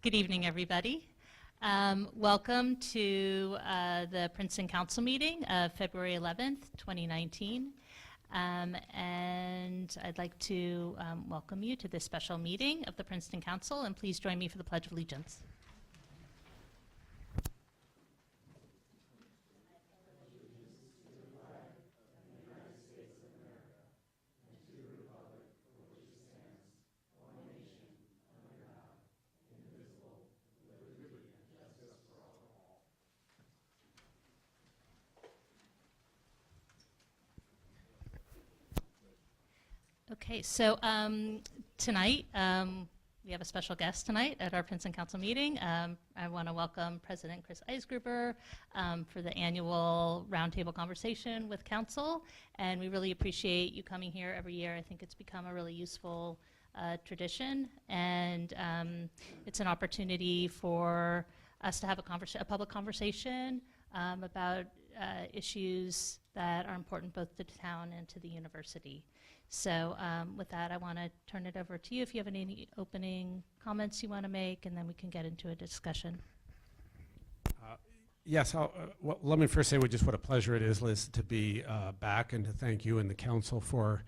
Good evening, everybody. Welcome to the Princeton Council meeting of February 11th, 2019. And I'd like to welcome you to this special meeting of the Princeton Council, and please join me for the Pledge of Allegiance. Okay, so tonight we have a special guest tonight at our Princeton Council meeting. I want to welcome President Chris Eisgruber for the annual roundtable conversation with Council, and we really appreciate you coming here every year. I think it's become a really useful tradition, and it's an opportunity for us to have a public conversation about issues that are important both to the town and to the university. So with that, I want to turn it over to you if you have any opening comments you want to make, and then we can get into a discussion. Yes, well, let me first say just what a pleasure it is, Liz, to be back, and to thank you and the council for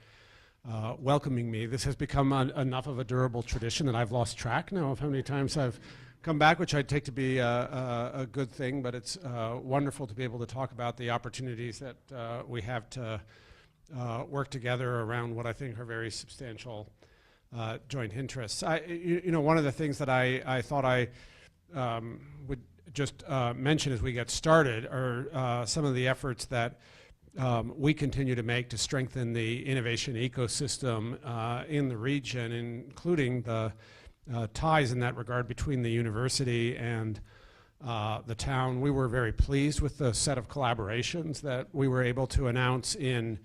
welcoming me. This has become enough of a durable tradition that I've lost track now of how many times I've come back, which I take to be a good thing, but it's wonderful to be able to talk about the opportunities that we have to work together around what I think are very substantial joint interests. You know, one of the things that I thought I would just mention as we get started are some of the efforts that we continue to make to strengthen the innovation ecosystem in the region, including the ties in that regard between the university and the town. We were very pleased with the set of collaborations that we were able to announce in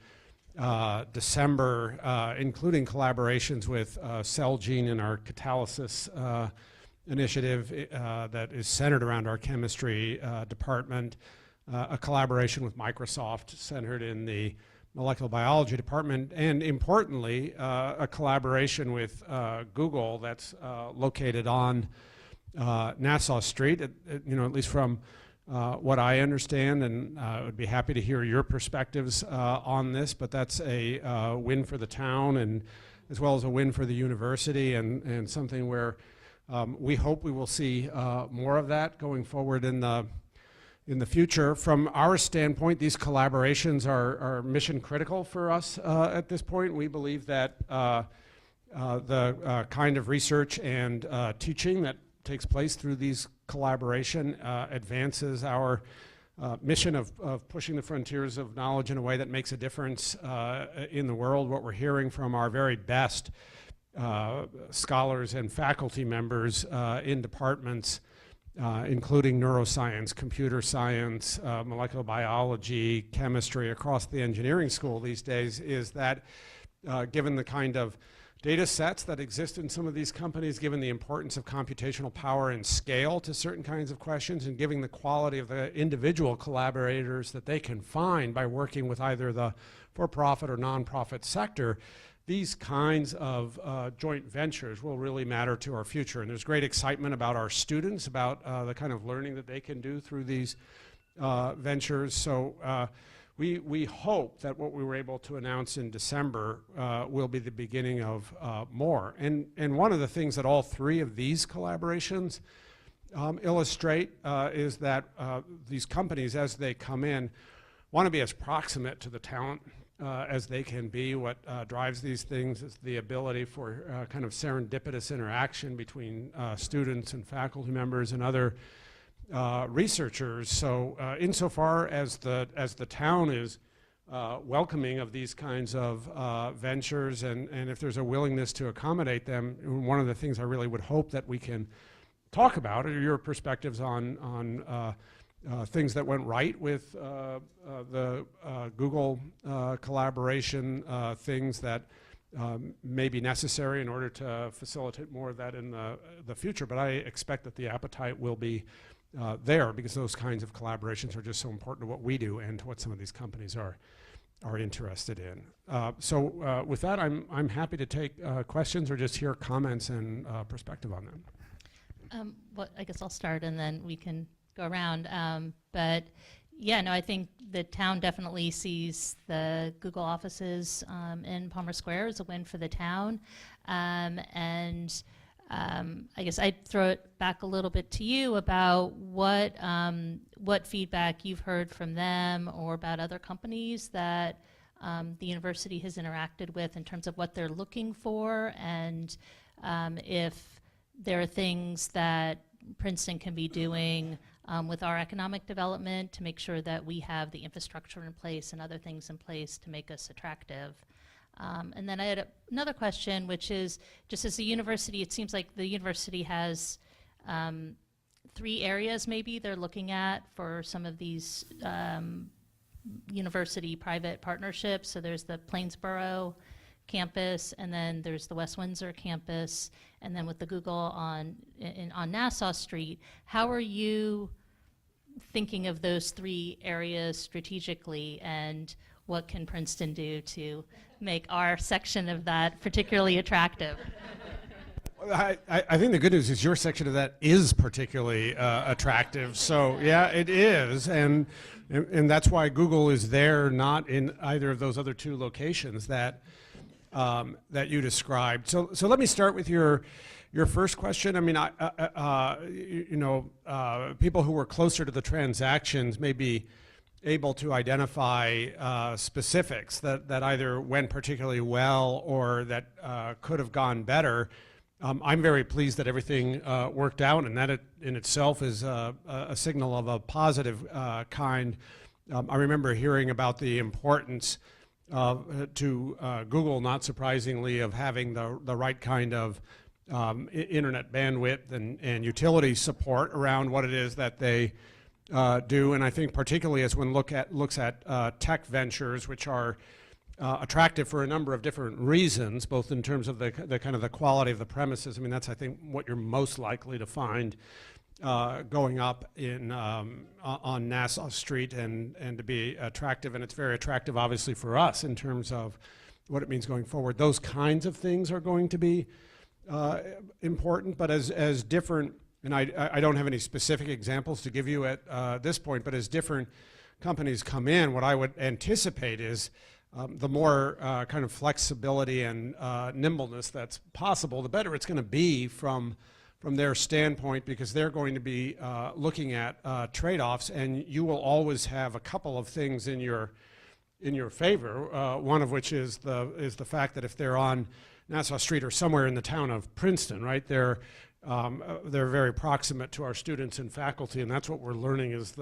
December, including collaborations with Celgene in our catalysis initiative that is centered around our chemistry department, a collaboration with Microsoft centered in the molecular biology department, and importantly, a collaboration with Google that's located on Nassau Street, you know, at least from what I understand, and I would be happy to hear your perspectives on this, but that's a win for the town, and as well as a win for the university, and something where we hope we will see more of that going forward in the future. From our standpoint, these collaborations are mission critical for us at this point. We believe that the kind of research and teaching that takes place through these collaboration advances our mission of pushing the frontiers of knowledge in a way that makes a difference in the world. What we're hearing from our very best scholars and faculty members in departments, including neuroscience, computer science, molecular biology, chemistry across the engineering school these days, is that given the kind of data sets that exist in some of these companies, given the importance of computational power and scale to certain kinds of questions, and given the quality of the individual collaborators that they can find by working with either the for-profit or nonprofit sector, these kinds of joint ventures will really matter to our future. And there's great excitement about our students, about the kind of learning that they can do through these ventures. So we hope that what we were able to announce in December will be the beginning of more. And one of the things that all three of these collaborations illustrate is that these companies, as they come in, want to be as proximate to the talent as they can be. What drives these things is the ability for kind of serendipitous interaction between students and faculty members and other researchers. So insofar as the town is welcoming of these kinds of ventures, and if there's a willingness to accommodate them, one of the things I really would hope that we can talk about are your perspectives on things that went right with the Google collaboration, things that may be necessary in order to facilitate more of that in the future. But I expect that the appetite will be there, because those kinds of collaborations are just so important to what we do and to what some of these companies are interested in. So with that, I'm happy to take questions or just hear comments and perspective on them. Well, I guess I'll start and then we can go around. But yeah, no, I think the town definitely sees the Google offices in Palmer Square as a win for the town. And I guess I'd throw it back a little bit to you about what feedback you've heard from them or about other companies that the university has interacted with in terms of what they're looking for, and if there are things that Princeton can be doing with our economic development to make sure that we have the infrastructure in place and other things in place to make us attractive. And then I had another question, which is, just as a university, it seems like the university has 3 areas maybe they're looking at for some of these university-private partnerships. So there's the Plainsboro campus, and then there's the West Windsor campus, and then with the Google on Nassau Street. How are you thinking of those 3 areas strategically, and what can Princeton do to make our section of that particularly attractive? I think the good news is your section of that is particularly attractive. So yeah, it is, and that's why Google is there, not in either of those other 2 locations that you described. So let me start with your first question. I mean, people who were closer to the transactions may be able to identify specifics that either went particularly well or that could have gone better. I'm very pleased that everything worked out, and that in itself is a signal of a positive kind. I remember hearing about the importance to Google, not surprisingly, of having the right kind of internet bandwidth and utility support around what it is that they do. And I think particularly as one looks at tech ventures, which are attractive for a number of different reasons, both in terms of the kind of the quality of the premises. I mean, that's, I think, what you're most likely to find going up on Nassau Street and to be attractive. And it's very attractive, obviously, for us in terms of what it means going forward. Those kinds of things are going to be important, but as different, and I don't have any specific examples to give you at this point, but as different companies come in, what I would anticipate is the more kind of flexibility and nimbleness that's possible, the better it's going to be from their standpoint, because they're going to be looking at trade-offs, and you will always have a couple of things in your favor. One of which is the fact that if they're on Nassau Street or somewhere in the town of Princeton, right, they're very proximate to our students and faculty, and that's what we're learning is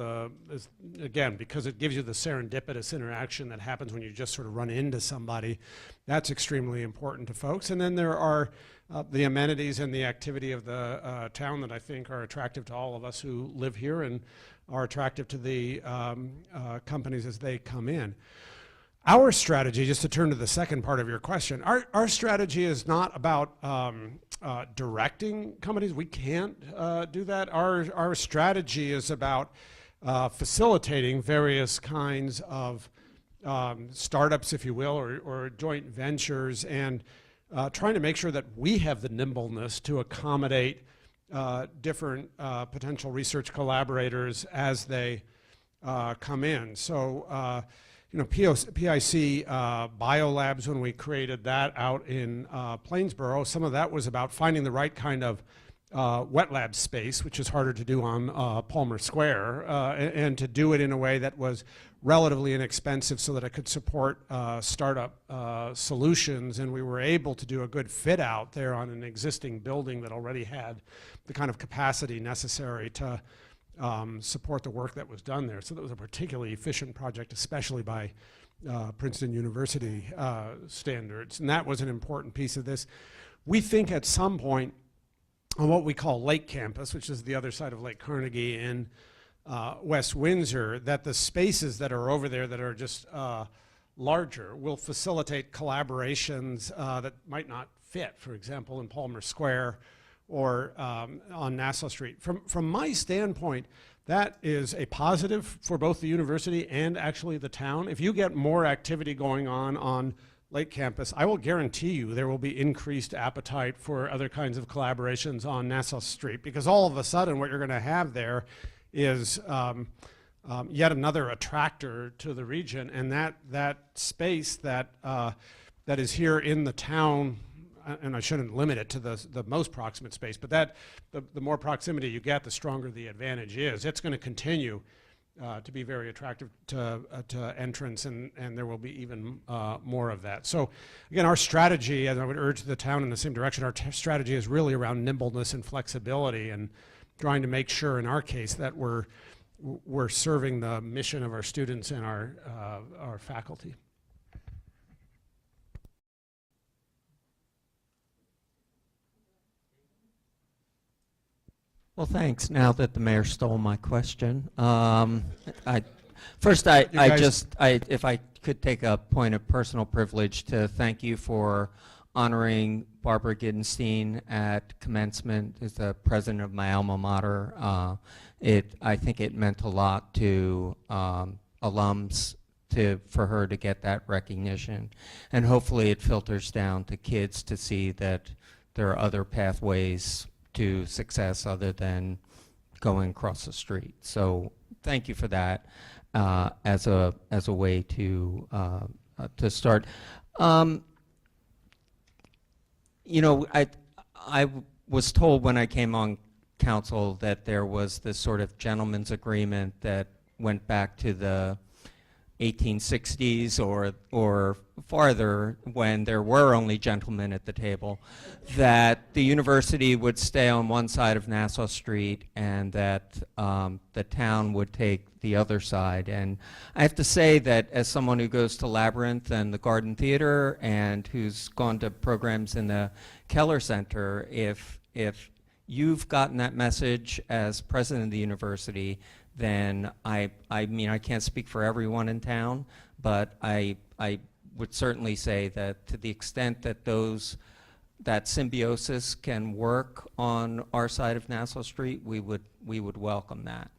again, because it gives you the serendipitous interaction that happens when you just sort of run into somebody. That's extremely important to folks. And then there are the amenities and the activity of the town that I think are attractive to all of us who live here and are attractive to the companies as they come in. Our strategy, just to turn to the second part of your question, our strategy is not about directing companies. We can't do that. Our strategy is about facilitating various kinds of startups, if you will, or joint ventures, and trying to make sure that we have the nimbleness to accommodate different potential research collaborators as they come in. So, PIC Biolabs, when we created that out in Plainsboro, some of that was about finding the right kind of wet lab space, which is harder to do on Palmer Square, and to do it in a way that was relatively inexpensive so that it could support startup solutions. And we were able to do a good fit out there on an existing building that already had the kind of capacity necessary to support the work that was done there. So that was a particularly efficient project, especially by Princeton University standards. And that was an important piece of this. We think at some point on what we call Lake Campus, which is the other side of Lake Carnegie in West Windsor, that the spaces that are over there that are just larger will facilitate collaborations that might not fit, for example, in Palmer Square or on Nassau Street. From my standpoint, that is a positive for both the university and actually the town. If you get more activity going on Lake Campus, I will guarantee you there will be increased appetite for other kinds of collaborations on Nassau Street, because all of a sudden what you're going to have there is yet another attractor to the region, and that space that is here in the town, and I shouldn't limit it to the most proximate space, but that the more proximity you get, the stronger the advantage is. It's going to continue to be very attractive to entrants, and there will be even more of that. So again, our strategy, and I would urge the town in the same direction, our strategy is really around nimbleness and flexibility, and trying to make sure in our case that we're serving the mission of our students and our faculty. Well, thanks. Now that the mayor stole my question, if I could take a point of personal privilege to thank you for honoring Barbara Gittenstein at commencement as the president of my alma mater. I think it meant a lot to alums for her to get that recognition, and hopefully it filters down to kids to see that there are other pathways to success other than going across the street. So thank you for that as a way to start. You know, I was told when I came on council that there was this sort of gentleman's agreement that went back to the 1860s or farther, when there were only gentlemen at the table, that the university would stay on one side of Nassau Street and that the town would take the other side. And I have to say that as someone who goes to Labyrinth and the Garden Theater and who's gone to programs in the Keller Center, if you've gotten that message as president of the university, then I mean, I can't speak for everyone in town, but I would certainly say that to the extent that that symbiosis can work on our side of Nassau Street, we would welcome that.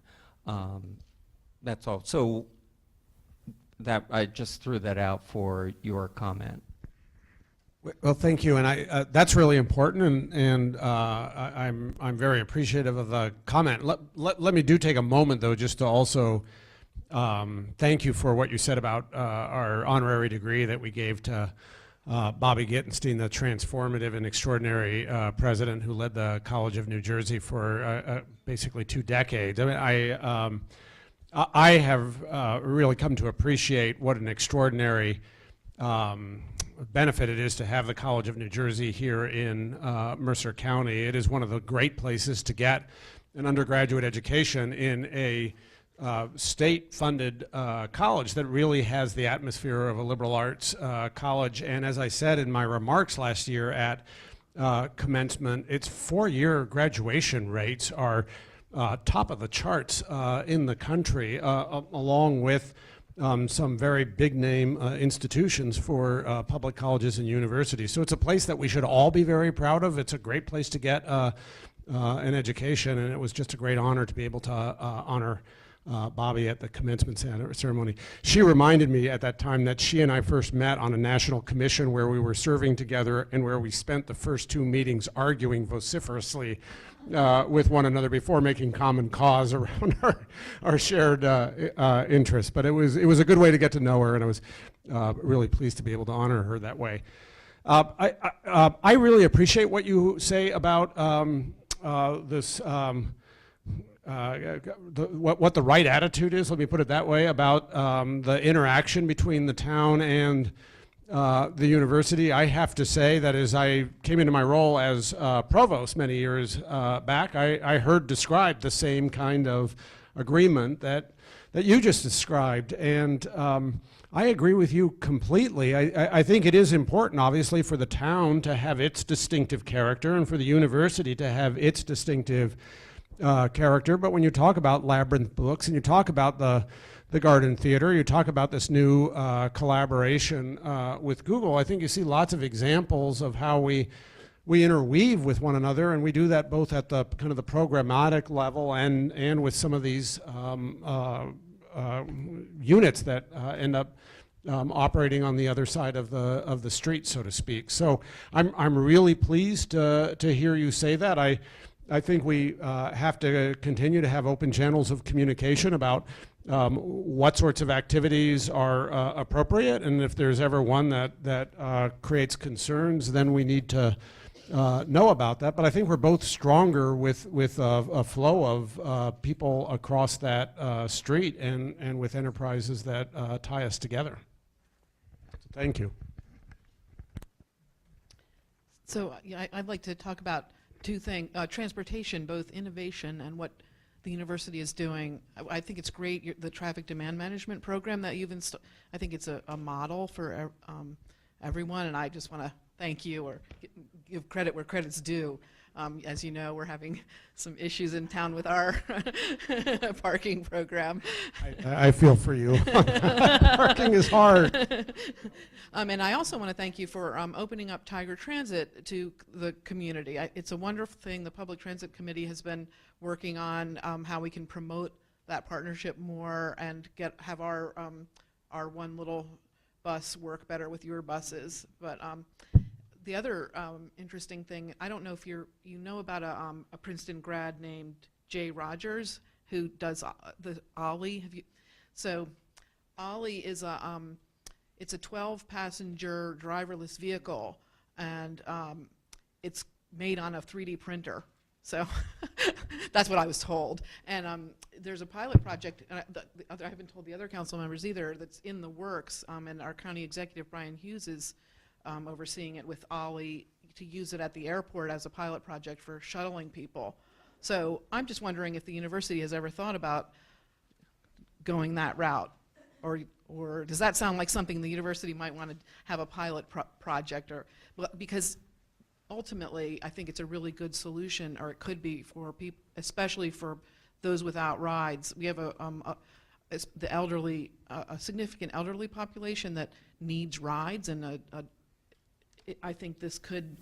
That's all. So that I just threw that out for your comment. Well, thank you, and that's really important, and I'm very appreciative of the comment. Let me take a moment though, just to also thank you for what you said about our honorary degree that we gave to Bobby Gittenstein, the transformative and extraordinary president who led the College of New Jersey for basically 2 decades. I mean, I have really come to appreciate what an extraordinary benefit it is to have the College of New Jersey here in Mercer County. It is one of the great places to get an undergraduate education in a state-funded college that really has the atmosphere of a liberal arts college. And as I said in my remarks last year at commencement, its 4-year graduation rates are top of the charts in the country, along with some very big name institutions for public colleges and universities. So it's a place that we should all be very proud of. It's a great place to get an education, and it was just a great honor to be able to honor Bobby at the commencement ceremony. She reminded me at that time that she and I first met on a national commission where we were serving together and where we spent the first 2 meetings arguing vociferously with one another before making common cause around our shared interests. But it was a good way to get to know her, and I was really pleased to be able to honor her that way. I really appreciate what you say about this. What the right attitude is, let me put it that way, about the interaction between the town and the university. I have to say that as I came into my role as provost many years back, I heard described the same kind of agreement that you just described, and I agree with you completely. I think it is important, obviously, for the town to have its distinctive character and for the university to have its distinctive character. But when you talk about Labyrinth Books and you talk about the Garden Theater, you talk about this new collaboration with Google, I think you see lots of examples of how we interweave with one another, and we do that both at the kind of the programmatic level and with some of these units that end up operating on the other side of the street, so to speak. So I'm really pleased to hear you say that. I think we have to continue to have open channels of communication about what sorts of activities are appropriate, and if there's ever one that creates concerns, then we need to know about that. But I think we're both stronger with a flow of people across that street and with enterprises that tie us together. So thank you. So yeah, I'd like to talk about two things, transportation, both innovation and what the university is doing. I think it's great, the traffic demand management program that you've installed. I think it's a model for everyone, and I just want to thank you or give credit where credit's due. As you know, we're having some issues in town with our parking program. I feel for you. Parking is hard. And I also want to thank you for opening up Tiger Transit to the community. It's a wonderful thing. The Public Transit Committee has been working on how we can promote that partnership more and have our one little bus work better with your buses. But the other interesting thing, I don't know if you know about a Princeton grad named Jay Rogers who does the Ollie. So Ollie is it's a 12-passenger driverless vehicle, and it's made on a 3D printer. So that's what I was told. And there's a pilot project, and I haven't told the other council members either, that's in the works, and our county executive, Brian Hughes, is overseeing it with Ollie to use it at the airport as a pilot project for shuttling people. So I'm just wondering if the university has ever thought about going that route, or does that sound like something the university might want to have a pilot project, or because ultimately I think it's a really good solution, or it could be for people, especially for those without rides. We have the elderly, a significant elderly population that needs rides, and I think this could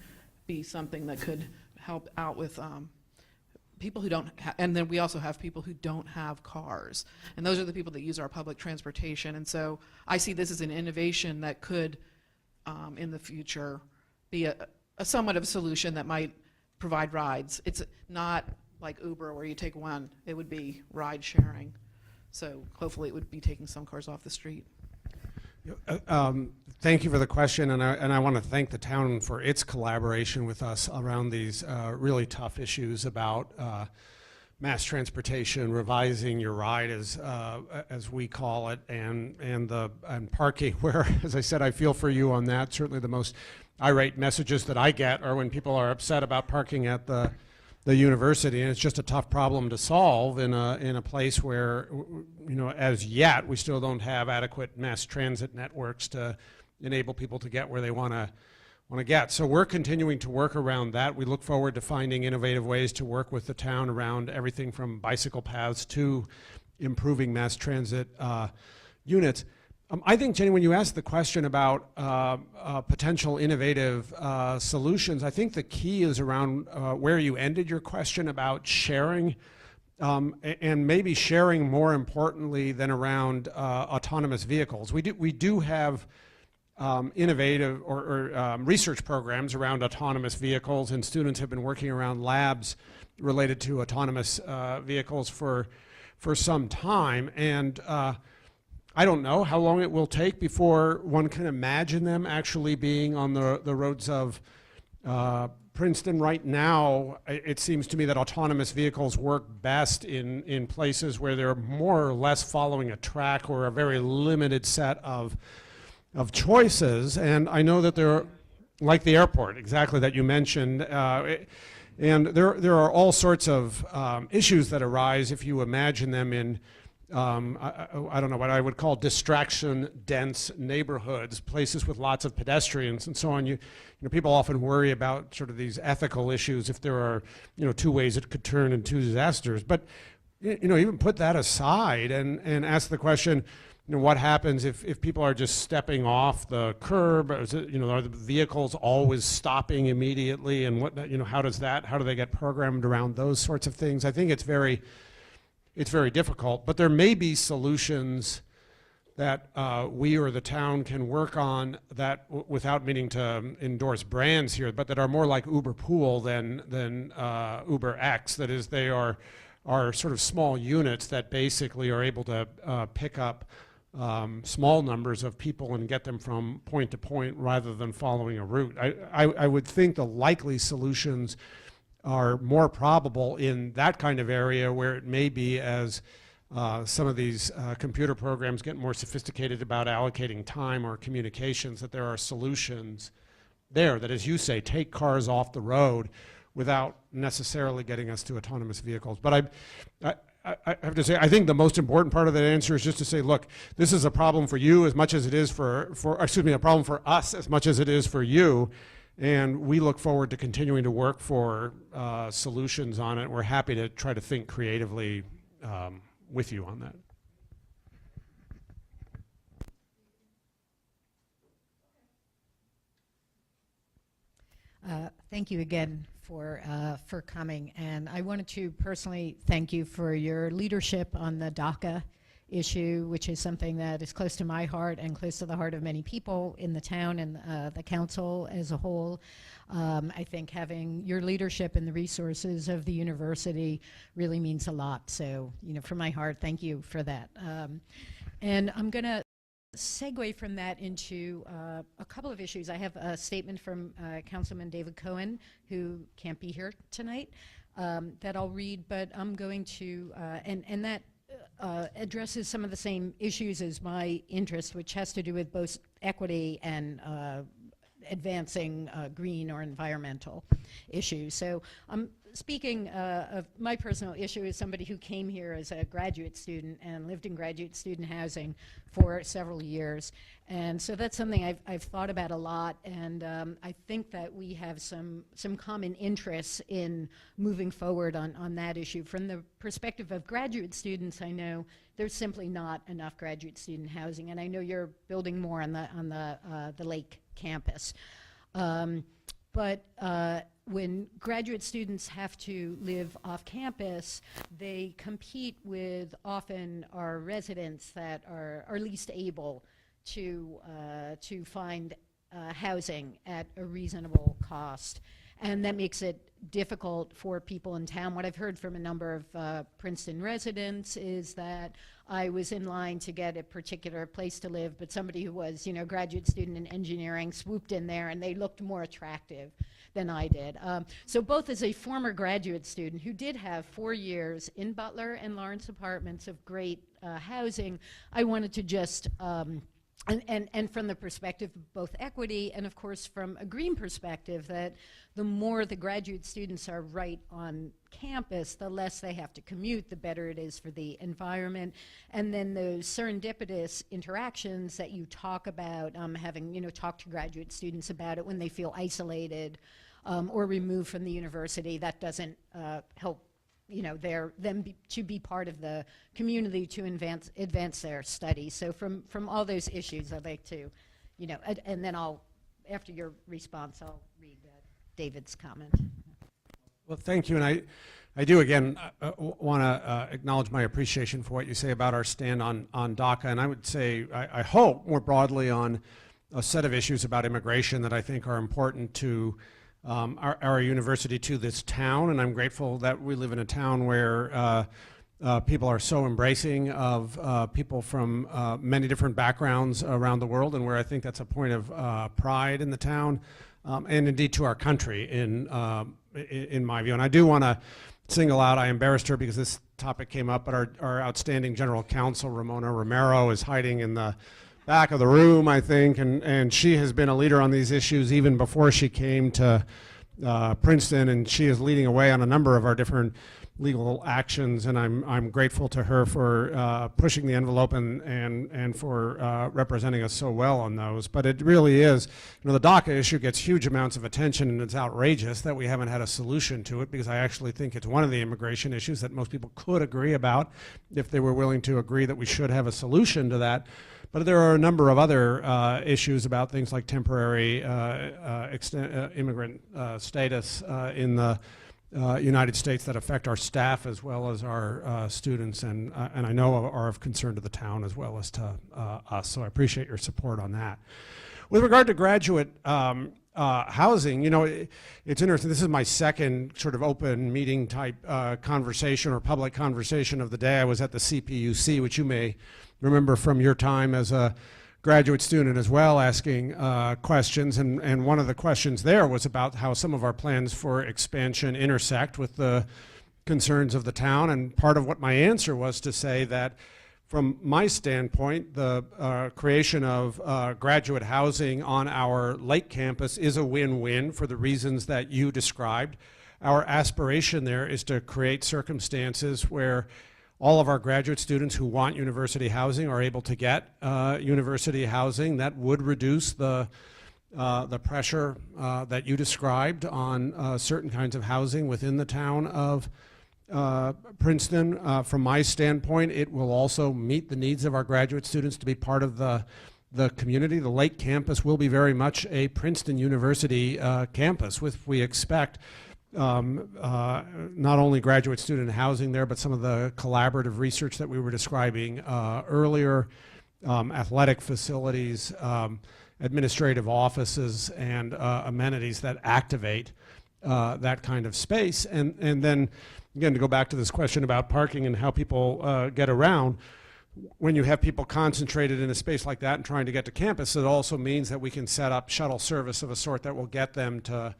be something that could help out with people who don't and then we also have people who don't have cars, and those are the people that use our public transportation. And so I see this as an innovation that could in the future be a somewhat of a solution that might provide rides. It's not like Uber where you take one, it would be ride sharing. So hopefully it would be taking some cars off the street. Thank you for the question, and I want to thank the town for its collaboration with us around these really tough issues about mass transportation, revising your ride as we call it, and parking. Where, as I said, I feel for you on that. Certainly, the most irate messages that I get are when people are upset about parking at the university, and it's just a tough problem to solve in a place where, you know, as yet we still don't have adequate mass transit networks to enable people to get where they want to get. So we're continuing to work around that. We look forward to finding innovative ways to work with the town around everything from bicycle paths to improving mass transit units. I think, Jenny, when you asked the question about potential innovative solutions, I think the key is around where you ended your question about sharing, and maybe sharing more importantly than around autonomous vehicles. We do have innovative or research programs around autonomous vehicles, and students have been working around labs related to autonomous vehicles for some time. And I don't know how long it will take before one can imagine them actually being on the roads of Princeton. Right now, it seems to me that autonomous vehicles work best in places where they're more or less following a track or a very limited set of choices. And I know that they're like the airport, exactly, that you mentioned. And there are all sorts of issues that arise if you imagine them in I don't know, what I would call distraction-dense neighborhoods, places with lots of pedestrians and so on. You know, people often worry about sort of these ethical issues if there are, you know, two ways it could turn and two disasters. But, you know, even put that aside and ask the question, you know, what happens if people are just stepping off the curb? Is it, you know, are the vehicles always stopping immediately? And what, you know, how do they get programmed around those sorts of things? I think it's very difficult, but there may be solutions that we or the town can work on that without meaning to endorse brands here, but that are more like Uber Pool than Uber X. That is, they are sort of small units that basically are able to pick up small numbers of people and get them from point to point rather than following a route. I would think the likely solutions are more probable in that kind of area where it may be as some of these computer programs get more sophisticated about allocating time or communications, that there are solutions there that, as you say, take cars off the road without necessarily getting us to autonomous vehicles. But I have to say, I think the most important part of that answer is just to say, look, this is a problem for you as much as it is a problem for us as much as it is for you. And we look forward to continuing to work for solutions on it. We're happy to try to think creatively with you on that. Thank you again for coming, and I wanted to personally thank you for your leadership on the DACA issue, which is something that is close to my heart and close to the heart of many people in the town and the council as a whole. I think having your leadership and the resources of the university really means a lot. So, from my heart, thank you for that. And I'm going to segue from that into a couple of issues. I have a statement from Councilman David Cohen, who can't be here tonight, that I'll read, but I'm going to, and that addresses some of the same issues as my interest, which has to do with both equity and advancing green or environmental issues. So I'm speaking of my personal issue as somebody who came here as a graduate student and lived in graduate student housing for several years. And so that's something I've thought about a lot, and I think that we have some common interests in moving forward on that issue. From the perspective of graduate students, I know there's simply not enough graduate student housing, and I know you're building more on the Lake campus. But when graduate students have to live off campus, they compete with often our residents that are least able to find housing at a reasonable cost. And that makes it difficult for people in town. What I've heard from a number of Princeton residents is that I was in line to get a particular place to live, but somebody who was, a graduate student in engineering swooped in there, and they looked more attractive than I did. So both as a former graduate student who did have 4 years in Butler and Lawrence apartments of great housing, I wanted to just and from the perspective of both equity and, of course, from a green perspective, that the more the graduate students are right on campus, the less they have to commute, the better it is for the environment. And then those serendipitous interactions that you talk about, having, talked to graduate students about it when they feel isolated or removed from the university, that doesn't help them to be part of the community to advance their studies. So from all those issues, I'd like to, and then after your response, I'll read David's comment. Well, thank you, and I do again want to acknowledge my appreciation for what you say about our stand on DACA, and I would say I hope more broadly on a set of issues about immigration that I think are important to our university, to this town, and I'm grateful that we live in a town where people are so embracing of people from many different backgrounds around the world, and where I think that's a point of pride in the town, and indeed to our country in my view. And I do want to single out, I embarrassed her because this topic came up, but our outstanding general counsel, Ramona Romero, is hiding in the back of the room, I think, and she has been a leader on these issues even before she came to Princeton, and she is leading away on a number of our different legal actions, and I'm grateful to her for pushing the envelope and for representing us so well on those. But it really is, the DACA issue gets huge amounts of attention, and it's outrageous that we haven't had a solution to it, because I actually think it's one of the immigration issues that most people could agree about if they were willing to agree that we should have a solution to that. But there are a number of other issues about things like temporary immigrant status in the United States that affect our staff as well as our students, and I know are of concern to the town as well as to us. So I appreciate your support on that. With regard to graduate housing, it's interesting. This is my second sort of open meeting type conversation or public conversation of the day. I was at the CPUC, which you may remember from your time as a graduate student as well, asking questions, and one of the questions there was about how some of our plans for expansion intersect with the concerns of the town, and part of what my answer was to say that from my standpoint, the creation of graduate housing on our Lake campus is a win-win for the reasons that you described. Our aspiration there is to create circumstances where all of our graduate students who want university housing are able to get university housing. That would reduce the pressure that you described on certain kinds of housing within the town of Princeton. From my standpoint, it will also meet the needs of our graduate students to be part of the community. The Lake campus will be very much a Princeton University campus, with, we expect, not only graduate student housing there, but some of the collaborative research that we were describing earlier, athletic facilities, administrative offices, and amenities that activate that kind of space. And then, again, to go back to this question about parking and how people get around, when you have people concentrated in a space like that and trying to get to campus, it also means that we can set up shuttle service of a sort that will get them to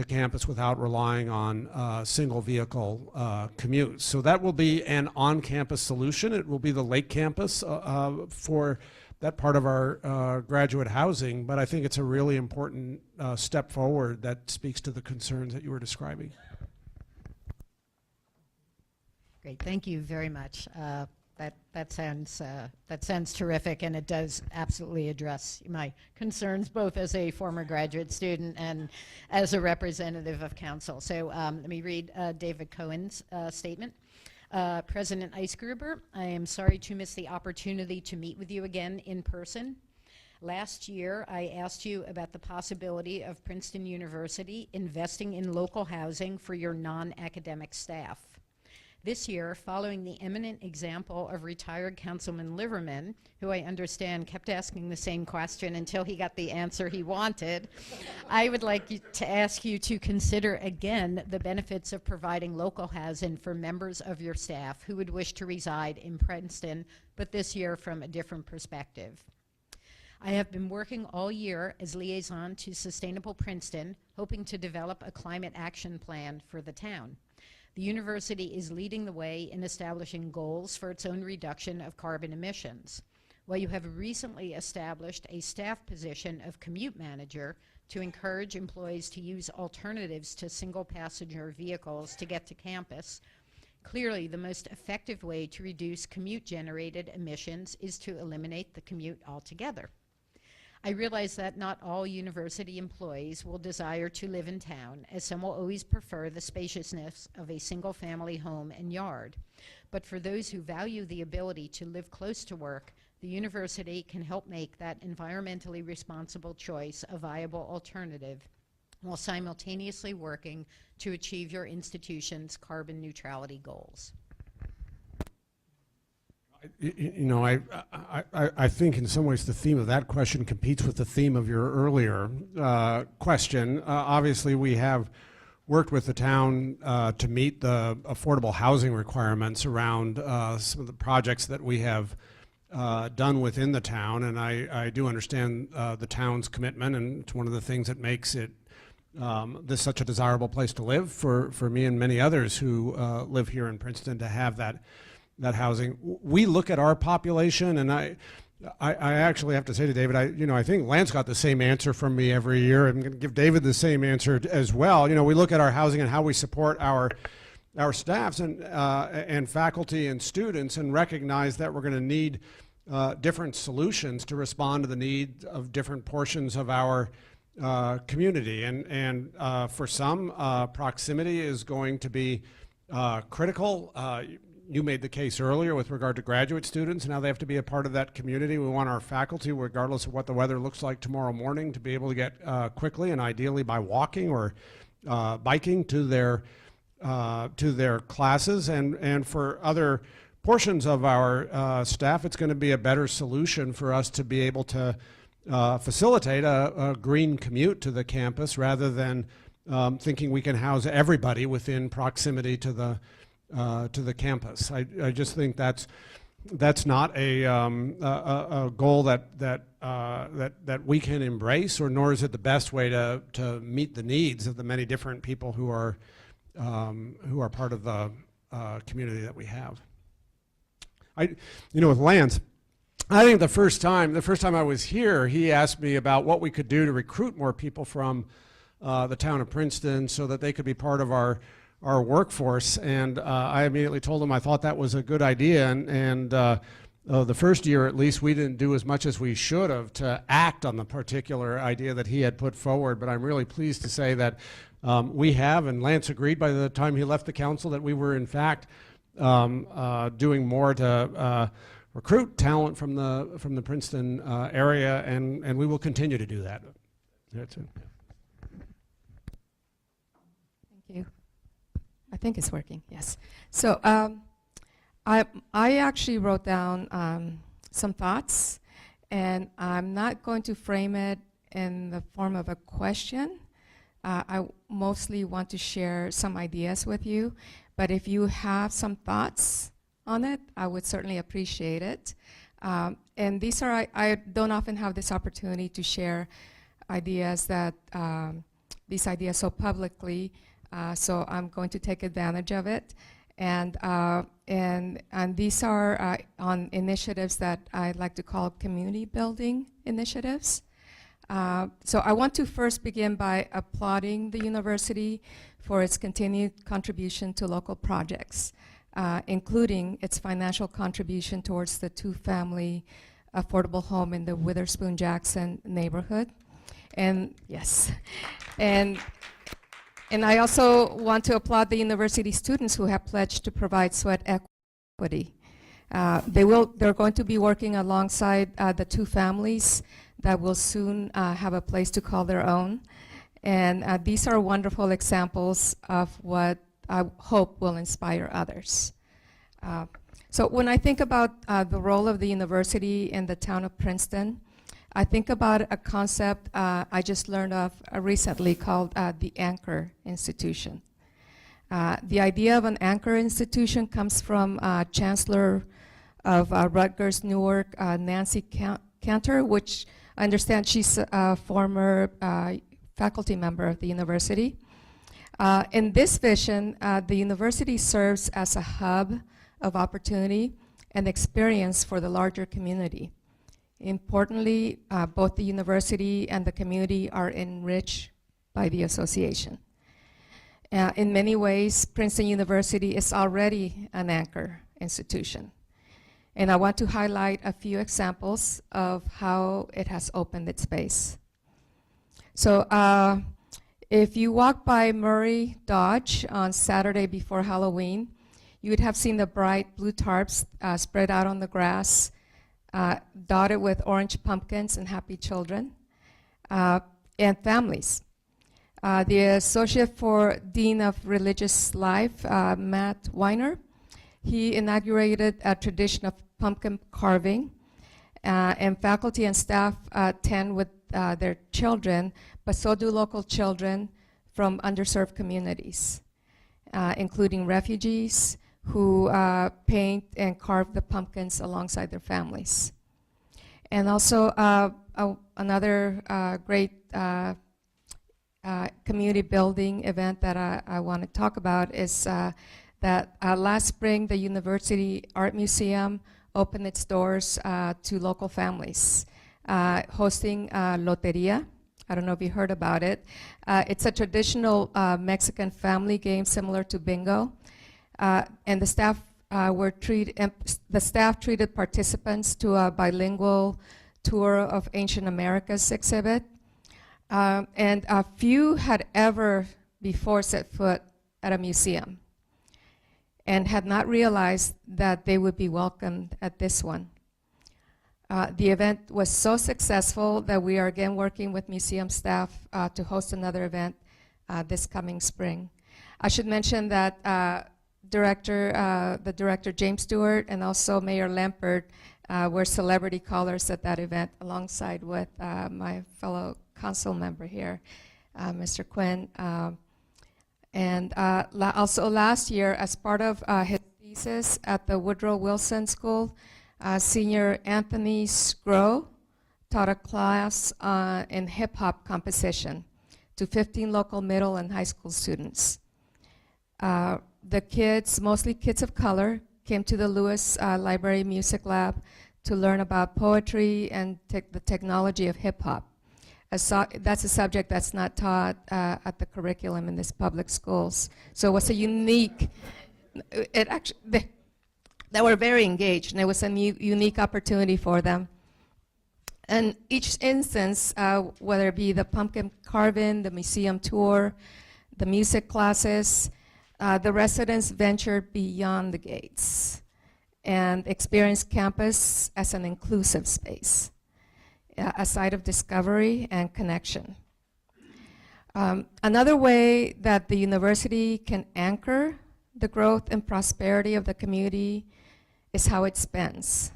campus without relying on single vehicle commutes. So that will be an on-campus solution. It will be the Lake campus for that part of our graduate housing, but I think it's a really important step forward that speaks to the concerns that you were describing. Great, thank you very much. That sounds terrific, and it does absolutely address my concerns, both as a former graduate student and as a representative of council. So let me read David Cohen's statement. President Eisgruber, I am sorry to miss the opportunity to meet with you again in person. Last year, I asked you about the possibility of Princeton University investing in local housing for your non-academic staff. This year, following the eminent example of retired Councilman Liverman, who I understand kept asking the same question until he got the answer he wanted, I would like to ask you to consider again the benefits of providing local housing for members of your staff who would wish to reside in Princeton, but this year from a different perspective. I have been working all year as liaison to Sustainable Princeton, hoping to develop a climate action plan for the town. The university is leading the way in establishing goals for its own reduction of carbon emissions. While you have recently established a staff position of commute manager to encourage employees to use alternatives to single passenger vehicles to get to campus, clearly the most effective way to reduce commute generated emissions is to eliminate the commute altogether. I realize that not all university employees will desire to live in town, as some will always prefer the spaciousness of a single-family home and yard. But for those who value the ability to live close to work, the university can help make that environmentally responsible choice a viable alternative, while simultaneously working to achieve your institution's carbon neutrality goals. I think in some ways the theme of that question competes with the theme of your earlier question. Obviously, we have worked with the town to meet the affordable housing requirements around some of the projects that we have done within the town, and I do understand the town's commitment, and it's one of the things that makes it this such a desirable place to live for me and many others who live here in Princeton, to have that housing. We look at our population, and I actually have to say to David, I think Lance got the same answer from me every year. I'm going to give David the same answer as well. We look at our housing and how we support our staffs and faculty and students, and recognize that we're going to need different solutions to respond to the needs of different portions of our community. And for some, proximity is going to be critical. You made the case earlier with regard to graduate students, and how they have to be a part of that community. We want our faculty, regardless of what the weather looks like tomorrow morning, to be able to get quickly, and ideally by walking or biking to their classes, and for other portions of our staff, it's going to be a better solution for us to be able to facilitate a green commute to the campus rather than thinking we can house everybody within proximity to the campus. I just think that's not a goal that we can embrace, or nor is it the best way to meet the needs of the many different people who are part of the community that we have. With Lance, I think the first time I was here, he asked me about what we could do to recruit more people from the town of Princeton so that they could be part of our workforce, and I immediately told him I thought that was a good idea, and the first year at least we didn't do as much as we should have to act on the particular idea that he had put forward, but I'm really pleased to say that we have, and Lance agreed by the time he left the council that we were in fact doing more to recruit talent from the Princeton area, and we will continue to do that. That's it. Thank you. I think it's working, yes. So I actually wrote down some thoughts, and I'm not going to frame it in the form of a question. I mostly want to share some ideas with you, but if you have some thoughts on it, I would certainly appreciate it. And these are, I don't often have this opportunity to share ideas that, these ideas so publicly, so I'm going to take advantage of it. And these are on initiatives that I'd like to call community building initiatives. So I want to first begin by applauding the university for its continued contribution to local projects, including its financial contribution towards the two-family affordable home in the Witherspoon-Jackson neighborhood. And yes, and I also want to applaud the university students who have pledged to provide sweat equity. They're going to be working alongside the two families that will soon have a place to call their own. And these are wonderful examples of what I hope will inspire others. So when I think about the role of the university in the town of Princeton, I think about a concept I just learned of recently called the anchor institution. The idea of an anchor institution comes from Chancellor of Rutgers Newark, Nancy Cantor, which I understand she's a former faculty member of the university. In this vision, the university serves as a hub of opportunity and experience for the larger community. Importantly, both the university and the community are enriched by the association. In many ways, Princeton University is already an anchor institution. And I want to highlight a few examples of how it has opened its space. So if you walk by Murray Dodge on Saturday before Halloween, you would have seen the bright blue tarps spread out on the grass, dotted with orange pumpkins and happy children, and families. The Associate for Dean of Religious Life, Matt Weiner, he inaugurated a tradition of pumpkin carving, and faculty and staff attend with their children, but so do local children from underserved communities, including refugees who paint and carve the pumpkins alongside their families. And also another great community building event that I want to talk about is that last spring the University Art Museum opened its doors to local families, hosting Loteria. I don't know if you heard about it. It's a traditional Mexican family game similar to bingo. And the staff treated participants to a bilingual tour of Ancient America's exhibit. And a few had ever before set foot at a museum and had not realized that they would be welcomed at this one. The event was so successful that we are again working with museum staff to host another event this coming spring. I should mention that the director James Stewart and also Mayor Lampert were celebrity callers at that event, alongside with my fellow council member here, Mr. Quinn. Also last year, as part of his thesis at the Woodrow Wilson School, senior Anthony Scrow taught a class in hip-hop composition to 15 local middle and high school students. The kids, mostly kids of color, came to the Lewis Library Music Lab to learn about poetry and the technology of hip-hop. That's a subject that's not taught at the curriculum in these public schools. So it was a unique, they were very engaged, and it was a unique opportunity for them. And each instance, whether it be the pumpkin carving, the museum tour, the music classes, the residents ventured beyond the gates and experienced campus as an inclusive space, a site of discovery and connection. Another way that the university can anchor the growth and prosperity of the community is how it spends.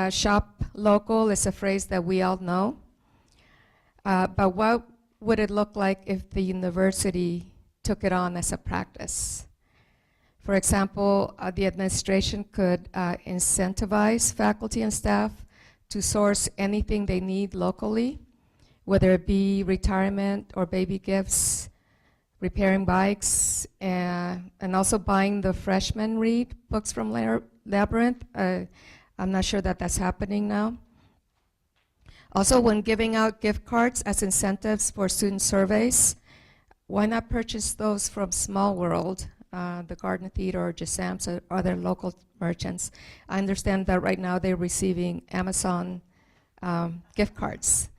Shop local is a phrase that we all know, but what would it look like if the university took it on as a practice? For example, the administration could incentivize faculty and staff to source anything they need locally, whether it be retirement or baby gifts, repairing bikes, and also buying the freshman read books from Labyrinth. I'm not sure that that's happening now. Also, when giving out gift cards as incentives for student surveys, why not purchase those from Small World, the Garden Theater or Jasam's or other local merchants? I understand that right now they're receiving Amazon gift cards.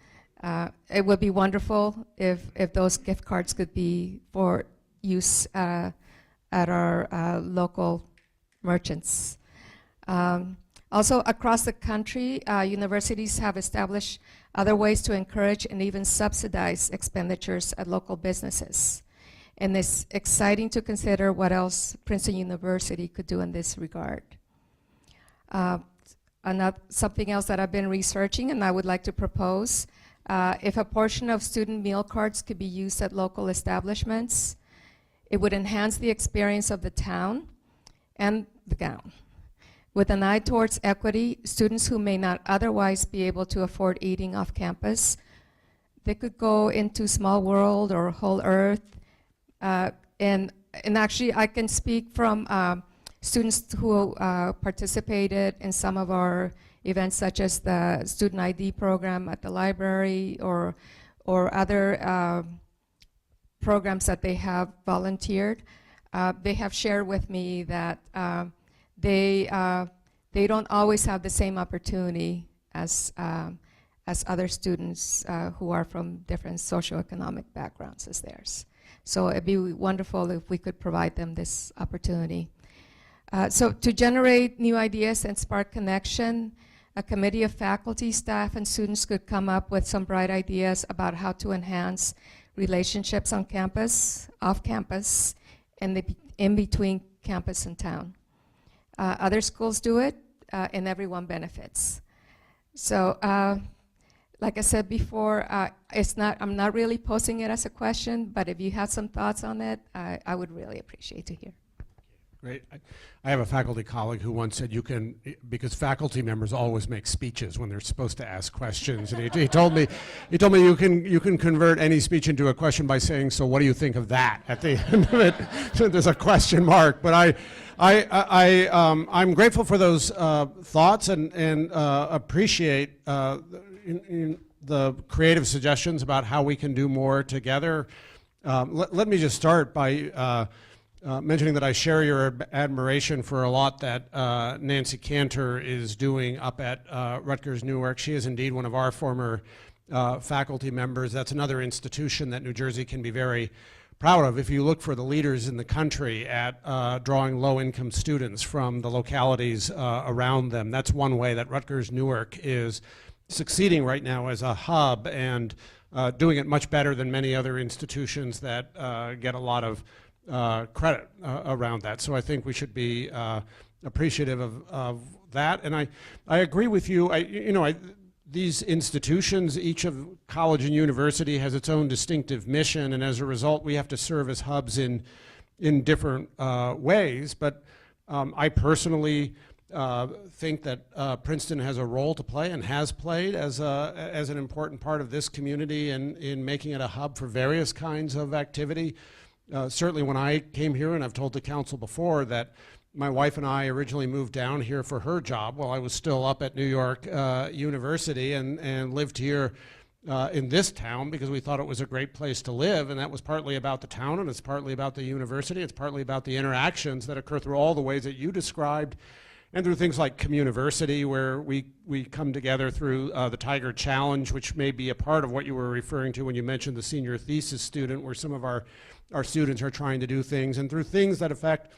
It would be wonderful if those gift cards could be for use at our local merchants. Also, across the country, universities have established other ways to encourage and even subsidize expenditures at local businesses. And it's exciting to consider what else Princeton University could do in this regard. Something else that I've been researching and I would like to propose, if a portion of student meal cards could be used at local establishments, it would enhance the experience of the town and the gown. With an eye towards equity, students who may not otherwise be able to afford eating off campus, they could go into Small World or Whole Earth. And actually, I can speak from students who participated in some of our events, such as the student ID program at the library or other programs that they have volunteered. They have shared with me that they don't always have the same opportunity as other students who are from different socioeconomic backgrounds as theirs. So it'd be wonderful if we could provide them this opportunity. So to generate new ideas and spark connection, a committee of faculty, staff, and students could come up with some bright ideas about how to enhance relationships on campus, off campus, and in between campus and town. Other schools do it, and everyone benefits. So, like I said before, I'm not really posing it as a question, but if you have some thoughts on it, I would really appreciate to hear. Great. I have a faculty colleague who once said because faculty members always make speeches when they're supposed to ask questions, and he told me you can convert any speech into a question by saying, "So what do you think of that?" At the end of it, so there's a question mark. But I'm grateful for those thoughts and appreciate in the creative suggestions about how we can do more together. Let me just start by mentioning that I share your admiration for a lot that Nancy Cantor is doing up at Rutgers Newark. She is indeed one of our former faculty members. That's another institution that New Jersey can be very proud of. If you look for the leaders in the country at drawing low-income students from the localities around them, that's one way that Rutgers Newark is succeeding right now as a hub and doing it much better than many other institutions that get a lot of credit around that. So I think we should be appreciative of that. And I agree with you. These institutions, each of college and university has its own distinctive mission, and as a result, we have to serve as hubs in different ways. But I personally think that Princeton has a role to play and has played as an important part of this community in making it a hub for various kinds of activity. Certainly when I came here, and I've told the council before that my wife and I originally moved down here for her job while I was still up at New York University, and lived here in this town because we thought it was a great place to live, and that was partly about the town, and it's partly about the university, it's partly about the interactions that occur through all the ways that you described, and through things like Communiversity, where we come together through the Tiger Challenge, which may be a part of what you were referring to when you mentioned the senior thesis student, where some of our students are trying to do things, and through things that affect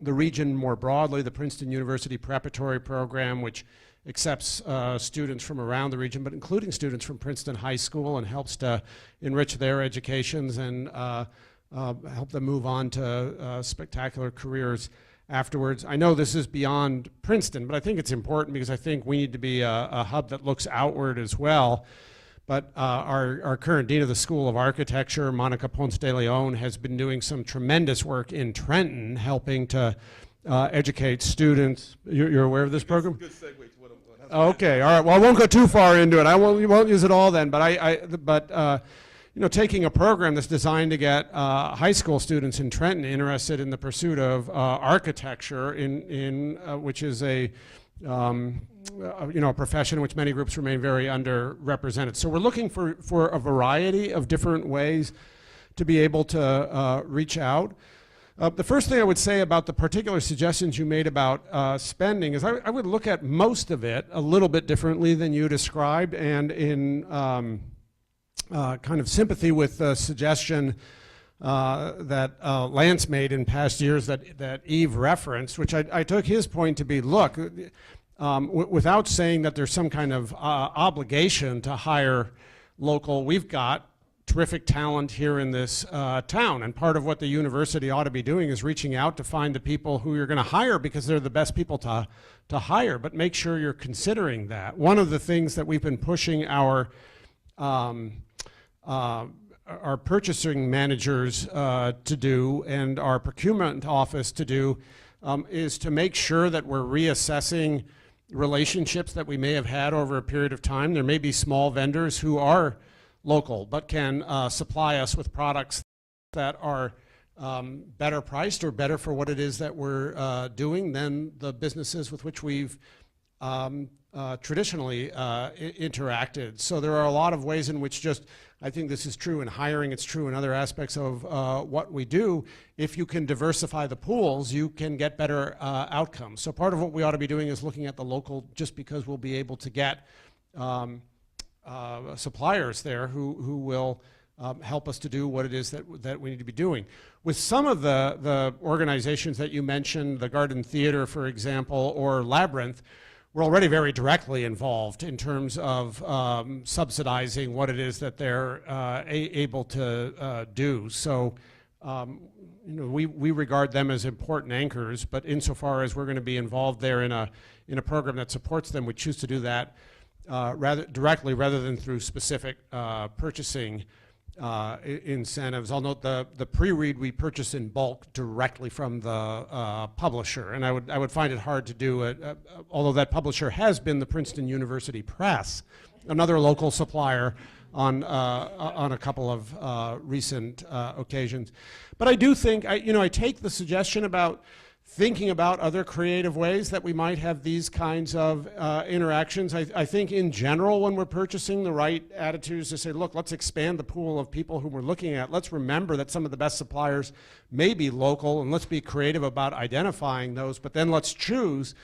the region more broadly, the Princeton University Preparatory Program, which accepts students from around the region, but including students from Princeton High School, and helps to enrich their educations and help them move on to spectacular careers afterwards. I know this is beyond Princeton, but I think it's important because I think we need to be a hub that looks outward as well. But our current dean of the School of Architecture, Monica Ponce de Leon, has been doing some tremendous work in Trenton, helping to educate students. You're aware of this program? Good segue to what I'm Okay, all right. Well, I won't go too far into it. We won't use it all then. But taking a program that's designed to get high school students in Trenton interested in the pursuit of architecture, which is a profession in which many groups remain very underrepresented. So we're looking for a variety of different ways to be able to reach out. The first thing I would say about the particular suggestions you made about spending is I would look at most of it a little bit differently than you described, and in kind of sympathy with the suggestion that Lance made in past years that Eve referenced, which I took his point to be, look, without saying that there's some kind of obligation to hire local, we've got terrific talent here in this town, and part of what the university ought to be doing is reaching out to find the people who you're going to hire because they're the best people to hire, but make sure you're considering that. One of the things that we've been pushing our purchasing managers to do, and our procurement office to do, is to make sure that we're reassessing relationships that we may have had over a period of time. There may be small vendors who are local but can supply us with products that are better priced or better for what it is that we're doing than the businesses with which we've traditionally interacted. So there are a lot of ways in which I think this is true in hiring, it's true in other aspects of what we do. If you can diversify the pools, you can get better outcomes. So part of what we ought to be doing is looking at the local, just because we'll be able to get suppliers there who will help us to do what it is that we need to be doing. With some of the organizations that you mentioned, the Garden Theater, for example, or Labyrinth, we're already very directly involved in terms of subsidizing what it is that they're able to do. So, we regard them as important anchors, but insofar as we're going to be involved there in a program that supports them, we choose to do that rather directly rather than through specific purchasing incentives. I'll note the pre-read we purchase in bulk directly from the publisher, and I would find it hard to do although that publisher has been the Princeton University Press, another local supplier on a couple of recent occasions. But I do think I take the suggestion about thinking about other creative ways that we might have these kinds of interactions. I think in general, when we're purchasing, the right attitude is to say, look, let's expand the pool of people who we're looking at. Let's remember that some of the best suppliers may be local, and let's be creative about identifying those, but then let's choose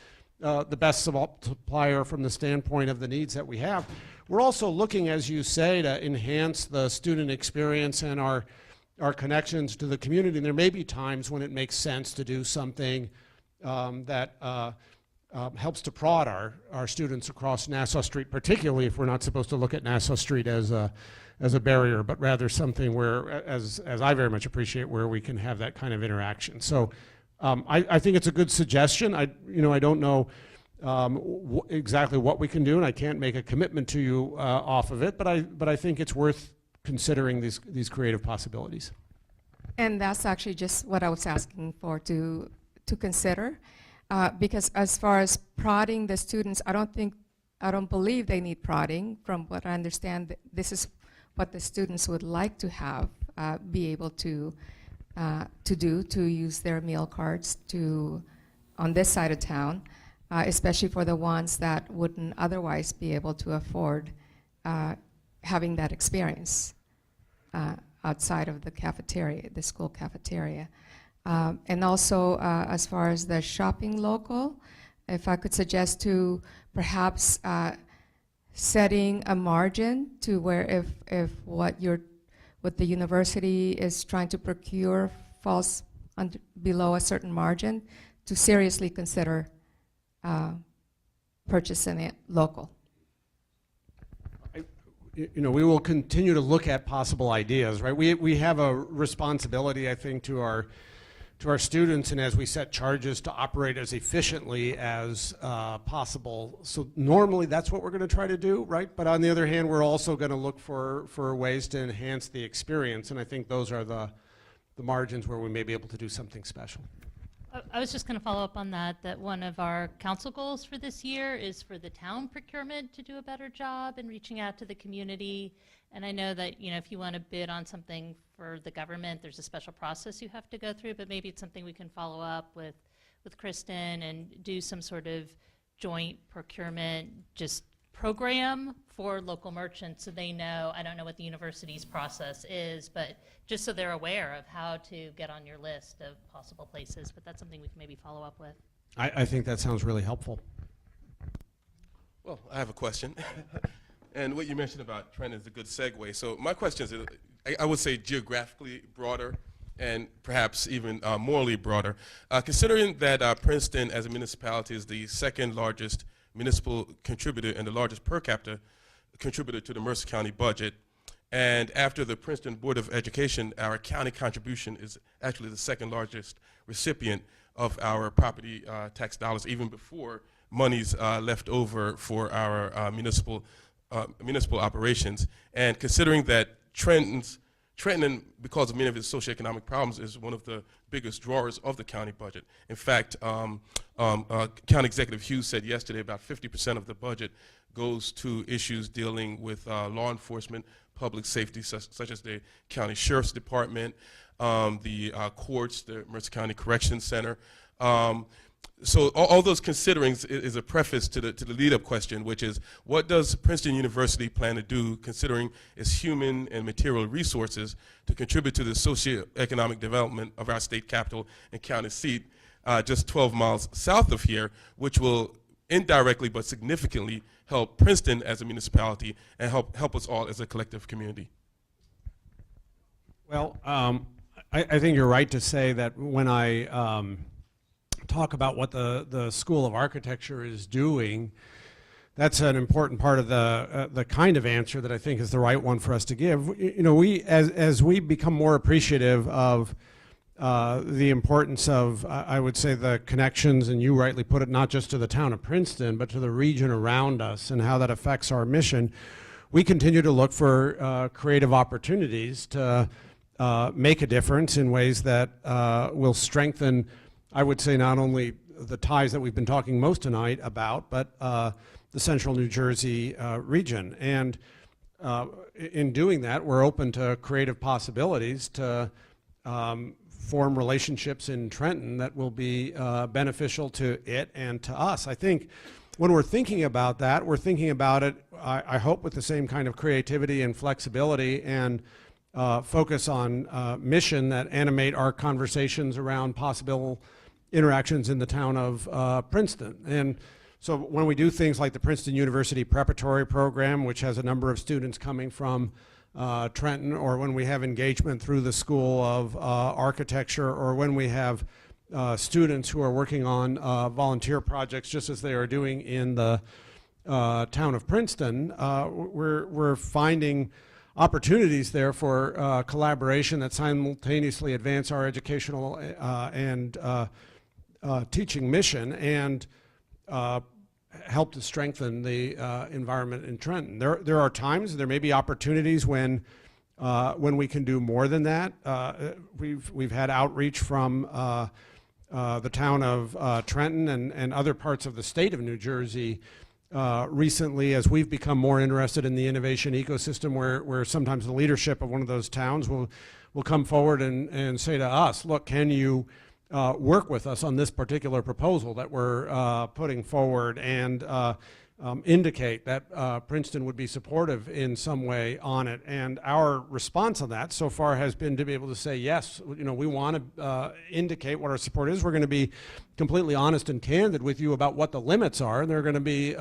the best supplier from the standpoint of the needs that we have. We're also looking, as you say, to enhance the student experience and our connections to the community. And there may be times when it makes sense to do something that helps to prod our students across Nassau Street, particularly if we're not supposed to look at Nassau Street as a barrier, but rather something where, as I very much appreciate, where we can have that kind of interaction. So I think it's a good suggestion. I don't know exactly what we can do, and I can't make a commitment to you off of it, but I think it's worth considering these creative possibilities. And that's actually just what I was asking for to consider, because as far as prodding the students, I don't believe they need prodding. From what I understand, this is what the students would like to have, be able to use their meal cards on this side of town, especially for the ones that wouldn't otherwise be able to afford having that experience outside of the cafeteria, the school cafeteria. And also, as far as the shopping local, if I could suggest to perhaps setting a margin to where if what the university is trying to procure falls below a certain margin, to seriously consider purchasing it local. We will continue to look at possible ideas, right? We have a responsibility, I think, to our students, and as we set charges, to operate as efficiently as possible. So normally that's what we're going to try to do, right? But on the other hand, we're also going to look for ways to enhance the experience, and I think those are the margins where we may be able to do something special. I was just going to follow up on that one of our council goals for this year is for the town procurement to do a better job in reaching out to the community. And I know that, if you want to bid on something for the government, there's a special process you have to go through, but maybe it's something we can follow up with Kristen and do some sort of joint procurement just program for local merchants so they know. I don't know what the university's process is, but just so they're aware of how to get on your list of possible places. But that's something we can maybe follow up with. I think that sounds really helpful. Well, I have a question. And what you mentioned about Trenton is a good segue. So my question is, I would say geographically broader and perhaps even morally broader. Considering that Princeton as a municipality is the second largest municipal contributor and the largest per capita contributor to the Mercer County budget, and after the Princeton Board of Education, our county contribution is actually the second largest recipient of our property tax dollars, even before monies left over for our municipal operations. And considering that Trenton, because of many of its socioeconomic problems, is one of the biggest drawers of the county budget. In fact, County Executive Hughes said yesterday about 50% of the budget goes to issues dealing with law enforcement, public safety, such as the County Sheriff's Department, the courts, the Mercer County Correction Center. So all those considerings is a preface to the lead-up question, which is, what does Princeton University plan to do, considering its human and material resources, to contribute to the socioeconomic development of our state capital and county seat, just 12 miles south of here, which will indirectly but significantly help Princeton as a municipality and help us all as a collective community? Well, I think you're right to say that when I talk about what the School of Architecture is doing, that's an important part of the kind of answer that I think is the right one for us to give. We as we become more appreciative of the importance of, I would say, the connections, and you rightly put it, not just to the town of Princeton, but to the region around us and how that affects our mission, we continue to look for creative opportunities to make a difference in ways that will strengthen, I would say, not only the ties that we've been talking most tonight about, but the central New Jersey region. And in doing that, we're open to creative possibilities to form relationships in Trenton that will be beneficial to it and to us. I think when we're thinking about that, we're thinking about it, I hope, with the same kind of creativity and flexibility and focus on mission that animate our conversations around possible interactions in the town of Princeton. And so when we do things like the Princeton University Preparatory Program, which has a number of students coming from Trenton, or when we have engagement through the School of Architecture, or when we have students who are working on volunteer projects, just as they are doing in the town of Princeton. We're finding opportunities there for collaboration that simultaneously advance our educational and teaching mission and help to strengthen the environment in Trenton. There are times, there may be opportunities when we can do more than that. We've had outreach from the town of Trenton and other parts of the state of New Jersey recently, as we've become more interested in the innovation ecosystem, where sometimes the leadership of one of those towns will come forward and say to us, look, can you work with us on this particular proposal that we're putting forward, and indicate that Princeton would be supportive in some way on it. And our response on that so far has been to be able to say, yes, we want to indicate what our support is. We're going to be completely honest and candid with you about what the limits are, and there are going to be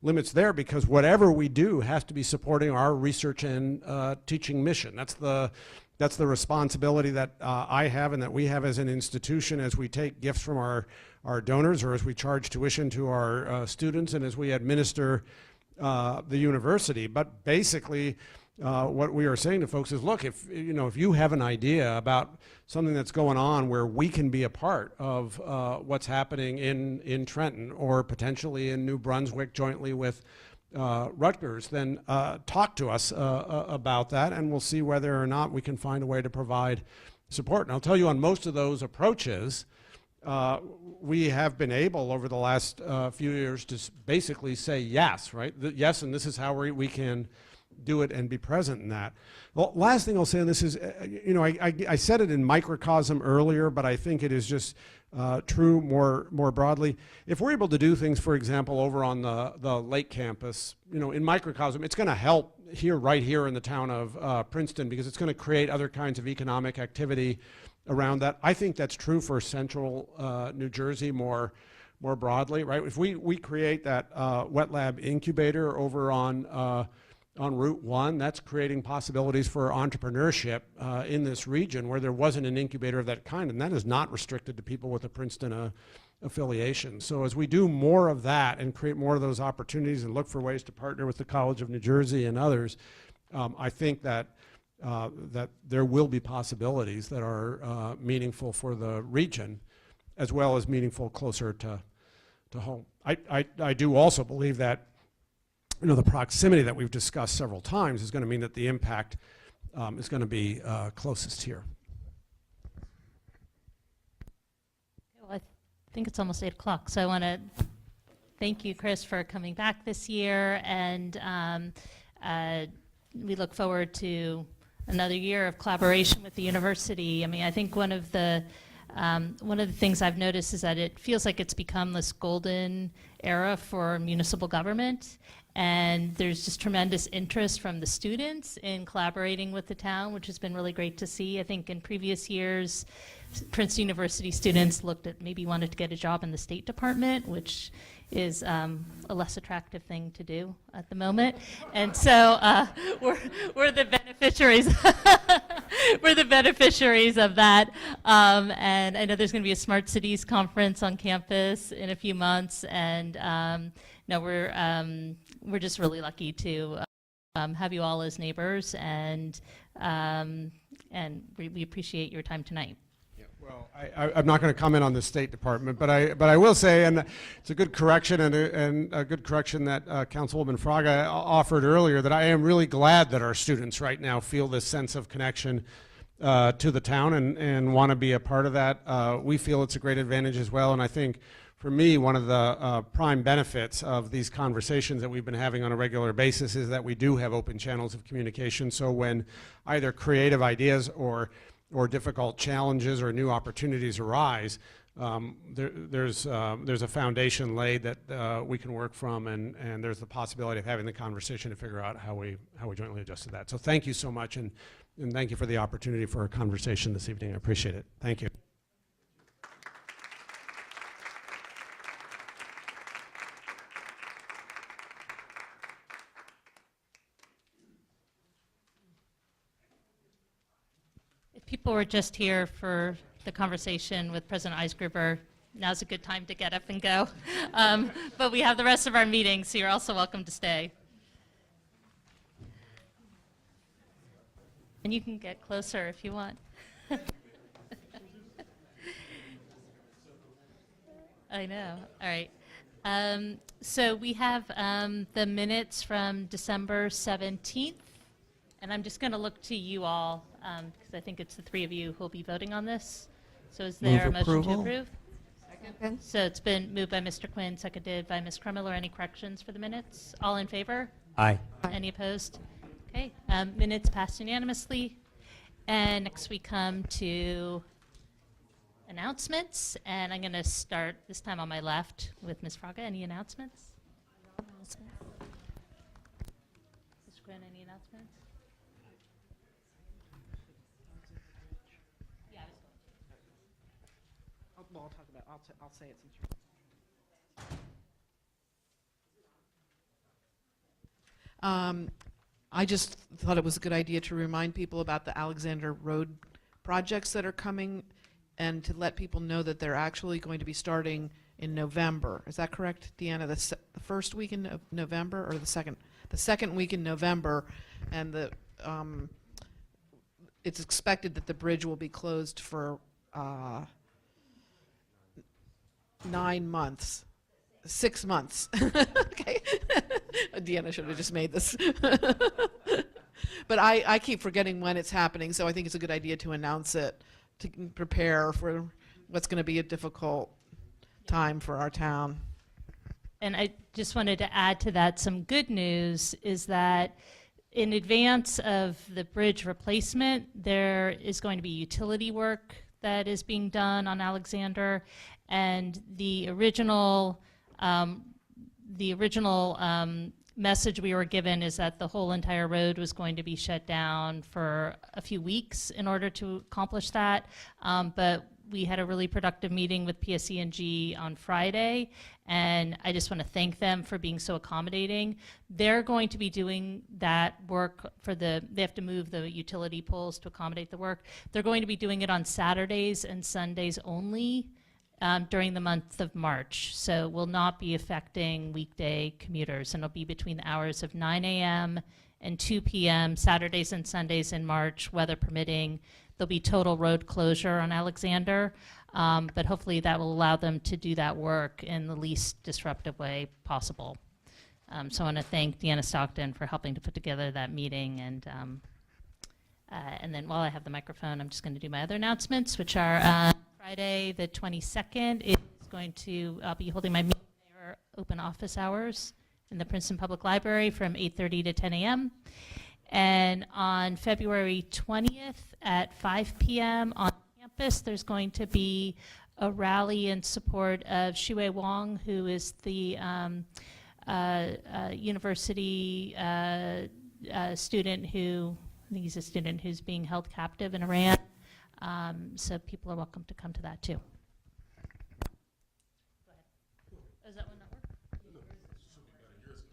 limits there, because whatever we do has to be supporting our research and teaching mission. That's the responsibility that I have and that we have as an institution, as we take gifts from our donors, or as we charge tuition to our students, and as we administer the university. But basically, what we are saying to folks is, look, if you have an idea about something that's going on where we can be a part of what's happening in Trenton, or potentially in New Brunswick jointly with Rutgers, then talk to us about that, and we'll see whether or not we can find a way to provide support. And I'll tell you, on most of those approaches, we have been able over the last few years to basically say yes, right? Yes, and this is how we can do it and be present in that. Well, last thing I'll say on this is, I said it in microcosm earlier, but I think it is just true more broadly. If we're able to do things, for example, over on the Lake campus, in microcosm, it's going to help right here in the town of Princeton, because it's going to create other kinds of economic activity around that. I think that's true for central New Jersey more broadly, right? If we create that wet lab incubator over on Route 1, that's creating possibilities for entrepreneurship in this region where there wasn't an incubator of that kind, and that is not restricted to people with a Princeton affiliation. So as we do more of that and create more of those opportunities and look for ways to partner with the College of New Jersey and others, I think that there will be possibilities that are meaningful for the region, as well as meaningful closer to home. I do also believe that the proximity that we've discussed several times is going to mean that the impact is going to be closest here. Well, I think it's almost 8 o'clock, so I want to thank you, Chris, for coming back this year, and we look forward to another year of collaboration with the university. I mean, I think one of the things I've noticed is that it feels like it's become this golden era for municipal government, and there's just tremendous interest from the students in collaborating with the town, which has been really great to see. I think in previous years, Princeton University students wanted to get a job in the State Department, which is a less attractive thing to do at the moment. And so we're the beneficiaries. We're the beneficiaries of that. And I know there's going to be a Smart Cities conference on campus in a few months. And we're just really lucky to have you all as neighbors. And we appreciate your time tonight. Well, I'm not going to comment on the State Department, but I will say, and it's a good correction and a good correction that Councilwoman Fraga offered earlier, that I am really glad that our students right now feel this sense of connection to the town and want to be a part of that. We feel it's a great advantage as well, and I think for me, one of the prime benefits of these conversations that we've been having on a regular basis is that we do have open channels of communication. So when either creative ideas or difficult challenges or new opportunities arise, there's a foundation laid that we can work from, and there's the possibility of having the conversation to figure out how we jointly adjust to that. So thank you so much, and thank you for the opportunity for a conversation this evening. I appreciate it. Thank you. People were just here for the conversation with President Eisgruber, now's a good time to get up and go. But we have the rest of our meeting, so you're also welcome to stay. And you can get closer if you want. I know. All right. So we have the minutes from December 17th. And I'm just going to look to you all, because I think it's the three of you who will be voting on this. So is there a Move motion to approval. approve? Second. So it's been moved by Mr. Quinn, seconded by Ms. Krummeller. Any corrections for the minutes? All in favor? Aye. Any opposed? Okay, minutes passed unanimously. And next we come to announcements. And I'm going to start this time on my left with Ms. Fraga. Any announcements? Mr. Quinn, any announcements? I'll talk about. I'll say it since you're. I just thought it was a good idea to remind people about the Alexander Road projects that are coming, and to let people know that they're actually going to be starting in November. Is that correct, Deanna? The first week in November, or the second? The second week in November, and it's expected that the bridge will be closed for 9 months. 6 months. Okay. Deanna should have just made this. But I keep forgetting when it's happening, so I think it's a good idea to announce it, to prepare for what's going to be a difficult time for our town. And I just wanted to add to that some good news is that in advance of the bridge replacement, there is going to be utility work that is being done on Alexander, and the original message we were given is that the whole entire road was going to be shut down for a few weeks in order to accomplish that. But we had a really productive meeting with PSE&G on Friday, and I just want to thank them for being so accommodating. They're going to be doing that work they have to move the utility poles to accommodate the work. They're going to be doing it on Saturdays and Sundays only during the month of March. So will not be affecting weekday commuters, and it'll be between the hours of 9 a.m. and 2 p.m. Saturdays and Sundays in March, weather permitting. There'll be total road closure on Alexander, but hopefully that will allow them to do that work in the least disruptive way possible. So I want to thank Deanna Stockton for helping to put together that meeting. And then while I have the microphone, I'm just going to do my other announcements, which are Friday the 22nd I'll be holding my meeting there, open office hours in the Princeton Public Library from 8:30 to 10 a.m. And on February 20th at 5 p.m. on campus, there's going to be a rally in support of Shui Wang, who is the university student I think he's a student who's being held captive in Iran. So people are welcome to come to that too. Go ahead. Oh, is that one not working?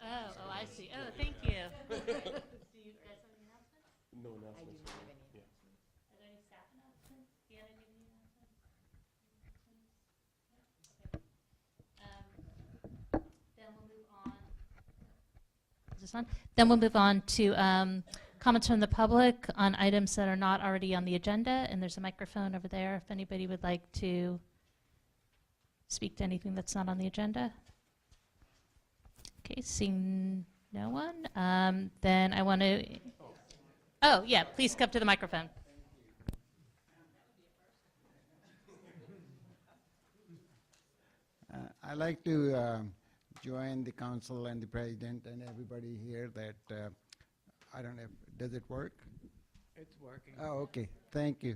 Oh, I see. Oh, thank you. Do you guys have any announcements? No announcements. Are there any staff announcements? Deanna, do you have any announcements? Okay. Then we'll move on. Is this on? Then we'll move on to comments from the public on items that are not already on the agenda, and there's a microphone over there if anybody would like to speak to anything that's not on the agenda. Okay, seeing no one, then I want to, oh yeah, please come to the microphone. I'd like to join the council and the president and everybody here that, I don't know, does it work? It's working. Oh, okay, thank you.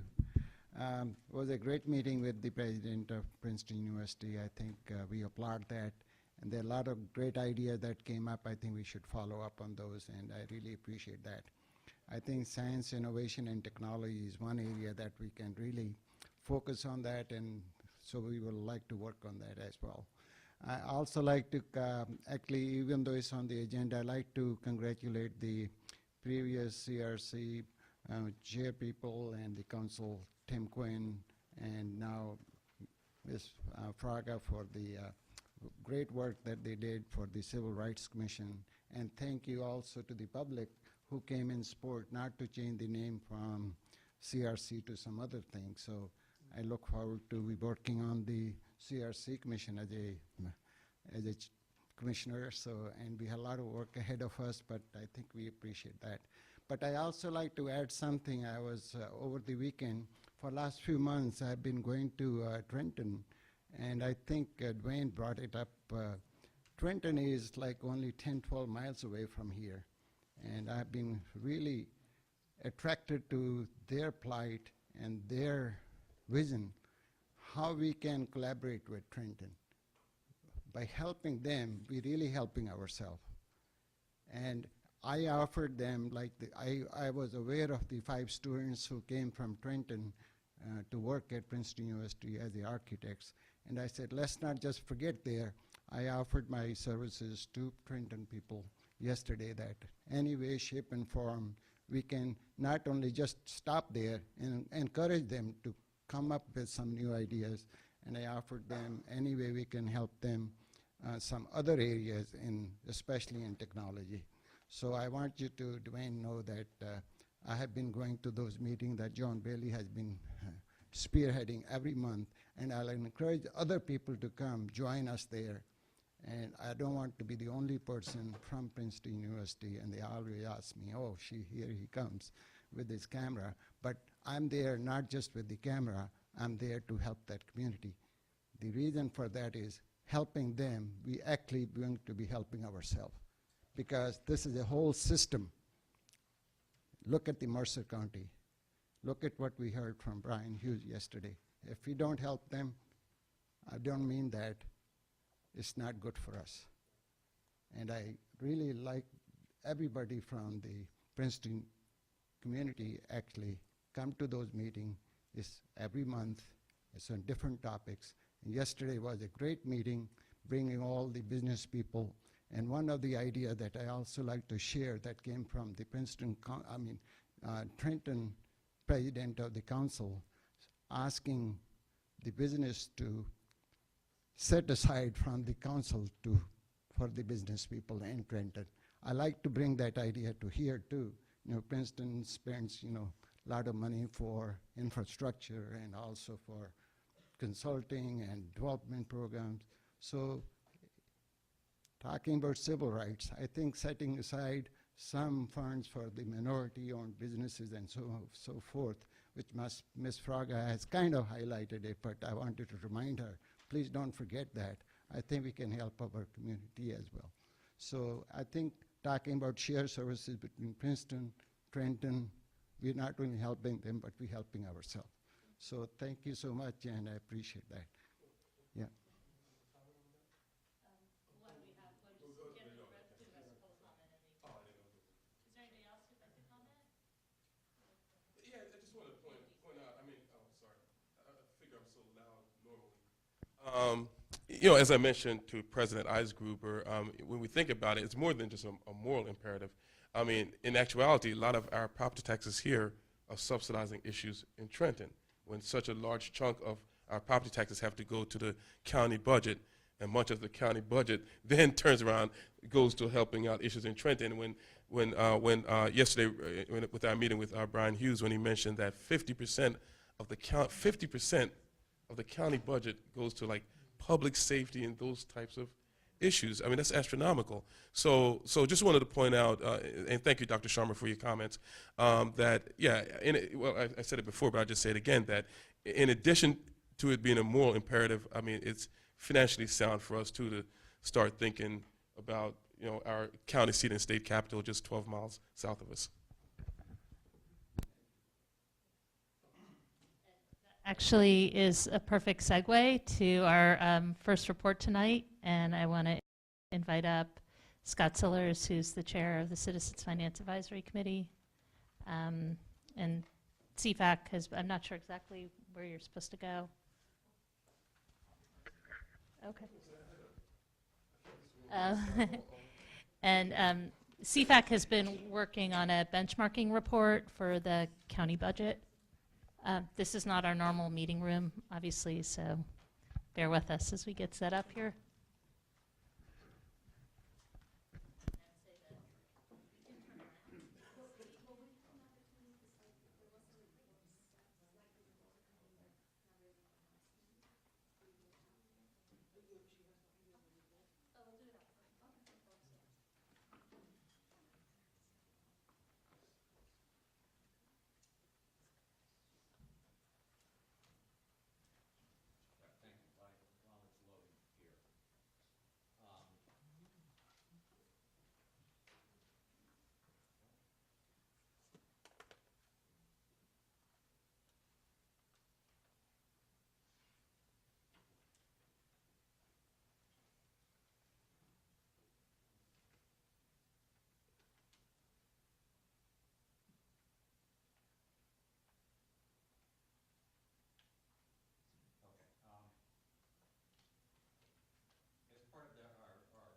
It was a great meeting with the president of Princeton University. I think we applaud that. And there are a lot of great ideas that came up. I think we should follow up on those, and I really appreciate that. I think science, innovation, and technology is one area that we can really focus on that, and so we will like to work on that as well. I also like to, actually, even though it's on the agenda, I'd like to congratulate the previous CRC chair people and the council, Tim Quinn and now Ms. Fraga for the great work that they did for the Civil Rights Commission. And thank you also to the public who came in support not to change the name from CRC to some other thing. So I look forward to be working on the CRC Commission as a commissioner. So, and we have a lot of work ahead of us, but I think we appreciate that. But I also like to add something. I was over the weekend, for last few months, I've been going to Trenton, and I think Dwayne brought it up. Trenton is like only 10, 12 miles away from here, and I've been really attracted to their plight and their vision, how we can collaborate with Trenton. By helping them, we're really helping ourselves. And I offered them, like I was aware of the 5 students who came from Trenton to work at Princeton University as the architects. And I said, let's not just forget there. I offered my services to Trenton people yesterday that any way, shape, and form, we can not only just stop there and encourage them to come up with some new ideas, and I offered them any way we can help them some other areas, especially in technology. So I want you to, Dwayne, know that I have been going to those meetings that John Bailey has been spearheading every month, and I'll encourage other people to come join us there. And I don't want to be the only person from Princeton University, and they always ask me, oh, here he comes with his camera. But I'm there not just with the camera, I'm there to help that community. The reason for that is helping them, we actually going to be helping ourselves, because this is a whole system. Look at the Mercer County. Look at what we heard from Brian Hughes yesterday. If we don't help them, I don't mean that it's not good for us. And I really like everybody from the Princeton community actually come to those meetings. It's every month. It's on different topics. And yesterday was a great meeting, bringing all the business people. And one of the ideas that I also like to share that came from the Trenton president of the council, asking the business to set aside from the council for the business people in Trenton. I like to bring that idea to here too. Princeton spends, a lot of money for infrastructure and also for consulting and development programs. So talking about civil rights, I think setting aside some funds for the minority-owned businesses and so forth, which Ms. Fraga has kind of highlighted it, but I wanted to remind her, please don't forget that. I think we can help our community as well. So I think talking about shared services between Princeton, Trenton, we're not only helping them, but we're helping ourselves. So thank you so much, and I appreciate that. Yeah. Yeah, I just want to point out, sorry, I figure I'm so loud normally. As I mentioned to President Eisgruber, when we think about it, it's more than just a moral imperative. In actuality, a lot of our property taxes here are subsidizing issues in Trenton, when such a large chunk of our property taxes have to go to the county budget, and much of the county budget then turns around, goes to helping out issues in Trenton. When yesterday, with our meeting with Brian Hughes, when he mentioned that 50% of the county budget goes to like public safety and those types of issues. That's astronomical. So just wanted to point out, and thank you, Dr. Sharma, for your comments, that, yeah, I said it before, but I'll just say it again, that in addition to it being a moral imperative, it's financially sound for us, too, to start thinking about, our county seat and state capital just 12 miles south of us. Actually is a perfect segue to our first report tonight, and I want to invite up Scott Sillers, who's the chair of the Citizens Finance Advisory Committee, and CFAC I'm not sure exactly where you're supposed to go. Okay. And CFAC has been working on a benchmarking report for the county budget. This is not our normal meeting room, obviously, so bear with us as we get set up here. As part of our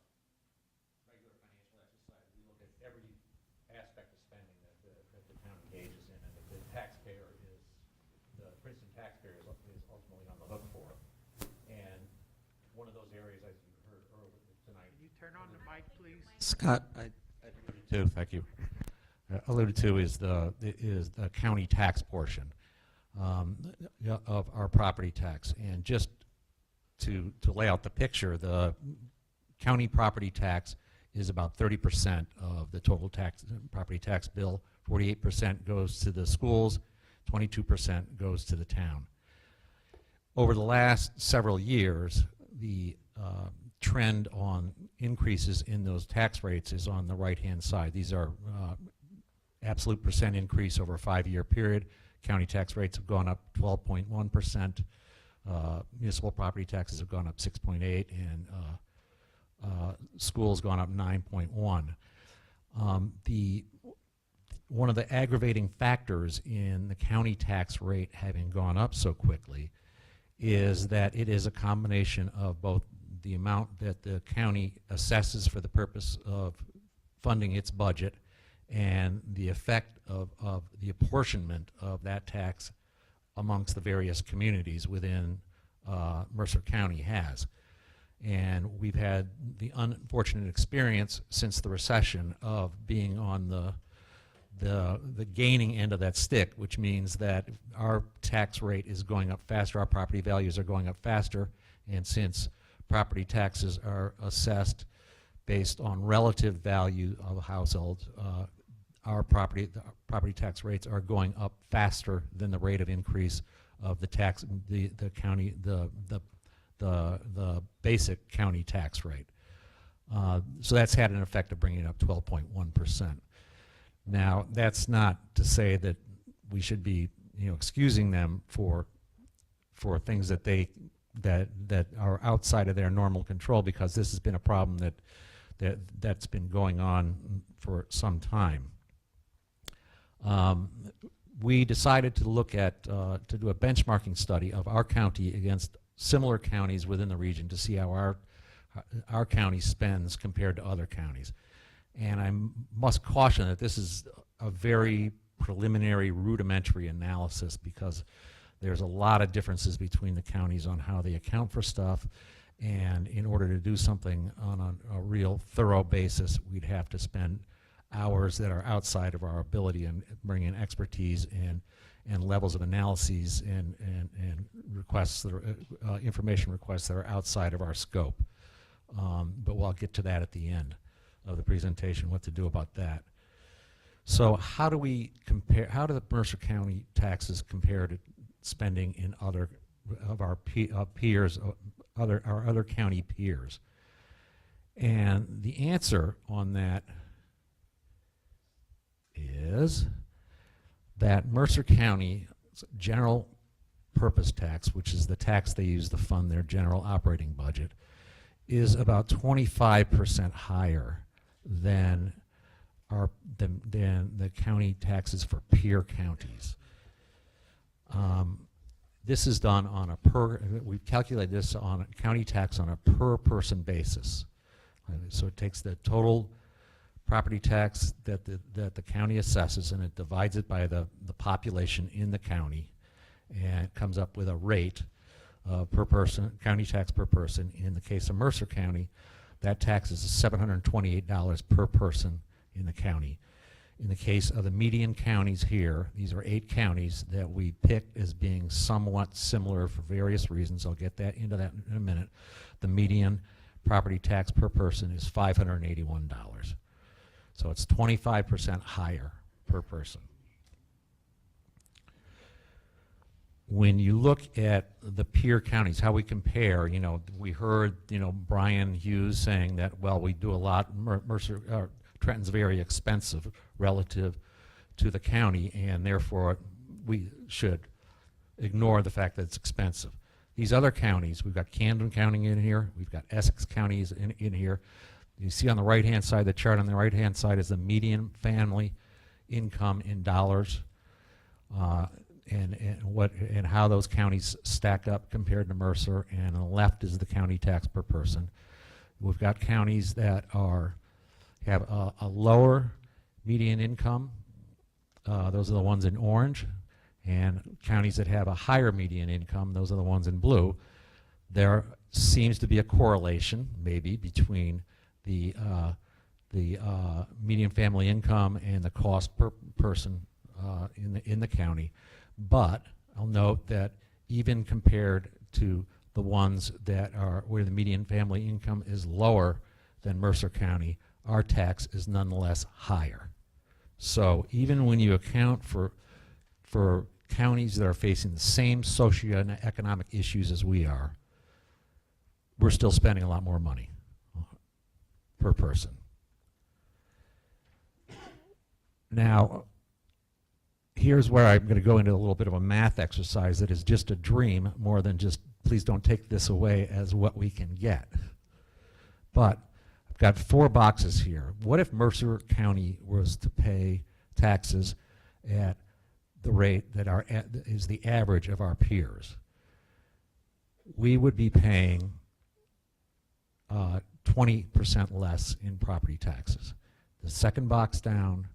regular financial exercise, we look at every aspect of spending that the town engages in, and the taxpayer is, the Princeton taxpayer is ultimately on the hook for. And one of those areas, as you heard earlier tonight. Can you turn on the mic, please? Scott, Thank you. Alluded to is the county tax portion of our property tax. And just to lay out the picture, the county property tax is about 30% of the total property tax bill. 48% goes to the schools, 22% goes to the town. Over the last several years, the trend on increases in those tax rates is on the right-hand side. These are absolute percent increase over a 5-year period. County tax rates have gone up 12.1%. Municipal property taxes have gone up 6.8%, and schools gone up 9.1%. One of the aggravating factors in the county tax rate having gone up so quickly is that it is a combination of both the amount that the county assesses for the purpose of funding its budget and the effect of the apportionment of that tax amongst the various communities within Mercer County has. And we've had the unfortunate experience since the recession of being on the gaining end of that stick, which means that our tax rate is going up faster, our property values are going up faster, and since property taxes are assessed based on relative value of households, our property tax rates are going up faster than the rate of increase of the basic county tax rate. So that's had an effect of bringing it up 12.1%. Now, that's not to say that we should be, excusing them for things that are outside of their normal control, because this has been a problem that's been going on for some time. We decided to look at to do a benchmarking study of our county against similar counties within the region to see how our county spends compared to other counties. And I must caution that this is a very preliminary, rudimentary analysis, because there's a lot of differences between the counties on how they account for stuff. And in order to do something on a real thorough basis, we'd have to spend hours that are outside of our ability and bring in expertise and levels of analyses and requests that are, information requests that are outside of our scope. But we'll get to that at the end of the presentation, what to do about that. So how do we compare, how do the Mercer County taxes compare to spending in other of our peers, our other county peers? And the answer on that is that Mercer County's general purpose tax, which is the tax they use to fund their general operating budget, is about 25% higher than the county taxes for peer counties. This is done on we've calculated this on a county tax on a per person basis. So it takes the total property tax that the county assesses, and it divides it by the population in the county, and it comes up with a rate per person, county tax per person. In the case of Mercer County, that tax is $728 per person in the county. In the case of the median counties here, these are 8 counties that we picked as being somewhat similar for various reasons. I'll get into that in a minute. The median property tax per person is $581. So it's 25% higher per person. When you look at the peer counties, how we compare, we heard, Brian Hughes saying that, well, we do a lot, Trenton's very expensive relative to the county, and therefore we should ignore the fact that it's expensive. These other counties, we've got Camden County in here, we've got Essex counties in here. You see on the right-hand side, the chart on the right-hand side is the median family income in dollars, and how those counties stack up compared to Mercer, and on the left is the county tax per person. We've got counties that have a lower median income. Those are the ones in orange, and counties that have a higher median income, those are the ones in blue. There seems to be a correlation, maybe, between the median family income and the cost per person in the county. But I'll note that even compared to the ones that are where the median family income is lower than Mercer County, our tax is nonetheless higher. So even when you account for counties that are facing the same socioeconomic issues as we are, we're still spending a lot more money per person. Now, here's where I'm going to go into a little bit of a math exercise that is just a dream more than just, please don't take this away as what we can get. But I've got 4 boxes here. What if Mercer County was to pay taxes at the rate that is the average of our peers? We would be paying 20% less in property taxes. The second box down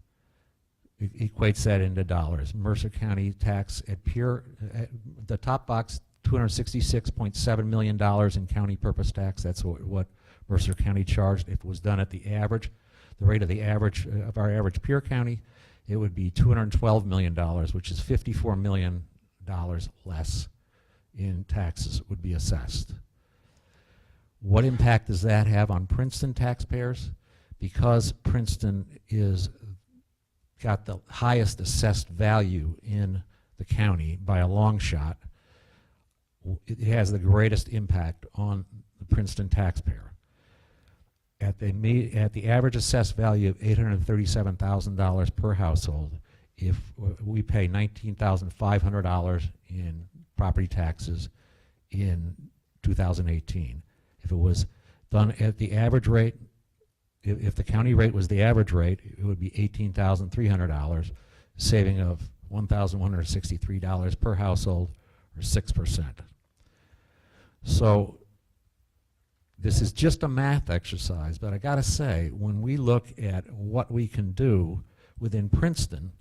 equates that into dollars. Mercer County tax at the top box, $266.7 million in county purpose tax. That's what Mercer County charged. If it was done at the average, the rate of the average of our average peer county, it would be $212 million, which is $54 million less in taxes would be assessed. What impact does that have on Princeton taxpayers? Because Princeton got the highest assessed value in the county by a long shot, it has the greatest impact on the Princeton taxpayer. At the average assessed value of $837,000 per household, if we pay $19,500 in property taxes in 2018, if it was done at the average rate, if the county rate was the average rate, it would be $18,300, saving of $1,163 per household, or 6%. So this is just a math exercise, but I gotta say, when we look at what we can do within Princeton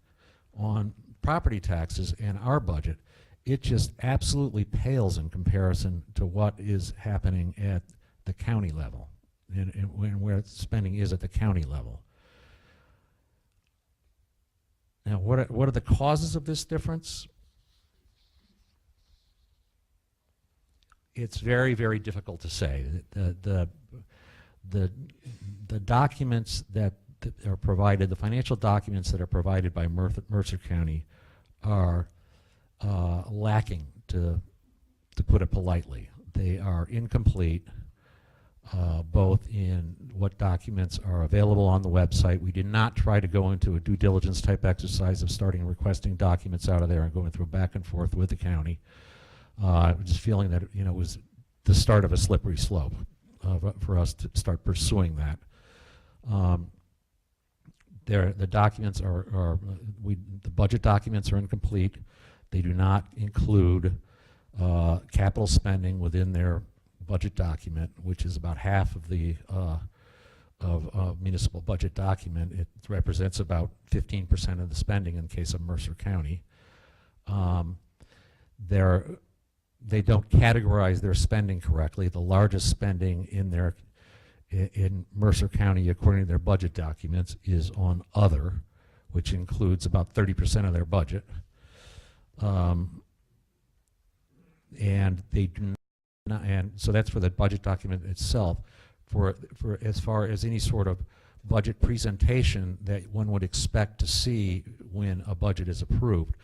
on property taxes and our budget, it just absolutely pales in comparison to what is happening at the county level and where spending is at the county level. Now, what are the causes of this difference? It's very, very difficult to say. The documents that are provided, the financial documents that are provided by Mercer County are lacking, to put it politely. They are incomplete, both in what documents are available on the website. We did not try to go into a due diligence type exercise of starting requesting documents out of there and going through back and forth with the county. Just feeling that it was the start of a slippery slope for us to start pursuing that. The documents the budget documents are incomplete. They do not include capital spending within their budget document, which is about half of the municipal budget document. It represents about 15% of the spending in the case of Mercer County. they don't categorize their spending correctly. The largest spending in Mercer County, according to their budget documents, is on other, which includes about 30% of their budget. And they do not, and so that's for the budget document itself. For as far as any sort of budget presentation that one would expect to see when a budget is approved,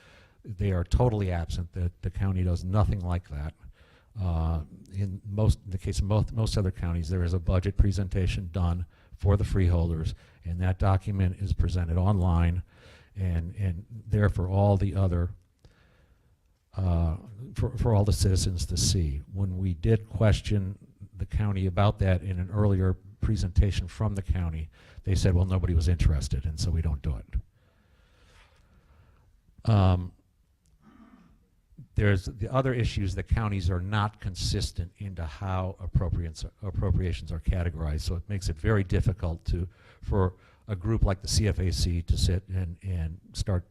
they are totally absent. The county does nothing like that. In the case of most other counties, there is a budget presentation done for the freeholders, and that document is presented online and there for all the other for all the citizens to see. When we did question the county about that in an earlier presentation from the county, they said, well, nobody was interested, and so we don't do it. There's the other issues that counties are not consistent into how appropriations are categorized, so it makes it very difficult for a group like the CFAC to sit and start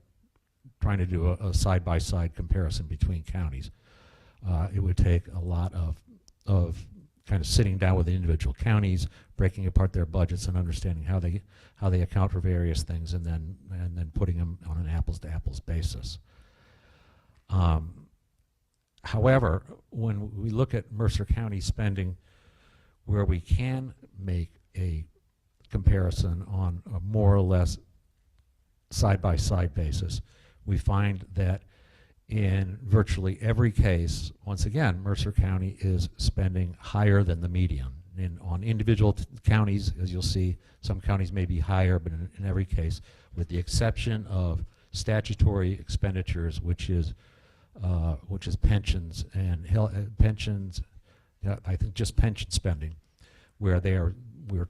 trying to do a side-by-side comparison between counties. It would take a lot of kind of sitting down with the individual counties, breaking apart their budgets and understanding how they account for various things, and then putting them on an apples-to-apples basis. However, when we look at Mercer County spending, where we can make a comparison on a more or less side-by-side basis, we find that in virtually every case, once again, Mercer County is spending higher than the median. On individual counties, as you'll see, some counties may be higher, but in every case, with the exception of statutory expenditures, which is pensions and pensions, I think just pension spending, where we're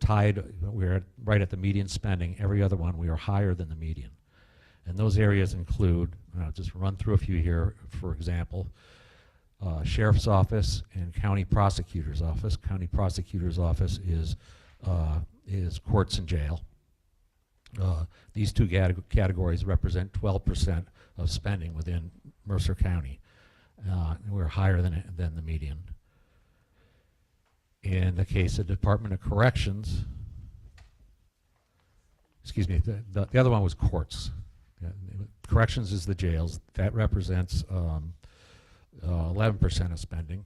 right at the median spending. Every other one, we are higher than the median. And those areas include, I'll just run through a few here, for example, Sheriff's Office and County Prosecutor's Office. County Prosecutor's Office is courts and jail. These two categories represent 12% of spending within Mercer County. We're higher than the median. In the case of Department of Corrections, excuse me, the other one was courts. Corrections is the jails. That represents 11% of spending.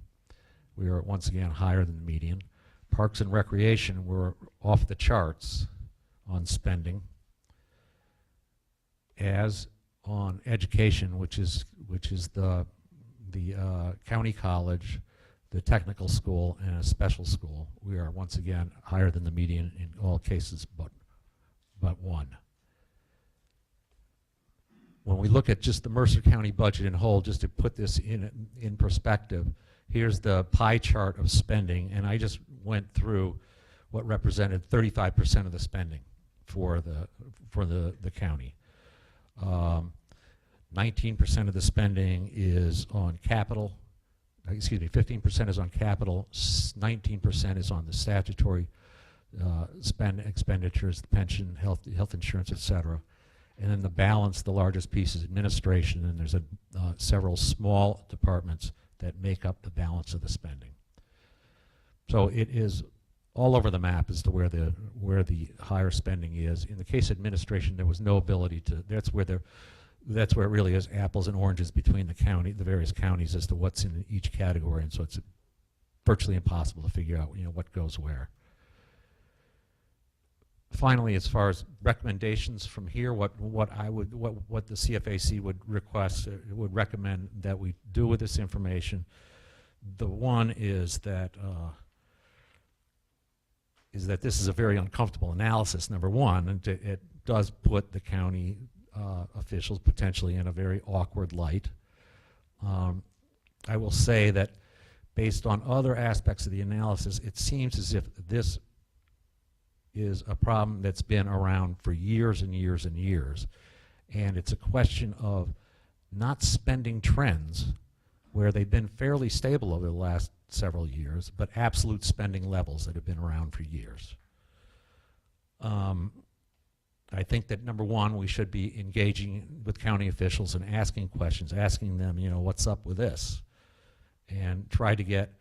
We are once again higher than the median. Parks and Recreation were off the charts on spending, as on education, which is the county college, the technical school, and a special school. We are once again higher than the median in all cases but one. When we look at just the Mercer County budget in whole, just to put this in perspective, here's the pie chart of spending, and I just went through what represented 35% of the spending for the county. 19% of the spending is on capital. Excuse me, 15% is on capital. 19% is on the statutory expenditures, the pension, health insurance, etc. And then the balance, the largest piece, is administration, and there's several small departments that make up the balance of the spending. So it is all over the map as to where the higher spending is. In the case of administration, there was no ability to. That's where it really is apples and oranges between the various counties as to what's in each category, and so it's virtually impossible to figure out what goes where. Finally, as far as recommendations from here, what the CFAC would request, would recommend that we do with this information, the one is that this is a very uncomfortable analysis, number one, and it does put the county officials potentially in a very awkward light. I will say that based on other aspects of the analysis, it seems as if this is a problem that's been around for years and years and years. And it's a question of not spending trends, where they've been fairly stable over the last several years, but absolute spending levels that have been around for years. I think that number one, we should be engaging with county officials and asking questions, asking them, you know, what's up with this, and try to get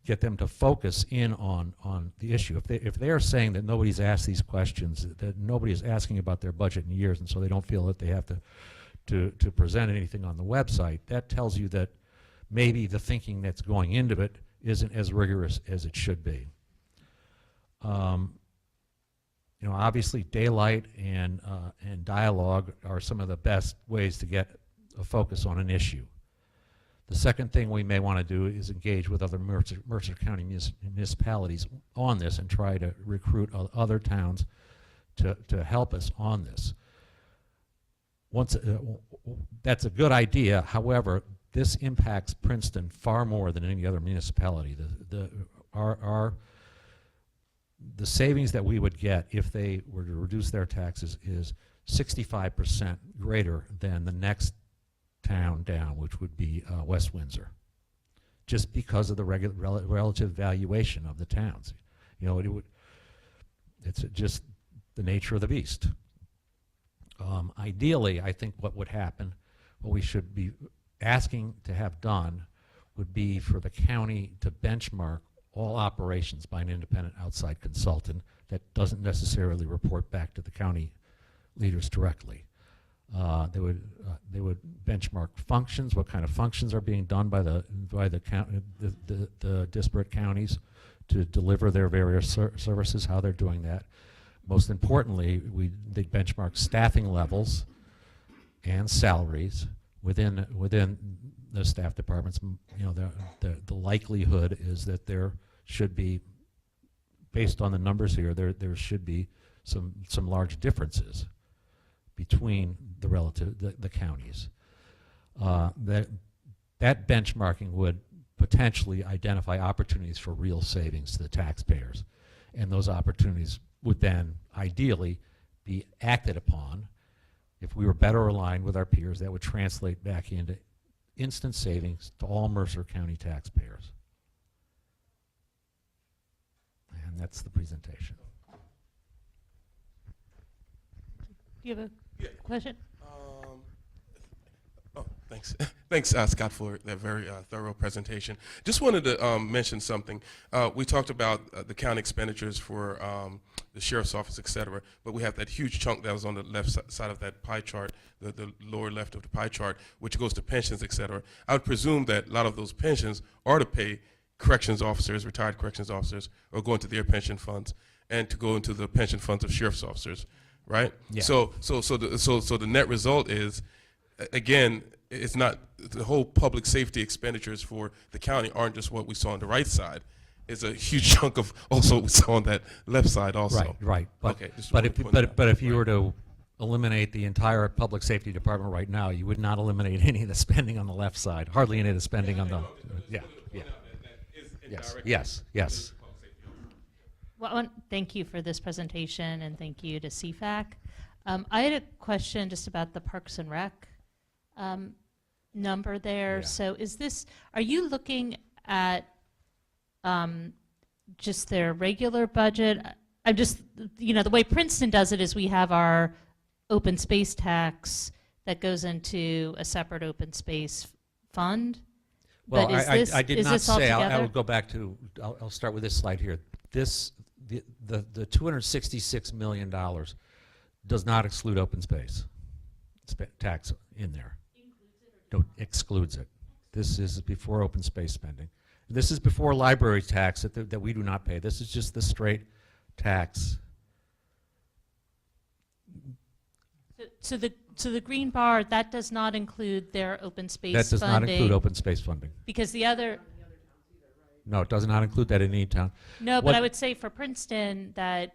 get them to focus in on the issue. If they are saying that nobody's asked these questions, that nobody is asking about their budget in years, and so they don't feel that they have to present anything on the website, that tells you that maybe the thinking that's going into it isn't as rigorous as it should be. You know, obviously daylight and dialogue are some of the best ways to get a focus on an issue. The second thing we may want to do is engage with other Mercer County municipalities on this and try to recruit other towns to help us on this. That's a good idea. However, this impacts Princeton far more than any other municipality. The savings that we would get if they were to reduce their taxes is 65% greater than the next town down, which would be West Windsor, just because of the relative valuation of the towns. You know, it's just the nature of the beast. Ideally, I think what would happen, what we should be asking to have done, would be for the county to benchmark all operations by an independent outside consultant that doesn't necessarily report back to the county leaders directly. They would benchmark functions, what kind of functions are being done by the disparate counties to deliver their various services, how they're doing that. Most importantly, they benchmark staffing levels and salaries within the staff departments. You know, the likelihood is that there should be, based on the numbers here, there should be some large differences between the counties. That benchmarking would potentially identify opportunities for real savings to the taxpayers, and those opportunities would then ideally be acted upon. If we were better aligned with our peers, that would translate back into instant savings to all Mercer County taxpayers. And that's the presentation. Do you have a question? Oh, thanks. Thanks, Scott, for that very thorough presentation. Just wanted to mention something. We talked about the county expenditures for the sheriff's office, et cetera, but we have that huge chunk that was on the left side of that pie chart, the lower left of the pie chart, which goes to pensions, et cetera. I would presume that a lot of those pensions are to pay corrections officers, retired corrections officers, or go into their pension funds, and to go into the pension funds of sheriff's officers, right? Yeah. So the net result is, again, it's not the whole public safety expenditures for the county aren't just what we saw on the right side. It's a huge chunk of also what we saw on that left side also. Right. But Okay, just but wanted if to point that out. if you were to eliminate the entire public safety department right now, you would not eliminate any of the spending on the left side. Hardly any of the spending on the yes. Well, thank you for this presentation, and thank you to CFAC. I had a question just about the Parks and Rec number there. Yeah. So are you looking at just their regular budget? I'm just, the way Princeton does it is we have our open space tax that goes into a separate open space fund. Well, But I did is not this all say. I together? will go back to. I'll start with this slide here. The $266 million does not exclude open space tax in there. No, excludes it. This is before open space spending. This is before library tax that we do not pay. This is just the straight tax. So the green bar, that does not include their open space That does funding? not include open space funding. Because the other, No, it does not include that in any town. no, What- but I would say for Princeton that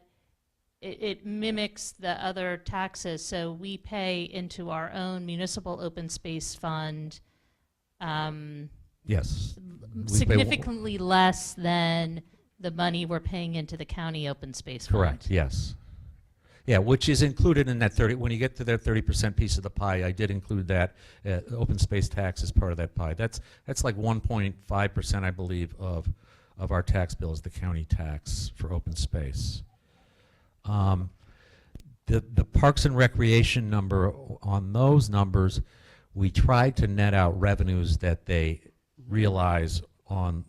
it mimics the other taxes. So we pay into our own municipal open space fund Yes. We pay- significantly less than the money we're paying into the county open space fund. Correct, yes. Yeah, which is included in that 30, when you get to that 30% piece of the pie, I did include that, open space tax as part of that pie. That's like 1.5%, I believe, of our tax bill is the county tax for open space. the Parks and Recreation number, on those numbers, we tried to net out revenues that they realize on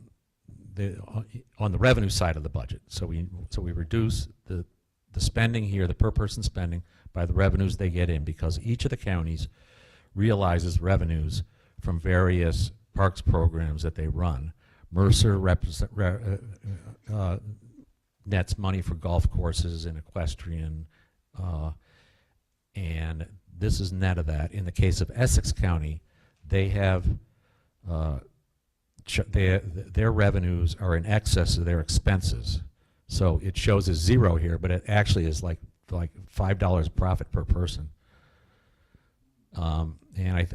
the revenue side of the budget. So we reduce the spending here, the per person spending, by the revenues they get in, because each of the counties realizes revenues from various parks programs that they run. Mercer nets money for golf courses and equestrian, and this is net of that. In the case of Essex County, they have their revenues are in excess of their expenses. So it shows as zero here, but it actually is like $5 profit per person. And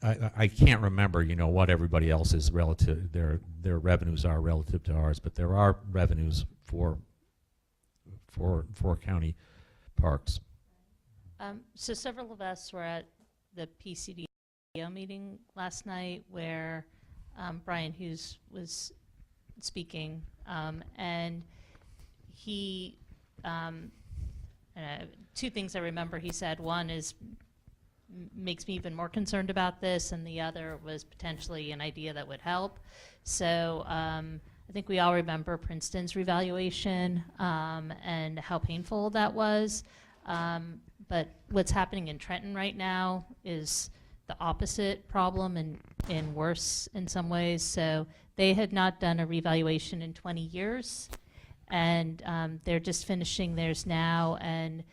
I can't remember, what everybody else is relative, their revenues are relative to ours, but there are revenues for county parks. So several of us were at the PCDO meeting last night where Brian Hughes was speaking, and he, two things I remember he said. One is, makes me even more concerned about this, and the other was potentially an idea that would help. So I think we all remember Princeton's revaluation and how painful that was. But what's happening in Trenton right now is the opposite problem and worse in some ways. So they had not done a revaluation in 20 years, and they're just finishing theirs now, and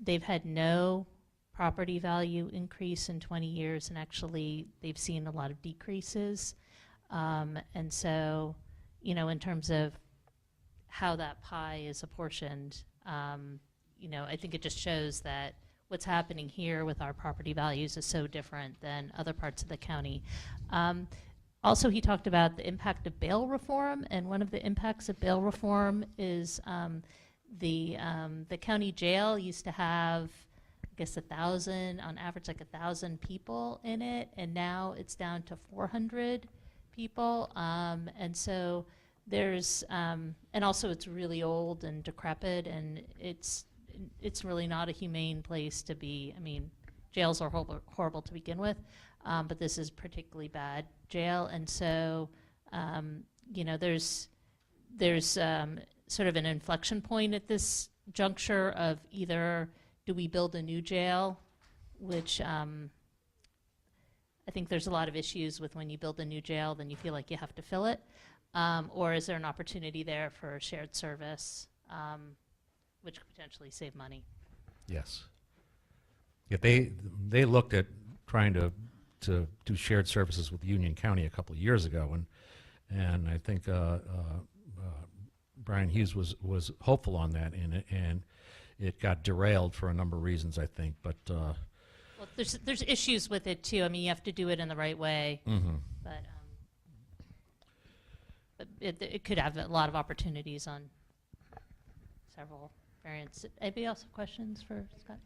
they've had no property value increase in 20 years, and actually they've seen a lot of decreases. And so, in terms of how that pie is apportioned, I think it just shows that what's happening here with our property values is so different than other parts of the county. Also, he talked about the impact of bail reform, and one of the impacts of bail reform is the county jail used to have, I guess, 1,000, on average, like 1,000 people in it, and now it's down to 400 people. And so there's, and also it's really old and decrepit, and it's really not a humane place to be. I mean, jails are horrible to begin with, but this is particularly bad jail. And so, there's sort of an inflection point at this juncture of either do we build a new jail, which I think there's a lot of issues with when you build a new jail, then you feel like you have to fill it, or is there an opportunity there for shared service, which could potentially save money? Yes. Yeah, they looked at trying to do shared services with Union County a couple of years ago, and I think Brian Hughes was hopeful on that, and it got derailed for a number of reasons, I think. But well, there's issues with it too. I mean, you have to do it in the right way, but it could have a lot of opportunities on several variants. Anybody else have questions for Scott?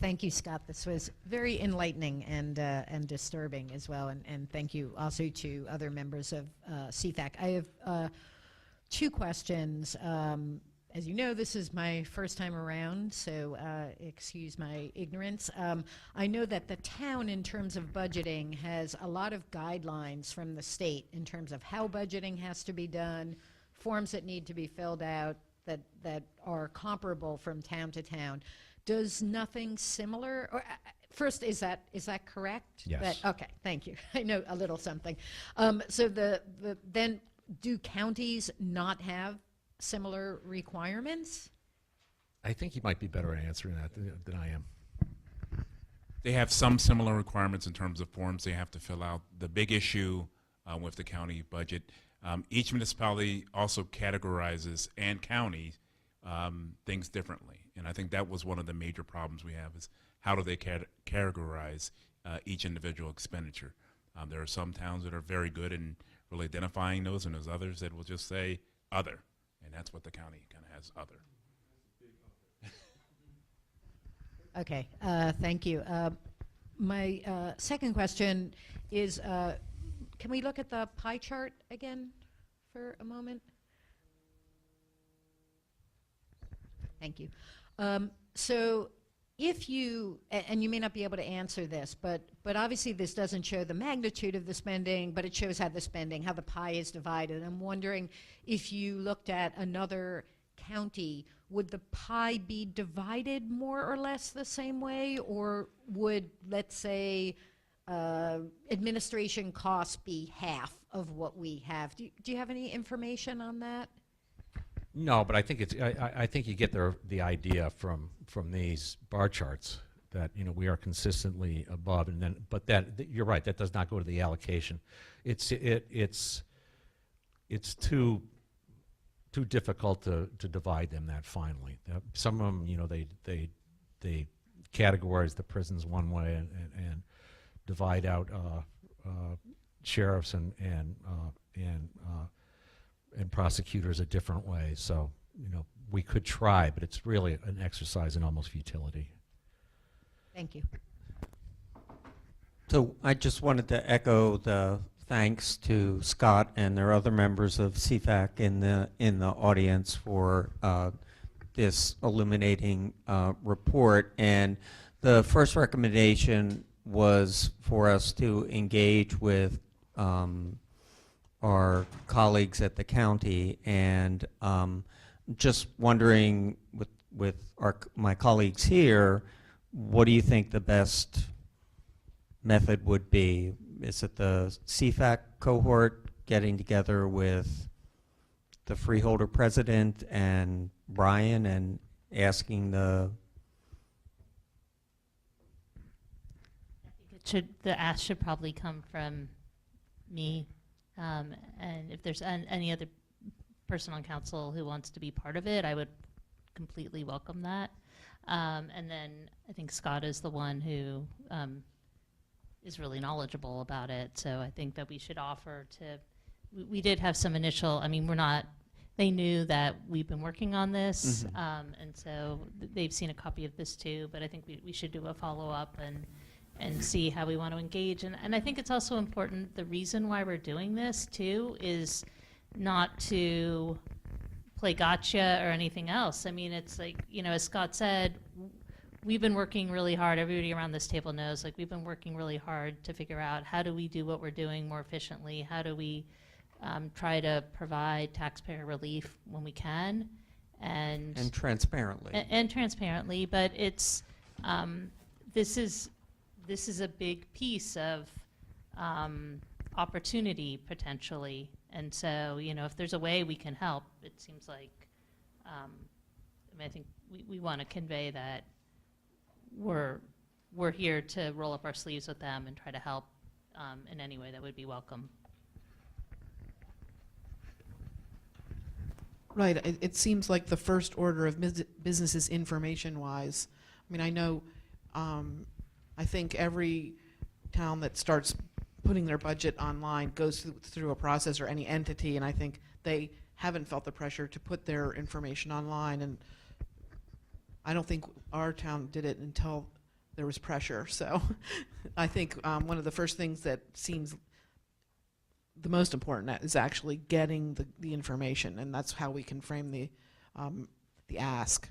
Thank you, Scott. This was very enlightening and disturbing as well. And thank you also to other members of CFAC. I have two questions. As you know, this is my first time around, so excuse my ignorance. I know that the town, in terms of budgeting, has a lot of guidelines from the state in terms of how budgeting has to be done, forms that need to be filled out that are comparable from town to town. Does nothing similar, or first, is that correct? Yes. Okay, thank you. I know a little something. So then do counties not have similar requirements? I think you might be better at answering that than I am. They have some similar requirements in terms of forms they have to fill out. The big issue with the county budget, each municipality also categorizes, and county, things differently. And I think that was one of the major problems we have, is how do they categorize each individual expenditure. There are some towns that are very good in really identifying those, and there's others that will just say other. And that's what the county kind of has, other. Okay, thank you. My second question is, can we look at the pie chart again for a moment? Thank you. So if you, and you may not be able to answer this, but obviously this doesn't show the magnitude of the spending, but it shows how the spending, how the pie is divided. I'm wondering if you looked at another county, would the pie be divided more or less the same way, or would, let's say, administration costs be half of what we have? Do you have any information on that? No, but I think it's, I think you get the idea from these bar charts that, you know, we are consistently above, and then, but you're right, that does not go to the allocation. It's too difficult to divide them that finely. Some of them, you know, they categorize the prisons one way and divide out sheriffs and prosecutors a different way. So, you know, we could try, but it's really an exercise in almost futility. Thank you. So I just wanted to echo the thanks to Scott and their other members of CFAC in the audience for this illuminating report. And the first recommendation was for us to engage with our colleagues at the county, and just wondering with my colleagues here, what do you think the best method would be? Is it the CFAC cohort getting together with the freeholder president and Brian and asking the The ask should probably come from me, and if there's any other person on council who wants to be part of it, I would completely welcome that. And then I think Scott is the one who is really knowledgeable about it, so I think that we should offer to, we did have some initial, I mean, they knew that we've been working on this, and so they've seen a copy of this too, but I think we should do a follow-up and see how we want to engage. And I think it's also important, the reason why we're doing this too is not to play gotcha or anything else. I mean, it's like, you know, as Scott said, we've been working really hard. Everybody around this table knows, like, we've been working really hard to figure out how do we do what we're doing more efficiently? How do we try to provide taxpayer relief when we can? And transparently. And transparently, but it's, this is a big piece of opportunity potentially. And so, you know, if there's a way we can help, it seems like, I mean, I think we want to convey that we're here to roll up our sleeves with them and try to help in any way that would be welcome. Right. It seems like the first order of business is information-wise. I mean, I know, I think every town that starts putting their budget online goes through a process, or any entity, and I think they haven't felt the pressure to put their information online, and I don't think our town did it until there was pressure. So I think one of the first things that seems the most important is actually getting the information, and that's how we can frame the ask.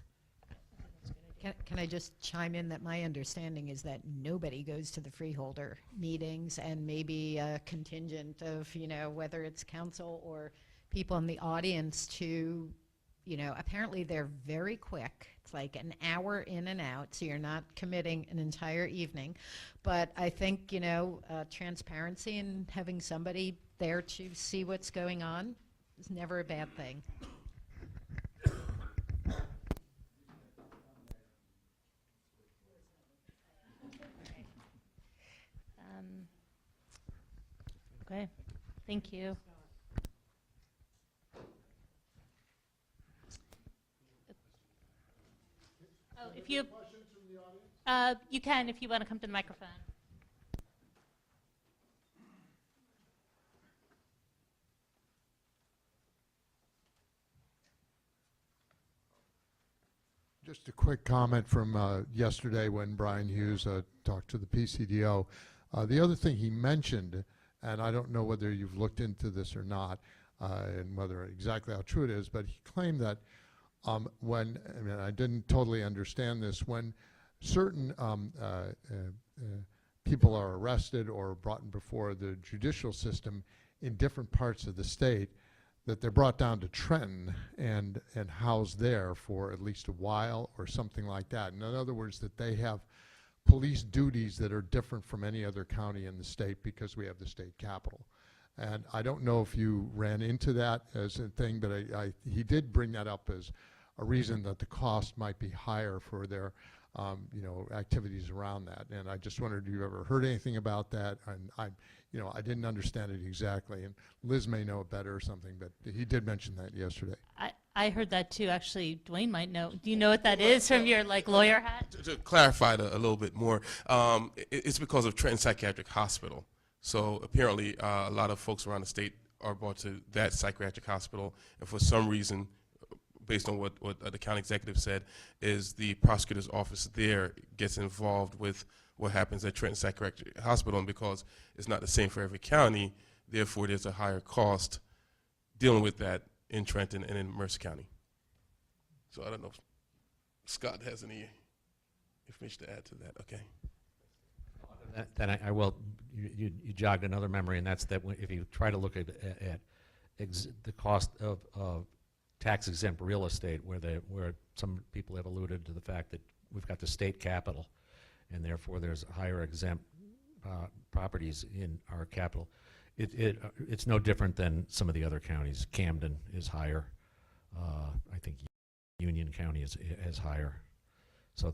Can I just chime in that my understanding is that nobody goes to the freeholder meetings, and maybe a contingent of, you know, whether it's council or people in the audience to, you know, apparently they're very quick. It's like an hour in and out, so you're not committing an entire evening. But I think, you know, transparency and having somebody there to see what's going on is never a bad thing. Okay, thank you. Oh, if you you can, if you want to come to the microphone. Just a quick comment from yesterday when Brian Hughes talked to the PCDO. The other thing he mentioned, and I don't know whether you've looked into this or not, and whether exactly how true it is, but he claimed that I mean, I didn't totally understand this, when certain people are arrested or brought before the judicial system in different parts of the state, that they're brought down to Trenton and housed there for at least a while or something like that. In other words, that they have police duties that are different from any other county in the state because we have the state capital. And I don't know if you ran into that as a thing, but he did bring that up as a reason that the cost might be higher for their activities around that. And I just wondered, have you ever heard anything about that? And I didn't understand it exactly. And Liz may know it better or something, but he did mention that yesterday. I heard that too. Actually, Dwayne might know. Do you know what that is from your lawyer hat? To clarify it a little bit more, it's because of Trenton Psychiatric Hospital. So apparently a lot of folks around the state are brought to that psychiatric hospital, and for some reason, based on what the county executive said, is the prosecutor's office there gets involved with what happens at Trenton Psychiatric Hospital, and because it's not the same for every county, therefore there's a higher cost dealing with that in Trenton and in Mercer County. So I don't know if Scott has any information to add to that. Okay. Then I will. You jogged another memory, and that's that if you try to look at the cost of tax-exempt real estate, where some people have alluded to the fact that we've got the state capital, and therefore there's higher exempt properties in our capital. It's no different than some of the other counties. Camden is higher. I think Union County is higher. So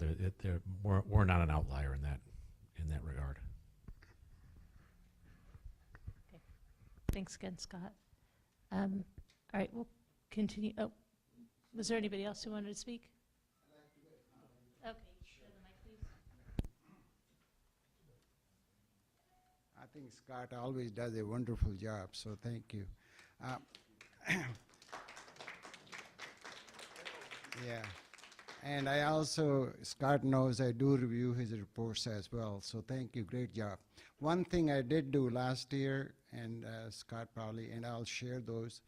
we're not an outlier in that regard. Okay. Thanks again, Scott. All right, we'll continue. Oh, was there anybody else who wanted to speak? Okay, share the mic, please. I think Scott always does a wonderful job, so thank you. Yeah, and I also, Scott knows I do review his reports as well, so thank you, great job. One thing I did do last year, and Scott probably, and I'll share those,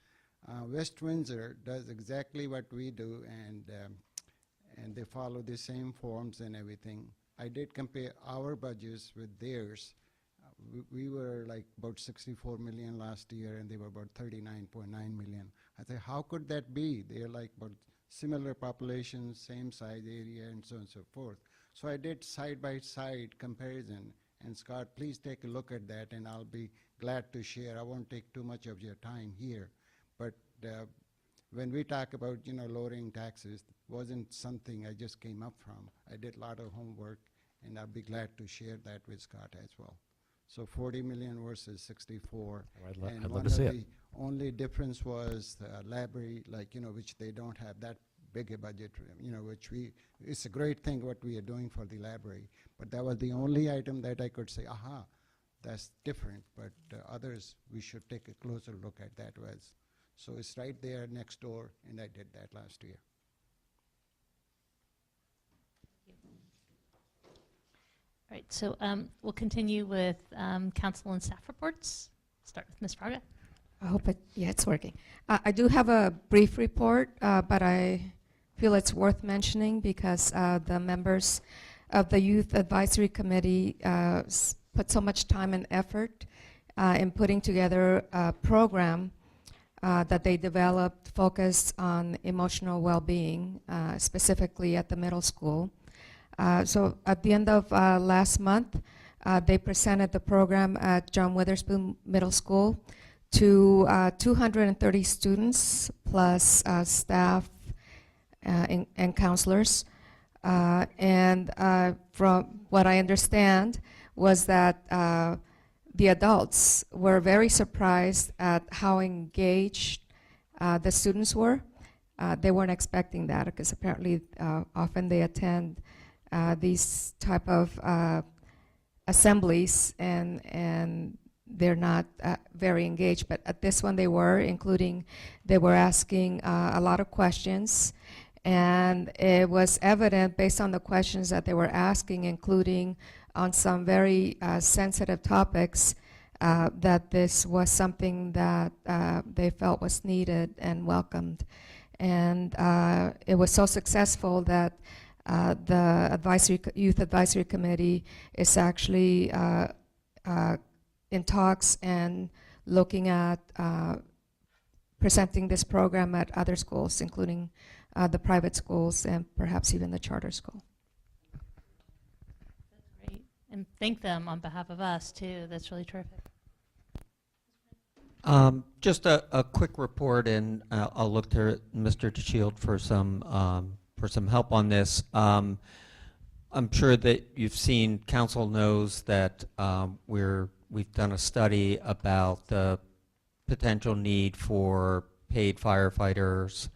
West Windsor does exactly what we do, and they follow the same forms and everything. I did compare our budgets with theirs. We were like about 64 million last year, and they were about 39.9 million. I said, how could that be? They're like about similar populations, same size area, and so on and so forth. So I did side-by-side comparison. And Scott, please take a look at that, and I'll be glad to share. I won't take too much of your time here. But when we talk about, lowering taxes, it wasn't something I just came up from. I did a lot of homework, and I'll be glad to share that with Scott as well. So 40 million versus 64. I'd love to see it. The only difference was the library, which they don't have that big a budget, it's a great thing what we are doing for the library. But that was the only item that I could say, aha, that's different. But others, we should take a closer look at that was. So it's right there next door, and I did that last year. All right, so we'll continue with council and staff reports. Start with Ms. Fraga. I hope it's working. I do have a brief report, but I feel it's worth mentioning because the members of the Youth Advisory Committee put so much time and effort in putting together a program that they developed focused on emotional well-being, specifically at the middle school. So at the end of last month, they presented the program at John Witherspoon Middle School to 230 students plus staff and counselors. And from what I understand was that the adults were very surprised at how engaged the students were. They weren't expecting that because apparently often they attend these type of assemblies and they're not very engaged, but at this one they were, including they were asking a lot of questions, and it was evident based on the questions that they were asking, including on some very sensitive topics, that this was something that they felt was needed and welcomed. And it was so successful that the Youth Advisory Committee is actually in talks and looking at presenting this program at other schools, including the private schools and perhaps even the charter school. Great. And thank them on behalf of us, too. That's really terrific. Just a quick report, and I'll look to Mr. DeShield for some help on this. I'm sure that you've seen, council knows that we've done a study about the potential need for paid firefighters,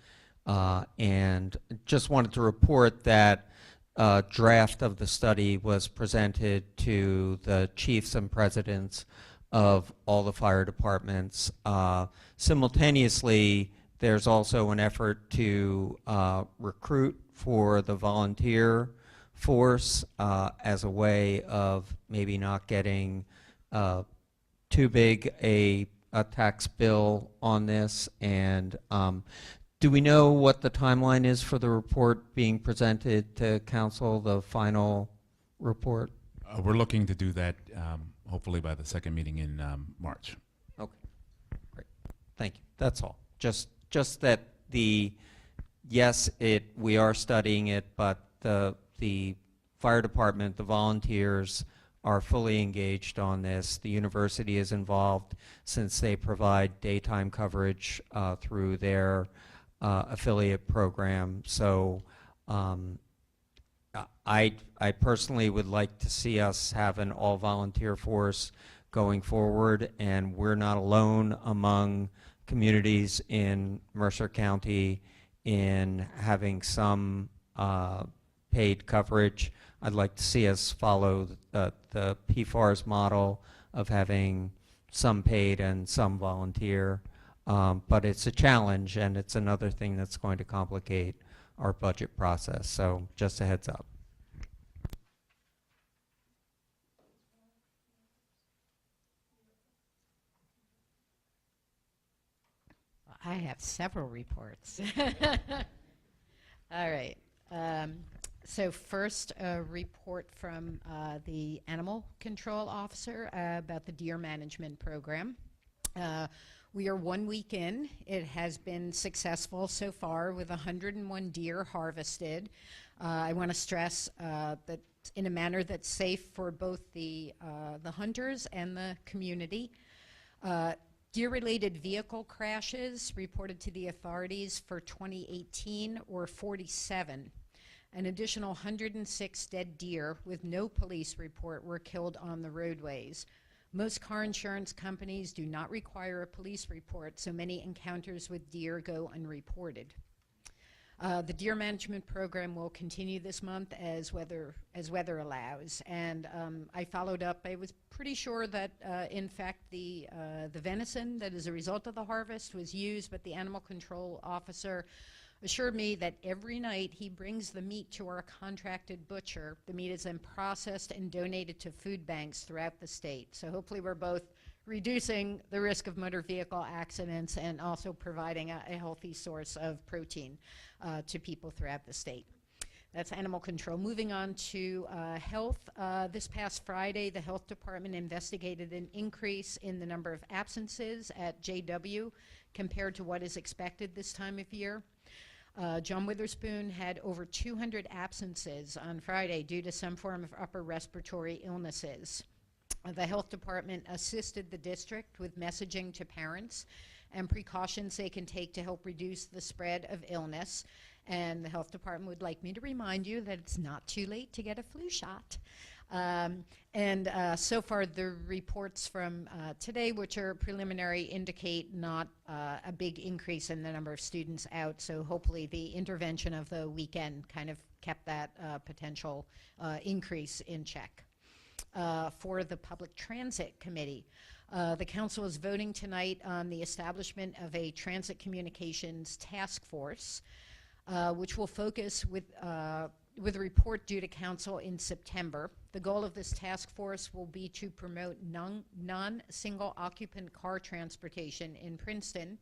and just wanted to report that a draft of the study was presented to the chiefs and presidents of all the fire departments. Simultaneously, there's also an effort to recruit for the volunteer force as a way of maybe not getting too big a tax bill on this. And do we know what the timeline is for the report being presented to council, the final report? We're looking to do that hopefully by the second meeting in March. Okay, great. Thank you. That's all. Just that we are studying it, but the fire department, the volunteers are fully engaged on this. The university is involved since they provide daytime coverage through their affiliate program. So I personally would like to see us have an all-volunteer force going forward, and we're not alone among communities in Mercer County in having some paid coverage. I'd like to see us follow the PFARS model of having some paid and some volunteer, but it's a challenge, and it's another thing that's going to complicate our budget process. So just a heads up. I have several reports. All right. So first, a report from the animal control officer about the deer management program. We are 1 week in. It has been successful so far with 101 deer harvested. I want to stress that in a manner that's safe for both the hunters and the community. Deer-related vehicle crashes reported to the authorities for 2018 were 47. An additional 106 dead deer with no police report were killed on the roadways. Most car insurance companies do not require a police report, so many encounters with deer go unreported. The deer management program will continue this month as weather allows. And I followed up. I was pretty sure that, in fact, the venison that is a result of the harvest was used, but the animal control officer assured me that every night he brings the meat to our contracted butcher. The meat is then processed and donated to food banks throughout the state. So hopefully we're both reducing the risk of motor vehicle accidents and also providing a healthy source of protein to people throughout the state. That's animal control. Moving on to health. This past Friday, the health department investigated an increase in the number of absences at JW compared to what is expected this time of year. John Witherspoon had over 200 absences on Friday due to some form of upper respiratory illnesses. The health department assisted the district with messaging to parents and precautions they can take to help reduce the spread of illness. And the health department would like me to remind you that it's not too late to get a flu shot. So far, the reports from today, which are preliminary, indicate not a big increase in the number of students out. So hopefully the intervention of the weekend kind of kept that potential increase in check. For the Public Transit Committee, the council is voting tonight on the establishment of a transit communications task force, which will focus with a report due to council in September. The goal of this task force will be to promote non-single occupant car transportation in Princeton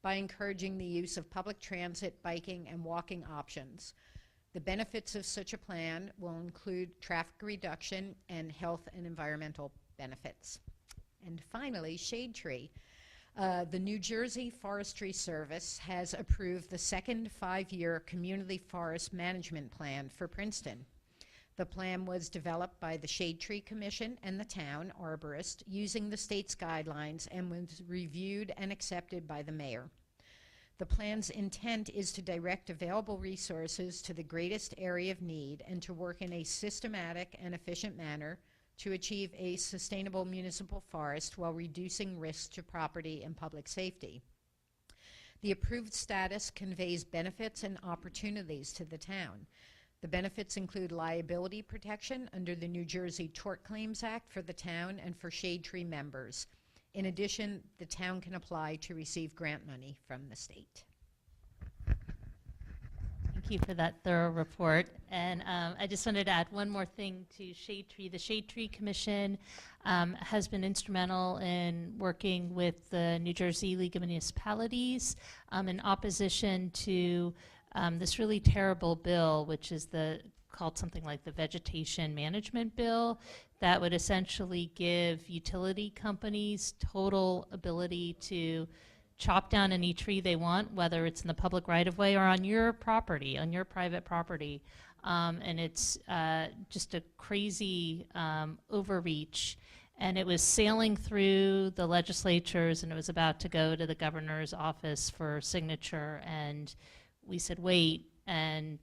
by encouraging the use of public transit, biking, and walking options. The benefits of such a plan will include traffic reduction and health and environmental benefits. And finally, shade tree. The New Jersey Forestry Service has approved the second 5-year community forest management plan for Princeton. The plan was developed by the Shade Tree Commission and the town arborist using the state's guidelines and was reviewed and accepted by the mayor. The plan's intent is to direct available resources to the greatest area of need and to work in a systematic and efficient manner to achieve a sustainable municipal forest while reducing risks to property and public safety. The approved status conveys benefits and opportunities to the town. The benefits include liability protection under the New Jersey Tort Claims Act for the town and for shade tree members. In addition, the town can apply to receive grant money from the state. Thank you for that thorough report. And I just wanted to add one more thing to Shade Tree. The Shade Tree Commission has been instrumental in working with the New Jersey League of Municipalities in opposition to this really terrible bill, which is called something like the Vegetation Management Bill, that would essentially give utility companies total ability to chop down any tree they want, whether it's in the public right-of-way or on your property, on your private property. And it's just a crazy overreach. And it was sailing through the legislatures, and it was about to go to the governor's office for signature. And we said, wait, and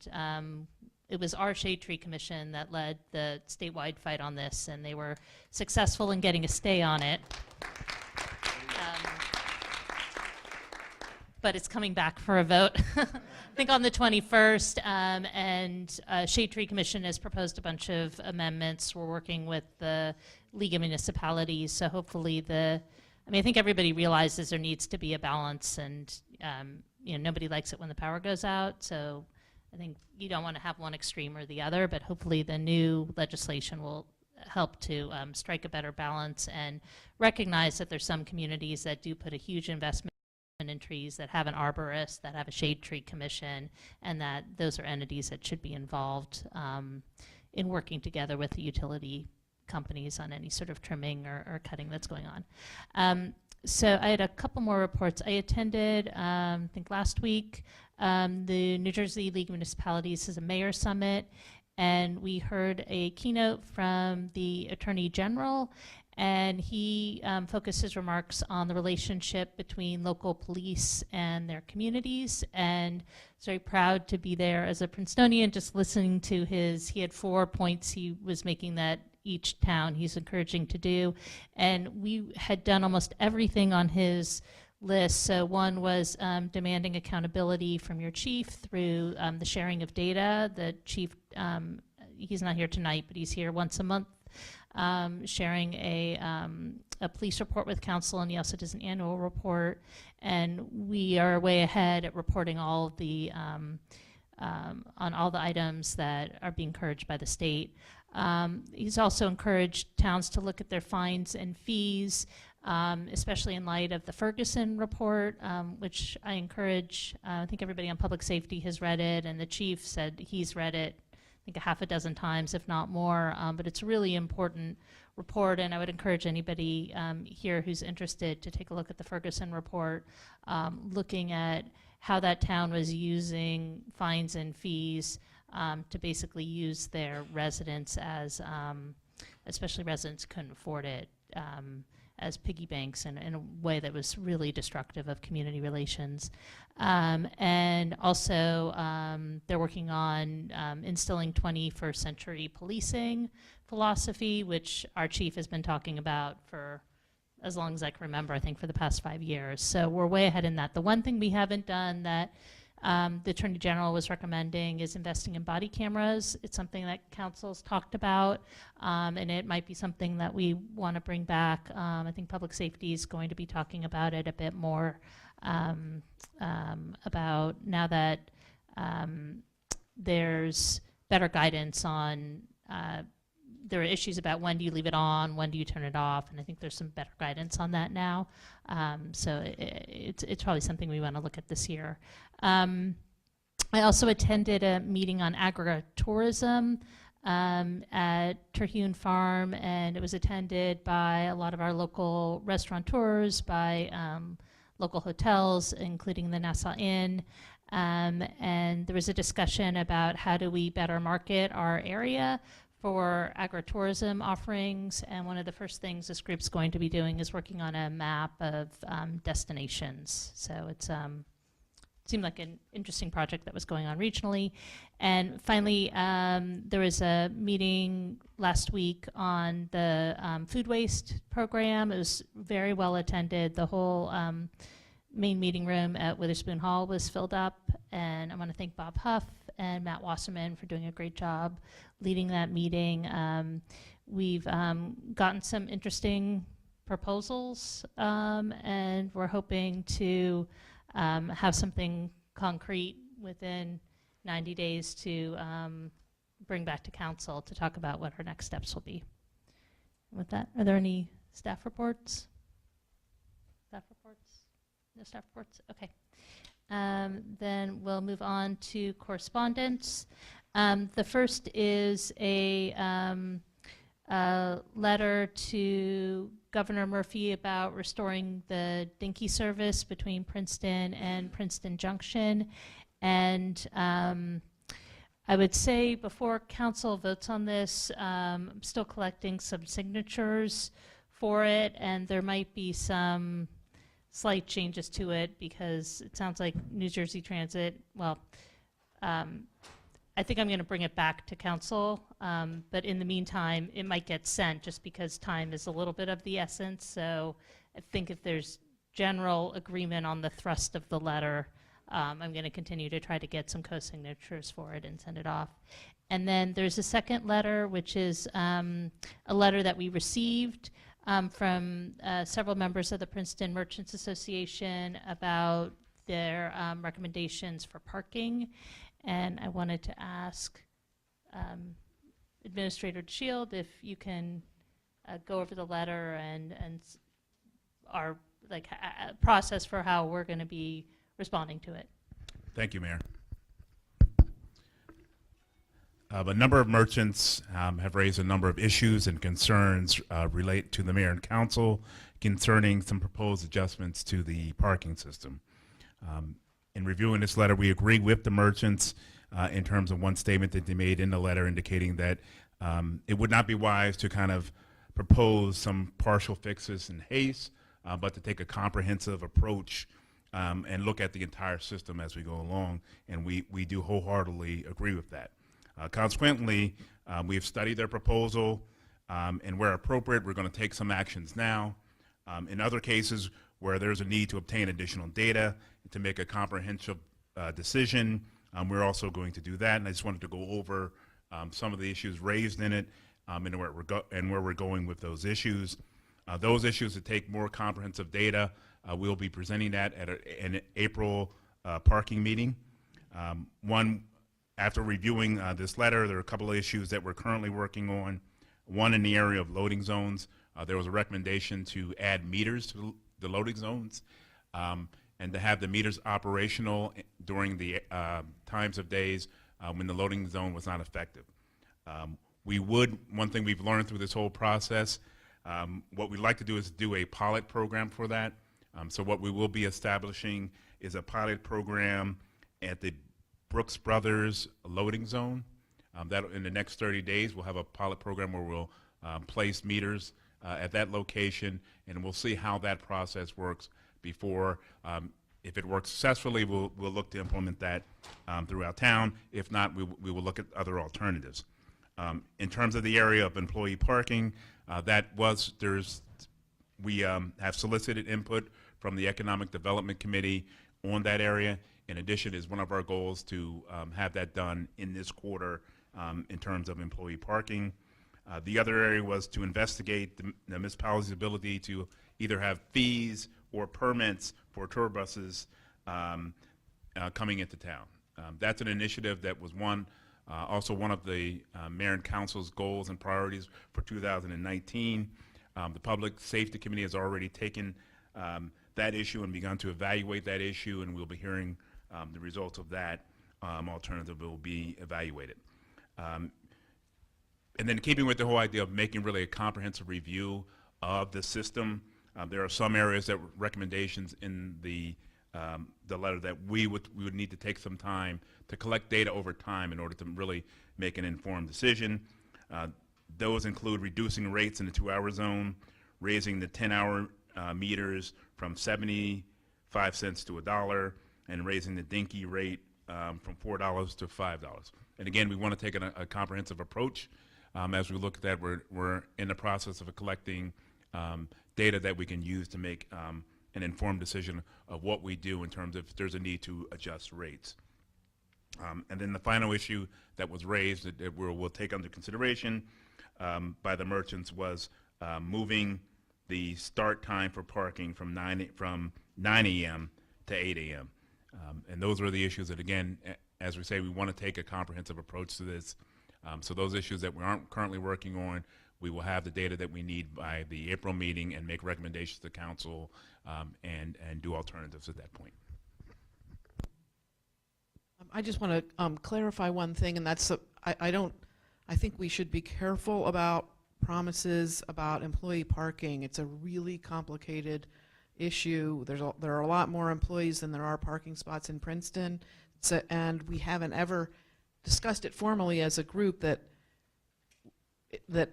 it was our Shade Tree Commission that led the statewide fight on this, and they were successful in getting a stay on it. But it's coming back for a vote, I think on the 21st, and Shade Tree Commission has proposed a bunch of amendments. We're working with the League of Municipalities, so hopefully I think everybody realizes there needs to be a balance, and nobody likes it when the power goes out, so I think you don't want to have one extreme or the other, but hopefully the new legislation will help to strike a better balance and recognize that there's some communities that do put a huge investment in trees, that have an arborist, that have a shade tree commission, and that those are entities that should be involved in working together with the utility companies on any sort of trimming or cutting that's going on. So I had a couple more reports. I attended, I think last week, the New Jersey League of Municipalities is a mayor summit, and we heard a keynote from the Attorney General, and he focused his remarks on the relationship between local police and their communities, and I was very proud to be there as a Princetonian, just listening to he had 4 points he was making that each town he's encouraging to do, and we had done almost everything on his list. So one was demanding accountability from your chief through the sharing of data. The chief, he's not here tonight, but he's here once a month, sharing a police report with council, and he also does an annual report. And we are way ahead at reporting all of the on all the items that are being encouraged by the state. He's also encouraged towns to look at their fines and fees, especially in light of the Ferguson report, which I encourage. I think everybody on public safety has read it, and the chief said he's read it, I think, a half a dozen times, if not more. But it's a really important report, and I would encourage anybody here who's interested to take a look at the Ferguson report, looking at how that town was using fines and fees to basically use their residents as, especially residents who couldn't afford it, as piggy banks in a way that was really destructive of community relations. And also, they're working on instilling 21st century policing philosophy, which our chief has been talking about for as long as I can remember, I think for the past 5 years. So we're way ahead in that. The one thing we haven't done that the Attorney General was recommending is investing in body cameras. It's something that council's talked about, and it might be something that we want to bring back. I think public safety is going to be talking about it a bit more, about now that there's better guidance on there are issues about when do you leave it on, when do you turn it off, and I think there's some better guidance on that now. So it's probably something we want to look at this year. I also attended a meeting on agritourism at Terhune Farm, and it was attended by a lot of our local restaurateurs, by local hotels, including the Nassau Inn. And there was a discussion about how do we better market our area for agritourism offerings. And one of the first things this group's going to be doing is working on a map of destinations. So it's seemed like an interesting project that was going on regionally. And finally, there was a meeting last week on the food waste program. It was very well attended. The whole main meeting room at Witherspoon Hall was filled up, and I want to thank Bob Huff and Matt Wasserman for doing a great job leading that meeting. We've gotten some interesting proposals, and we're hoping to have something concrete within 90 days to bring back to council to talk about what our next steps will be. With that, are there any staff reports? Staff reports? No staff reports? Okay. Then we'll move on to correspondence. The first is a letter to Governor Murphy about restoring the dinky service between Princeton and Princeton Junction. And I would say before council votes on this, I'm still collecting some signatures for it, and there might be some slight changes to it because it sounds like New Jersey Transit, well, I think I'm going to bring it back to council, but in the meantime, it might get sent just because time is a little bit of the essence. So I think if there's general agreement on the thrust of the letter, I'm going to continue to try to get some co-signatures for it and send it off. And then there's a second letter, which is a letter that we received from several members of the Princeton Merchants Association about their recommendations for parking. And I wanted to ask Administrator Shield if you can go over the letter and our process for how we're going to be responding to it. Thank you, Mayor. A number of merchants have raised a number of issues and concerns related to the mayor and council concerning some proposed adjustments to the parking system. In reviewing this letter, we agree with the merchants in terms of one statement that they made in the letter indicating that it would not be wise to kind of propose some partial fixes in haste, but to take a comprehensive approach and look at the entire system as we go along, and we do wholeheartedly agree with that. Consequently, we've studied their proposal, and where appropriate, we're going to take some actions now. In other cases where there's a need to obtain additional data to make a comprehensive decision, we're also going to do that. And I just wanted to go over some of the issues raised in it and where we're going with those issues. Those issues that take more comprehensive data, we'll be presenting that at an April parking meeting. After reviewing this letter, there are a couple of issues that we're currently working on. One in the area of loading zones. There was a recommendation to add meters to the loading zones and to have the meters operational during the times of days when the loading zone was not effective. One thing we've learned through this whole process, what we'd like to do is do a pilot program for that. So what we will be establishing is a pilot program at the Brooks Brothers loading zone. That in the next 30 days, we'll have a pilot program where we'll place meters at that location, and we'll see how that process works before, if it works successfully, we'll look to implement that throughout town. If not, we will look at other alternatives. In terms of the area of employee parking, we have solicited input from the Economic Development Committee on that area. In addition, is one of our goals to have that done in this quarter in terms of employee parking. The other area was to investigate the municipality's ability to either have fees or permits for tour buses coming into town. That's an initiative that was one Also, one of the Mayor and Council's goals and priorities for 2019, the Public Safety Committee has already taken that issue and begun to evaluate that issue, and we'll be hearing the results of that alternative will be evaluated. And then keeping with the whole idea of making really a comprehensive review of the system, there are some areas that recommendations in the letter that we would need to take some time to collect data over time in order to really make an informed decision. Those include reducing rates in the 2-hour zone, raising the 10-hour meters from 75 cents to $1, and raising the dinky rate from $4 to $5. And again, we want to take a comprehensive approach. As we look at that, we're in the process of collecting data that we can use to make an informed decision of what we do in terms of if there's a need to adjust rates. And then the final issue that was raised that we'll take under consideration by the merchants was moving the start time for parking from 9 a.m. to 8 a.m. And those were the issues that, again, as we say, we want to take a comprehensive approach to this. So those issues that we aren't currently working on, we will have the data that we need by the April meeting and make recommendations to council and do alternatives at that point. I just want to clarify one thing, and that's I think we should be careful about promises about employee parking. It's a really complicated issue. There are a lot more employees than there are parking spots in Princeton, and we haven't ever discussed it formally as a group that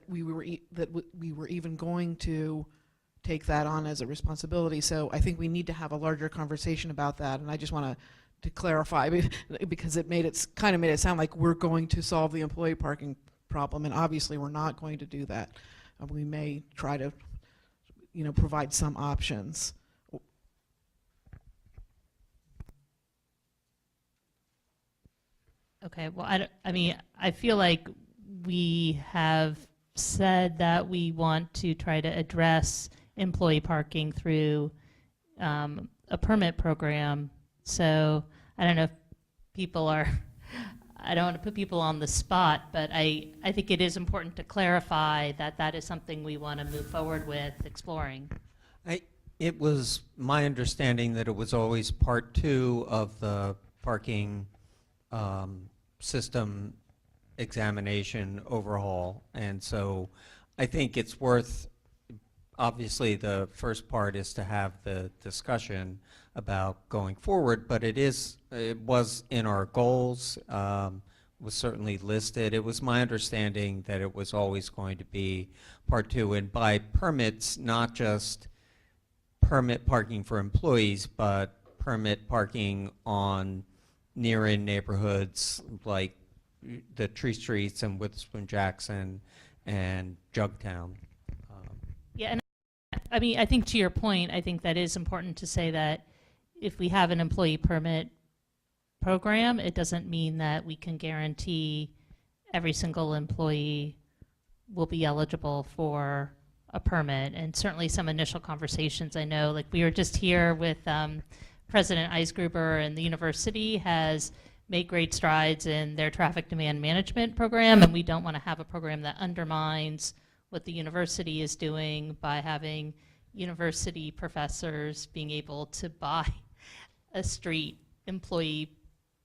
we were even going to take that on as a responsibility. So I think we need to have a larger conversation about that, and I just want to clarify because it kind of made it sound like we're going to solve the employee parking problem, and obviously we're not going to do that. We may try to, provide some options. Okay, well, I feel like we have said that we want to try to address employee parking through a permit program. So I don't know if people are, I don't want to put people on the spot, but I think it is important to clarify that that is something we want to move forward with exploring. It was my understanding that it was always part 2 of the parking system examination overhaul, and so I think it's worth, obviously the first part is to have the discussion about going forward, but it was in our goals, was certainly listed. It was my understanding that it was always going to be part 2, and by permits, not just permit parking for employees, but permit parking on near-in neighborhoods like the Tree Streets and Witherspoon Jackson and Jugtown. Yeah, and I think to your point, I think that is important to say that if we have an employee permit program, it doesn't mean that we can guarantee every single employee will be eligible for a permit. And certainly some initial conversations, I know, like we were just here with President Eisgruber, and the university has made great strides in their traffic demand management program, and we don't want to have a program that undermines what the university is doing by having university professors being able to buy a street employee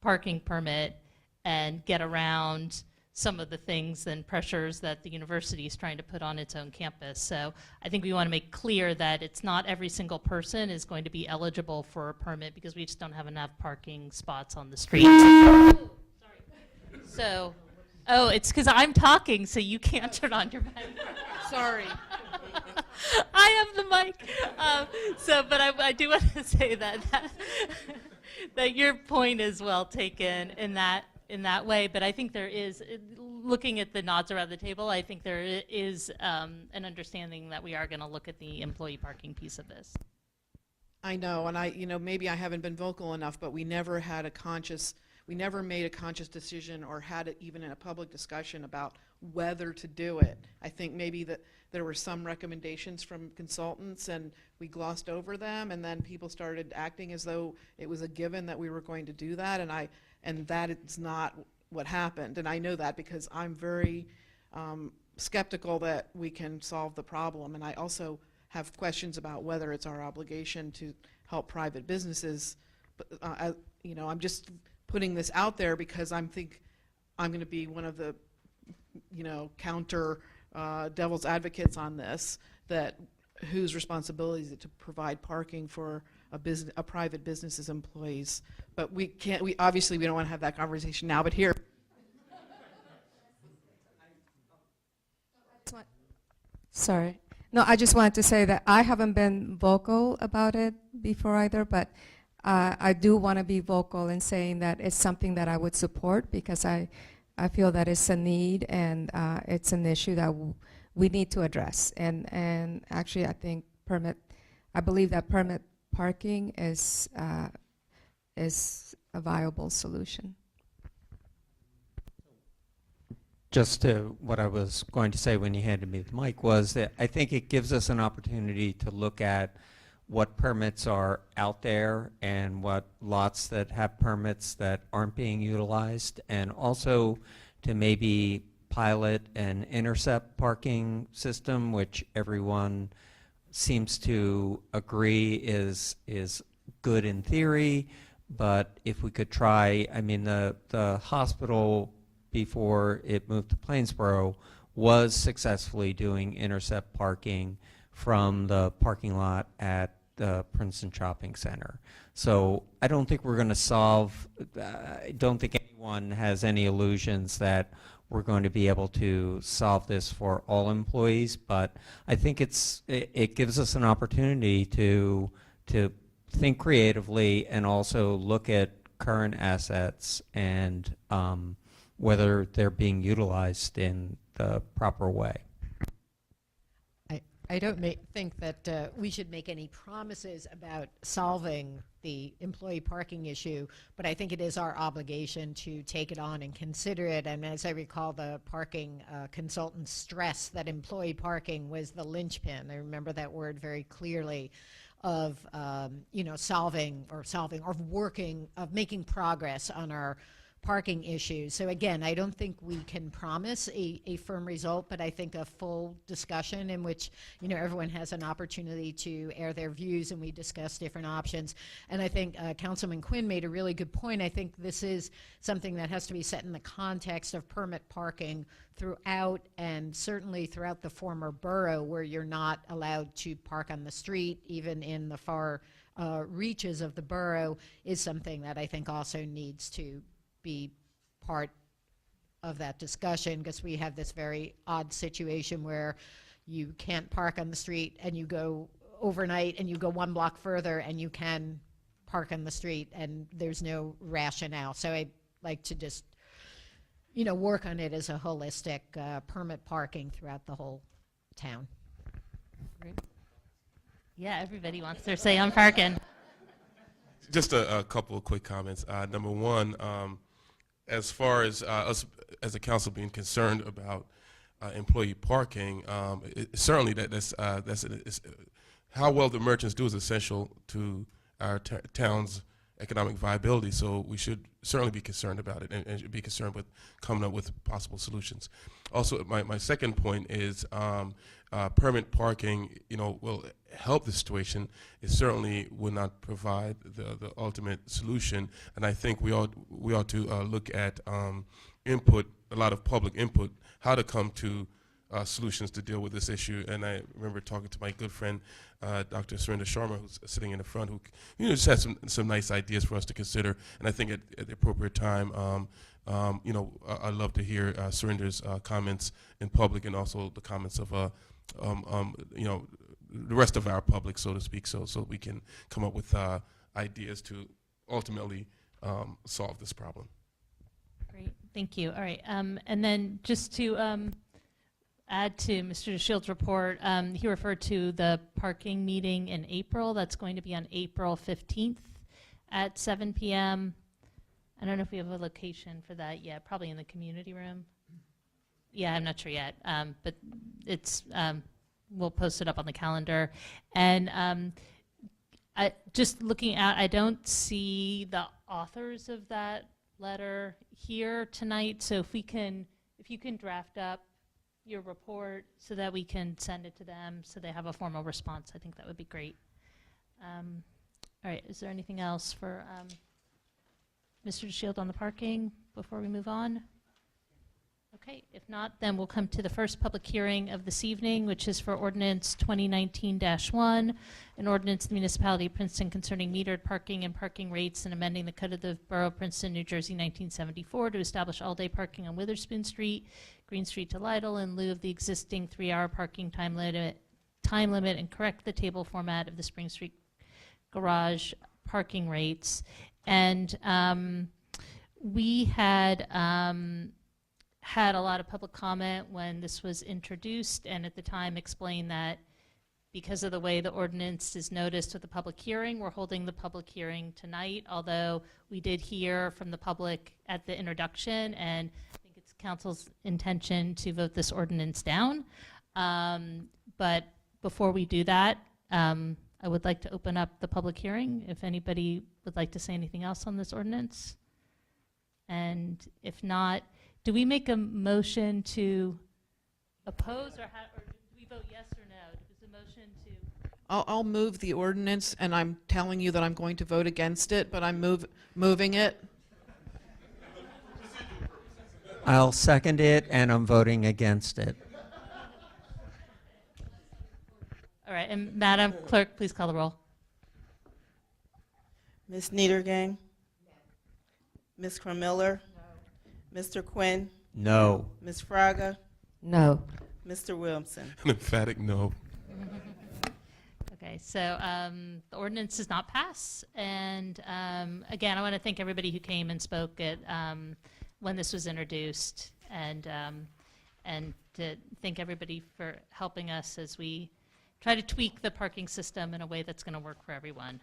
parking permit and get around some of the things and pressures that the university is trying to put on its own campus. So I think we want to make clear that it's not every single person is going to be eligible for a permit because we just don't have enough parking spots on the street. Oh, sorry. So, it's because I'm talking, so you can't turn on your mic. Sorry. I have the mic. But I do want to say that your point is well taken in that way, but I think there is, looking at the nods around the table, I think there is an understanding that we are going to look at the employee parking piece of this. I know, and maybe I haven't been vocal enough, but we never made a conscious decision or had it even in a public discussion about whether to do it. I think maybe that there were some recommendations from consultants and we glossed over them, and then people started acting as though it was a given that we were going to do that, and that is not what happened. And I know that because I'm very skeptical that we can solve the problem. And I also have questions about whether it's our obligation to help private businesses. But I'm just putting this out there because I'm going to be one of the counter devil's advocates on this, that whose responsibility is it to provide parking for a private business's employees. But we obviously we don't want to have that conversation now, but here. Sorry. No, I just wanted to say that I haven't been vocal about it before either, but I do want to be vocal in saying that it's something that I would support, because I feel that it's a need, and it's an issue that we need to address. And actually, I believe that permit parking is a viable solution. Just to what I was going to say when you handed me the mic was that I think it gives us an opportunity to look at what permits are out there and what lots that have permits that aren't being utilized, and also to maybe pilot an intercept parking system, which everyone seems to agree is good in theory, but if we could try, I mean, the hospital before it moved to Plainsboro was successfully doing intercept parking from the parking lot at the Princeton Shopping Center. So I don't think we're going to solve, I don't think anyone has any illusions that we're going to be able to solve this for all employees, but I think it gives us an opportunity to think creatively and also look at current assets and whether they're being utilized in the proper way. I don't think that we should make any promises about solving the employee parking issue, but I think it is our obligation to take it on and consider it. And as I recall, the parking consultant stressed that employee parking was the linchpin. I remember that word very clearly, of solving of making progress on our parking issues. So again, I don't think we can promise a firm result, but I think a full discussion in which everyone has an opportunity to air their views and we discuss different options. And I think Councilman Quinn made a really good point. I think this is something that has to be set in the context of permit parking throughout, and certainly throughout the former borough, where you're not allowed to park on the street, even in the far reaches of the borough, is something that I think also needs to be part of that discussion, because we have this very odd situation where you can't park on the street and you go overnight and you go 1 block further and you can park on the street, and there's no rationale. So I'd like to just work on it as a holistic permit parking throughout the whole town. Yeah, everybody wants their say on parking. Just a couple of quick comments. Number one, as far as us as a council being concerned about employee parking, certainly that's how well the merchants do is essential to our town's economic viability. So we should certainly be concerned about it and should be concerned with coming up with possible solutions. Also, my second point is permit parking, will help the situation. It certainly will not provide the ultimate solution, and I think we ought to look at input, a lot of public input, how to come to solutions to deal with this issue. And I remember talking to my good friend, Dr. Surinder Sharma, who's sitting in the front, who just had some nice ideas for us to consider. And I think at the appropriate time, I'd love to hear Surinder's comments in public, and also the comments of the rest of our public, so to speak, so we can come up with ideas to ultimately solve this problem. Great, thank you. All right, and then just to add to Mr. DeShield's report, he referred to the parking meeting in April. That's going to be on April 15th at 7 p.m. I don't know if we have a location for that yet, probably in the community room. Yeah, I'm not sure yet, but it's, we'll post it up on the calendar. And just looking at, I don't see the authors of that letter here tonight, so if you can draft up your report so that we can send it to them so they have a formal response, I think that would be great. All right, is there anything else for Mr. DeShield on the parking before we move on? Okay, if not, then we'll come to the first public hearing of this evening, which is for ordinance 2019-1, an ordinance of the municipality of Princeton concerning metered parking and parking rates and amending the code of the borough of Princeton, New Jersey, 1974 to establish all-day parking on Witherspoon Street, Green Street to Lytle in lieu of the existing 3-hour parking time limit, and correct the table format of the Spring Street garage parking rates. And we had had a lot of public comment when this was introduced, and at the time explained that because of the way the ordinance is noticed with the public hearing, we're holding the public hearing tonight, although we did hear from the public at the introduction, and I think it's council's intention to vote this ordinance down. But before we do that, I would like to open up the public hearing if anybody would like to say anything else on this ordinance. And if not, do we make a motion to oppose, or do we vote yes or no? Is the motion to? I'll move the ordinance, and I'm telling you that I'm going to vote against it, but I'm moving it. I'll second it, and I'm voting against it. All right, and Madam Clerk, please call the roll. Ms. Niedergang? Ms. Cramiller? Mr. Quinn? No. Ms. Fraga? No. Mr. Williamson? An emphatic no. Okay, so the ordinance does not pass. And again, I want to thank everybody who came and spoke at when this was introduced, and to thank everybody for helping us as we try to tweak the parking system in a way that's going to work for everyone.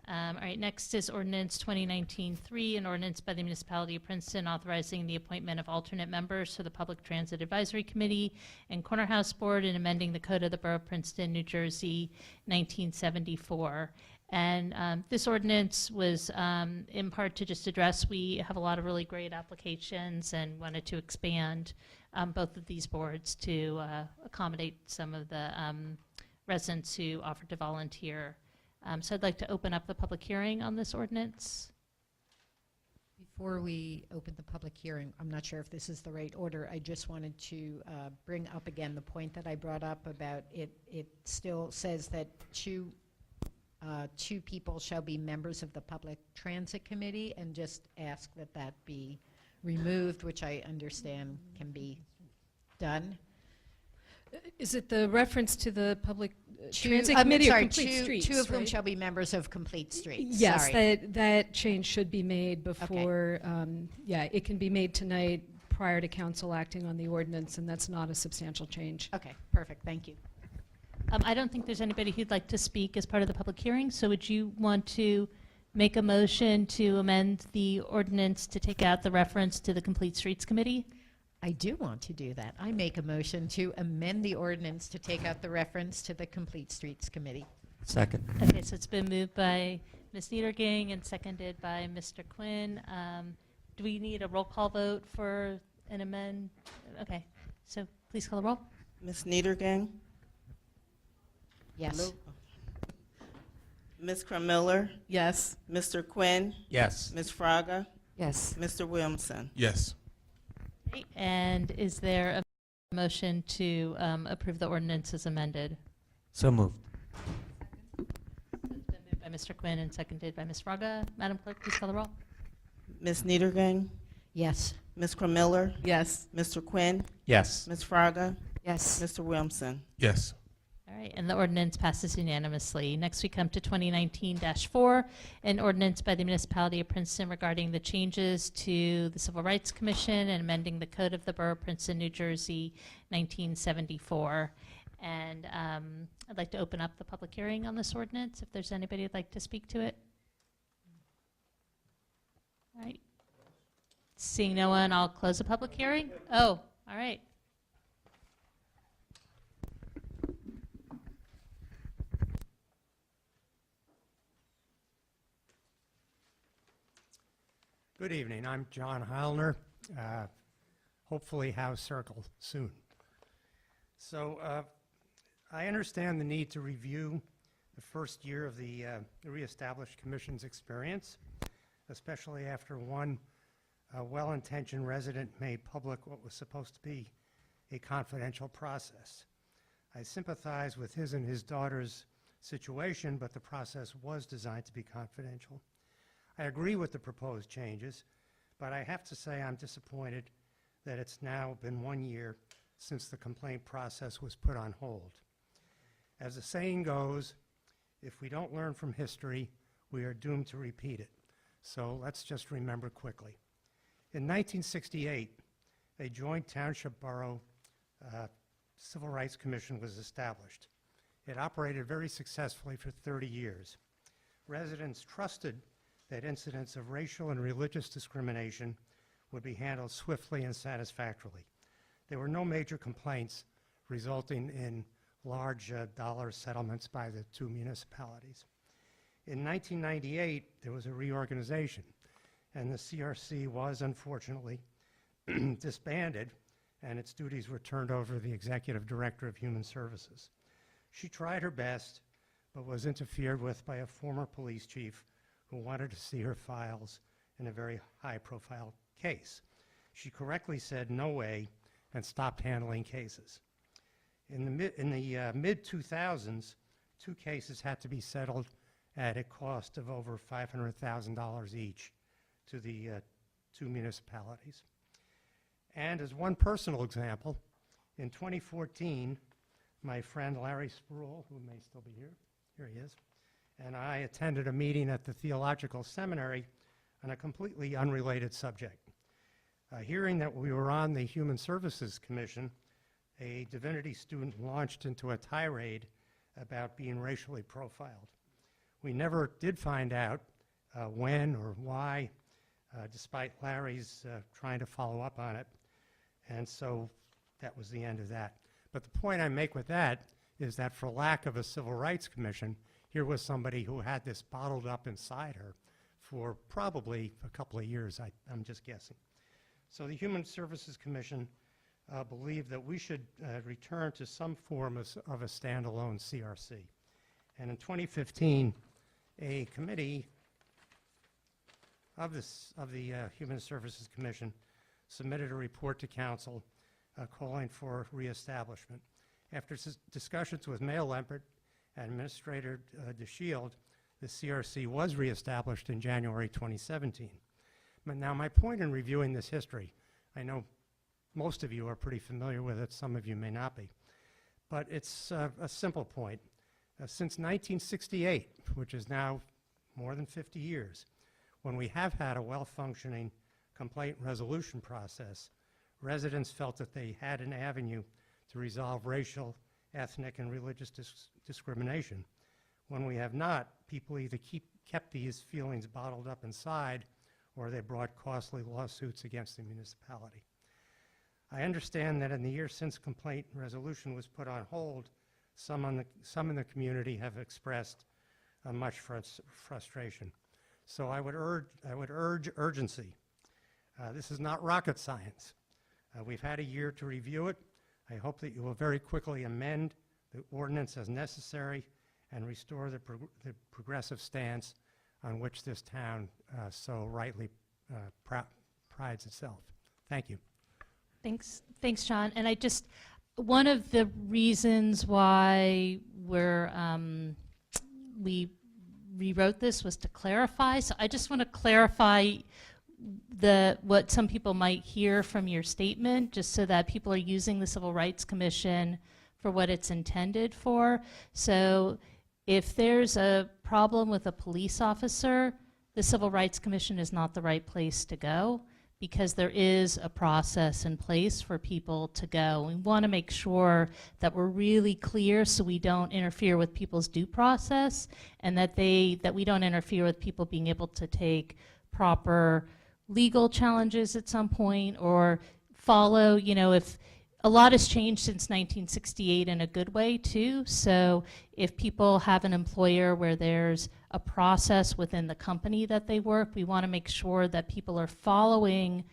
All right, next is ordinance 2019-3, an ordinance by the municipality of Princeton authorizing the appointment of alternate members to the Public Transit Advisory Committee and Corner House Board and amending the code of the Borough of Princeton, New Jersey, 1974. And this ordinance was in part to just address, we have a lot of really great applications and wanted to expand both of these boards to accommodate some of the residents who offered to volunteer. So I'd like to open up the public hearing on this ordinance. Before we open the public hearing, I'm not sure if this is the right order. I just wanted to bring up again the point that I brought up about it. It still says that two people shall be members of the Public Transit Committee, and just ask that that be removed, which I understand can be done. Is it the reference to the Public Two- Transit I'm Committee sorry, or Complete Streets? two of whom right? shall be members of Complete Streets. Yes, Sorry. that change should be made before, yeah, it can be made tonight prior to council acting on the ordinance, and that's not a substantial change. Okay, perfect, thank you. I don't think there's anybody who'd like to speak as part of the public hearing, so would you want to make a motion to amend the ordinance to take out the reference to the Complete Streets Committee? I do want to do that. I make a motion to amend the ordinance to take out the reference to the Complete Streets Committee. Second. Okay, so it's been moved by Ms. Niedergang and seconded by Mr. Quinn. Do we need a roll call vote for an amend? Okay, so please call the roll. Ms. Niedergang? Yes. Ms. Cramiller? Yes. Mr. Quinn? Yes. Ms. Fraga? Yes. Mr. Williamson? Yes. Okay, and is there a motion to approve the ordinance as amended? So moved. It's been moved by Mr. Quinn and seconded by Ms. Fraga. Madam Clerk, please call the roll. Ms. Niedergang? Yes. Ms. Cramiller? Yes. Mr. Quinn? Yes. Ms. Fraga? Yes. Mr. Williamson? Yes. All right, and the ordinance passes unanimously. Next, we come to 2019-4, an ordinance by the municipality of Princeton regarding the changes to the Civil Rights Commission and amending the code of the Borough of Princeton, New Jersey, 1974. And I'd like to open up the public hearing on this ordinance, if there's anybody who'd like to speak to it. All right. Seeing no one, I'll close the public hearing. Oh, all right. Good evening. I'm John Heilner. Hopefully House Circle soon. So I understand the need to review the first year of the reestablished commission's experience, especially after one well-intentioned resident made public what was supposed to be a confidential process. I sympathize with his and his daughter's situation, but the process was designed to be confidential. I agree with the proposed changes, but I have to say I'm disappointed that it's now been 1 year since the complaint process was put on hold. As the saying goes, if we don't learn from history, we are doomed to repeat it. So let's just remember quickly. In 1968, a joint township-borough Civil Rights Commission was established. It operated very successfully for 30 years. Residents trusted that incidents of racial and religious discrimination would be handled swiftly and satisfactorily. There were no major complaints resulting in large dollar settlements by the two municipalities. In 1998, there was a reorganization, and the CRC was unfortunately disbanded, and its duties were turned over to the Executive Director of Human Services. She tried her best, but was interfered with by a former police chief who wanted to see her files in a very high-profile case. She correctly said no way and stopped handling cases. In the mid-2000s, 2 cases had to be settled at a cost of over $500,000 each to the 2 municipalities. And as one personal example, in 2014, my friend Larry Spruill, who may still be here he is, and I attended a meeting at the Theological Seminary on a completely unrelated subject. Hearing that we were on the Human Services Commission, a divinity student launched into a tirade about being racially profiled. We never did find out when or why, despite Larry's trying to follow up on it, and so that was the end of that. But the point I make with that is that for lack of a Civil Rights Commission, here was somebody who had this bottled up inside her for probably a couple of years, I'm just guessing. So the Human Services Commission believed that we should return to some form of a standalone CRC. And in 2015, a committee of the Human Services Commission submitted a report to Council calling for reestablishment. After discussions with Mayor Lempert and Administrator DeShield, the CRC was reestablished in January 2017. But now my point in reviewing this history, I know most of you are pretty familiar with it, some of you may not be, but it's a simple point. Since 1968, which is now more than 50 years, when we have had a well-functioning complaint resolution process, residents felt that they had an avenue to resolve racial, ethnic, and religious discrimination. When we have not, people either kept these feelings bottled up inside, or they brought costly lawsuits against the municipality. I understand that in the years since complaint resolution was put on hold, some in the community have expressed much frustration. So I would urge urgency. This is not rocket science. We've had a year to review it. I hope that you will very quickly amend the ordinance as necessary and restore the progressive stance on which this town so rightly prides itself. Thank you. Thanks, John. And one of the reasons why we rewrote this was to clarify. So I just want to clarify what some people might hear from your statement, just so that people are using the Civil Rights Commission for what it's intended for. So if there's a problem with a police officer, the Civil Rights Commission is not the right place to go, because there is a process in place for people to go. We want to make sure that we're really clear so we don't interfere with people's due process, and that we don't interfere with people being able to take proper legal challenges at some point, or follow, if a lot has changed since 1968 in a good way too. So if people have an employer where there's a a process within the company that they work. We want to make sure that people are following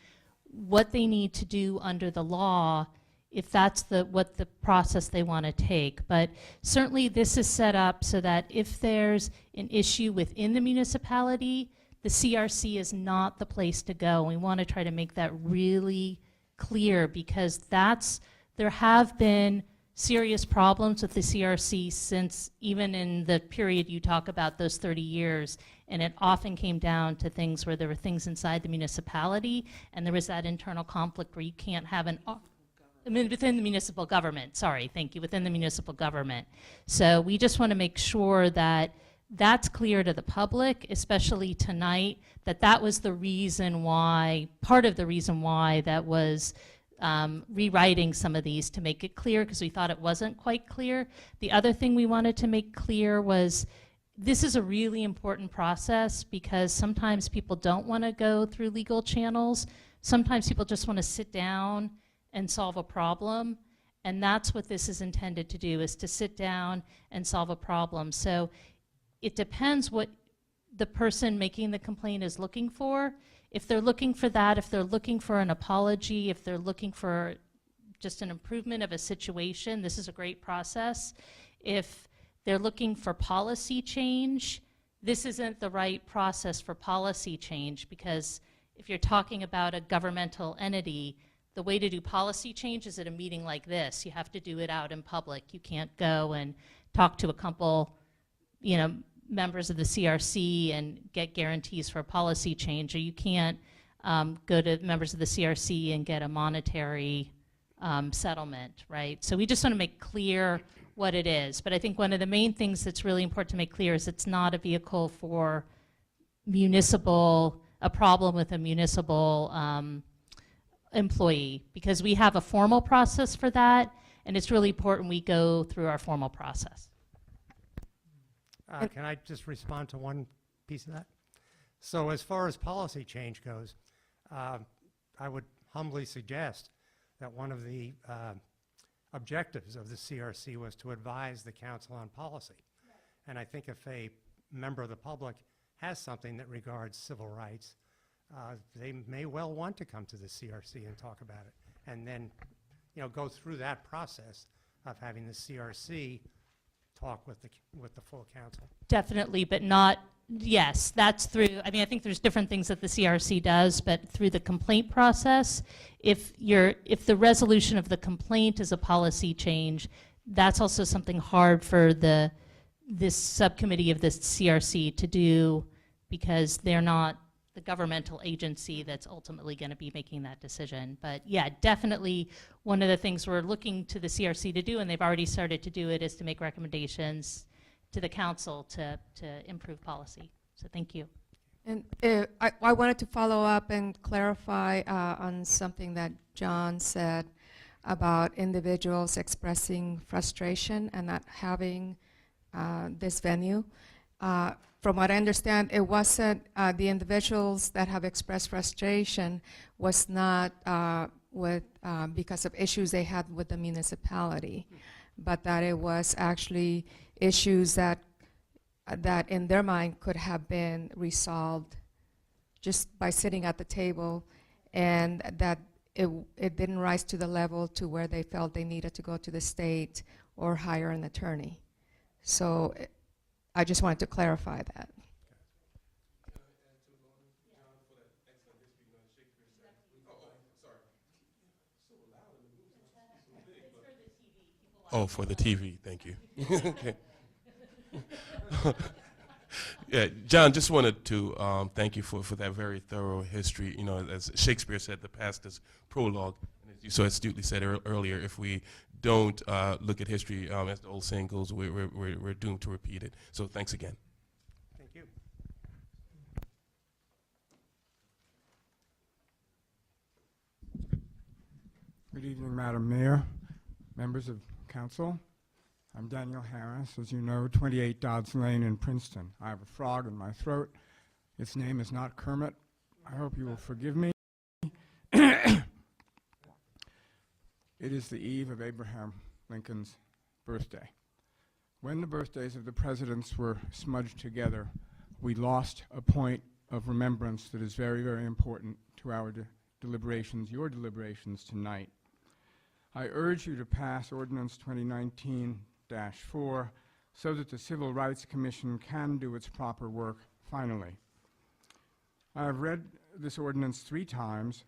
what they need to do under the law if that's what the process they want to take. But certainly this is set up so that if there's an issue within the municipality, the CRC is not the place to go. We want to try to make that really clear, because there have been serious problems with the CRC since even in the period you talk about, those 30 years, and it often came down to things where there were things inside the municipality, and there was that internal conflict where you can't have within the municipal government, sorry, thank you, within the municipal government. So we just want to make sure that that's clear to the public, especially tonight, that was the reason why, part of the reason why that was rewriting some of these to make it clear, because we thought it wasn't quite clear. The other thing we wanted to make clear was this is a really important process, because sometimes people don't want to go through legal channels. Sometimes people just want to sit down and solve a problem. And that's what this is intended to do, is to sit down and solve a problem. So it depends what the person making the complaint is looking for. If they're looking for that, if they're looking for an apology, if they're looking for just an improvement of a situation, this is a great process. If they're looking for policy change, this isn't the right process for policy change, because if you're talking about a governmental entity, the way to do policy change is at a meeting like this. You have to do it out in public. You can't go and talk to a couple, members of the CRC and get guarantees for a policy change, or you can't go to members of the CRC and get a monetary settlement, right? So we just want to make clear what it is. But I think one of the main things that's really important to make clear is it's not a vehicle for a problem with a municipal employee, because we have a formal process for that, and it's really important we go through our formal process. Can I just respond to one piece of that? So as far as policy change goes, I would humbly suggest that one of the objectives of the CRC was to advise the council on policy. Right. And I think if a member of the public has something that regards civil rights, they may well want to come to the CRC and talk about it, and then go through that process of having the CRC talk with the full council. Definitely, but not, yes, that's through, I think there's different things that the CRC does, but through the complaint process, if the resolution of the complaint is a policy change, that's also something hard for this subcommittee of the CRC to do, because they're not the governmental agency that's ultimately going to be making that decision. But yeah, definitely one of the things we're looking to the CRC to do, and they've already started to do it, is to make recommendations to the council to improve policy. So thank you. And I wanted to follow up and clarify on something that John said about individuals expressing frustration and not having this venue. From what I understand, it wasn't the individuals that have expressed frustration was not because of issues they had with the municipality, but that it was actually issues that in their mind could have been resolved just by sitting at the table, and that it didn't rise to the level to where they felt they needed to go to the state or hire an attorney. So I just wanted to clarify that. Oh, for the TV, thank you. Okay. Yeah, John, just wanted to thank you for that very thorough history. As Shakespeare said, the past is prologue. And as you so astutely said earlier, if we don't look at history, as the old saying goes, we're doomed to repeat it. So thanks again. Thank you. Good evening, Madam Mayor, members of Council. I'm Daniel Harris, as you know, 28 Dodds Lane in Princeton. I have a frog in my throat. Its name is not Kermit. I hope you will forgive me. It is the eve of Abraham Lincoln's birthday. When the birthdays of the presidents were smudged together, we lost a point of remembrance that is very, very important to our deliberations, your deliberations tonight. I urge you to pass Ordinance 2019-4 so that the Civil Rights Commission can do its proper work finally. I have read this ordinance 3 times.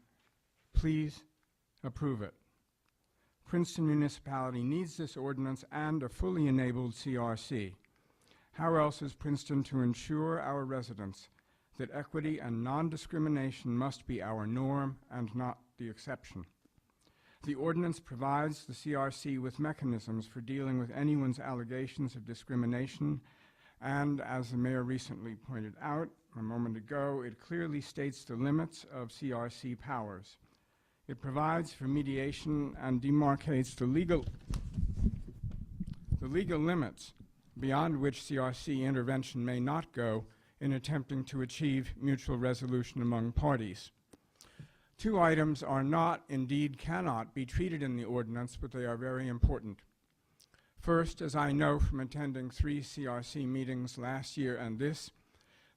Please approve it. Princeton Municipality needs this ordinance and a fully enabled CRC. How else is Princeton to ensure our residents that equity and non-discrimination must be our norm and not the exception? The ordinance provides the CRC with mechanisms for dealing with anyone's allegations of discrimination, and as the mayor recently pointed out a moment ago, it clearly states the limits of CRC powers. It provides for mediation and demarcates the legal limits beyond which CRC intervention may not go in attempting to achieve mutual resolution among parties. 2 items are not, indeed cannot, be treated in the ordinance, but they are very important. First, as I know from attending 3 CRC meetings last year and this,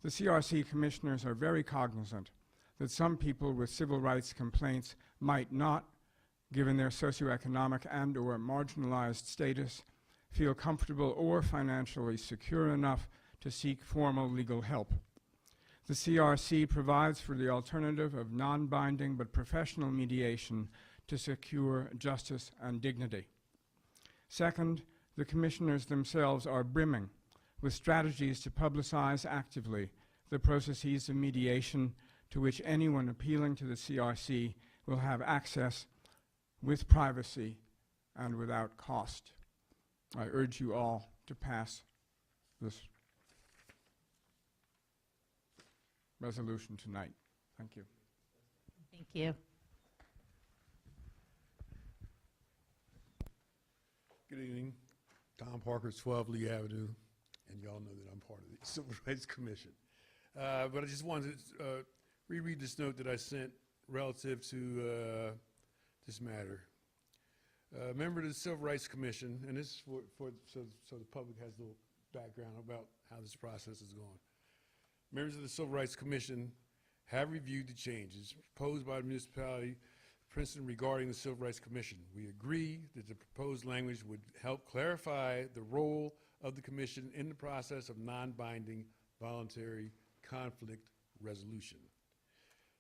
the CRC commissioners are very cognizant that some people with civil rights complaints might not, given their socioeconomic and/or marginalized status, feel comfortable or financially secure enough to seek formal legal help. The CRC provides for the alternative of non-binding but professional mediation to secure justice and dignity. Second, the commissioners themselves are brimming with strategies to publicize actively the processes of mediation to which anyone appealing to the CRC will have access with privacy and without cost. I urge you all to pass this resolution tonight. Thank you. Thank you. Good evening. Tom Parker, 12 Lee Avenue, and y'all know that I'm part of the Civil Rights Commission. But I just wanted to reread this note that I sent relative to this matter. Member of the Civil Rights Commission, and this is so the public has a little background about how this process is going. Members of the Civil Rights Commission have reviewed the changes proposed by the municipality of Princeton regarding the Civil Rights Commission. We agree that the proposed language would help clarify the role of the commission in the process of non-binding voluntary conflict resolution.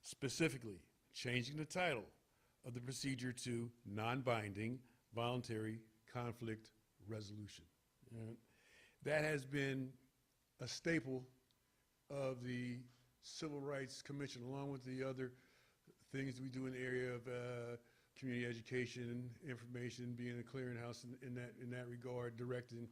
Specifically, changing the title of the procedure to non-binding voluntary conflict resolution. That has been a staple of the Civil Rights Commission, along with the other things we do in the area of community education, information, being a clearinghouse in that regard, directing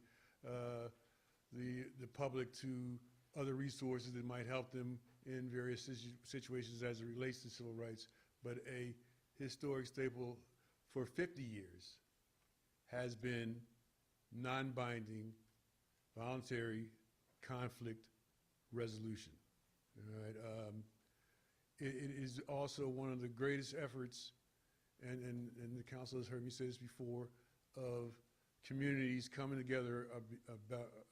the public to other resources that might help them in various situations as it relates to civil rights. But a historic staple for 50 years has been non-binding voluntary conflict resolution. All right. It is also one of the greatest efforts, and the council has heard me say this before, of communities coming together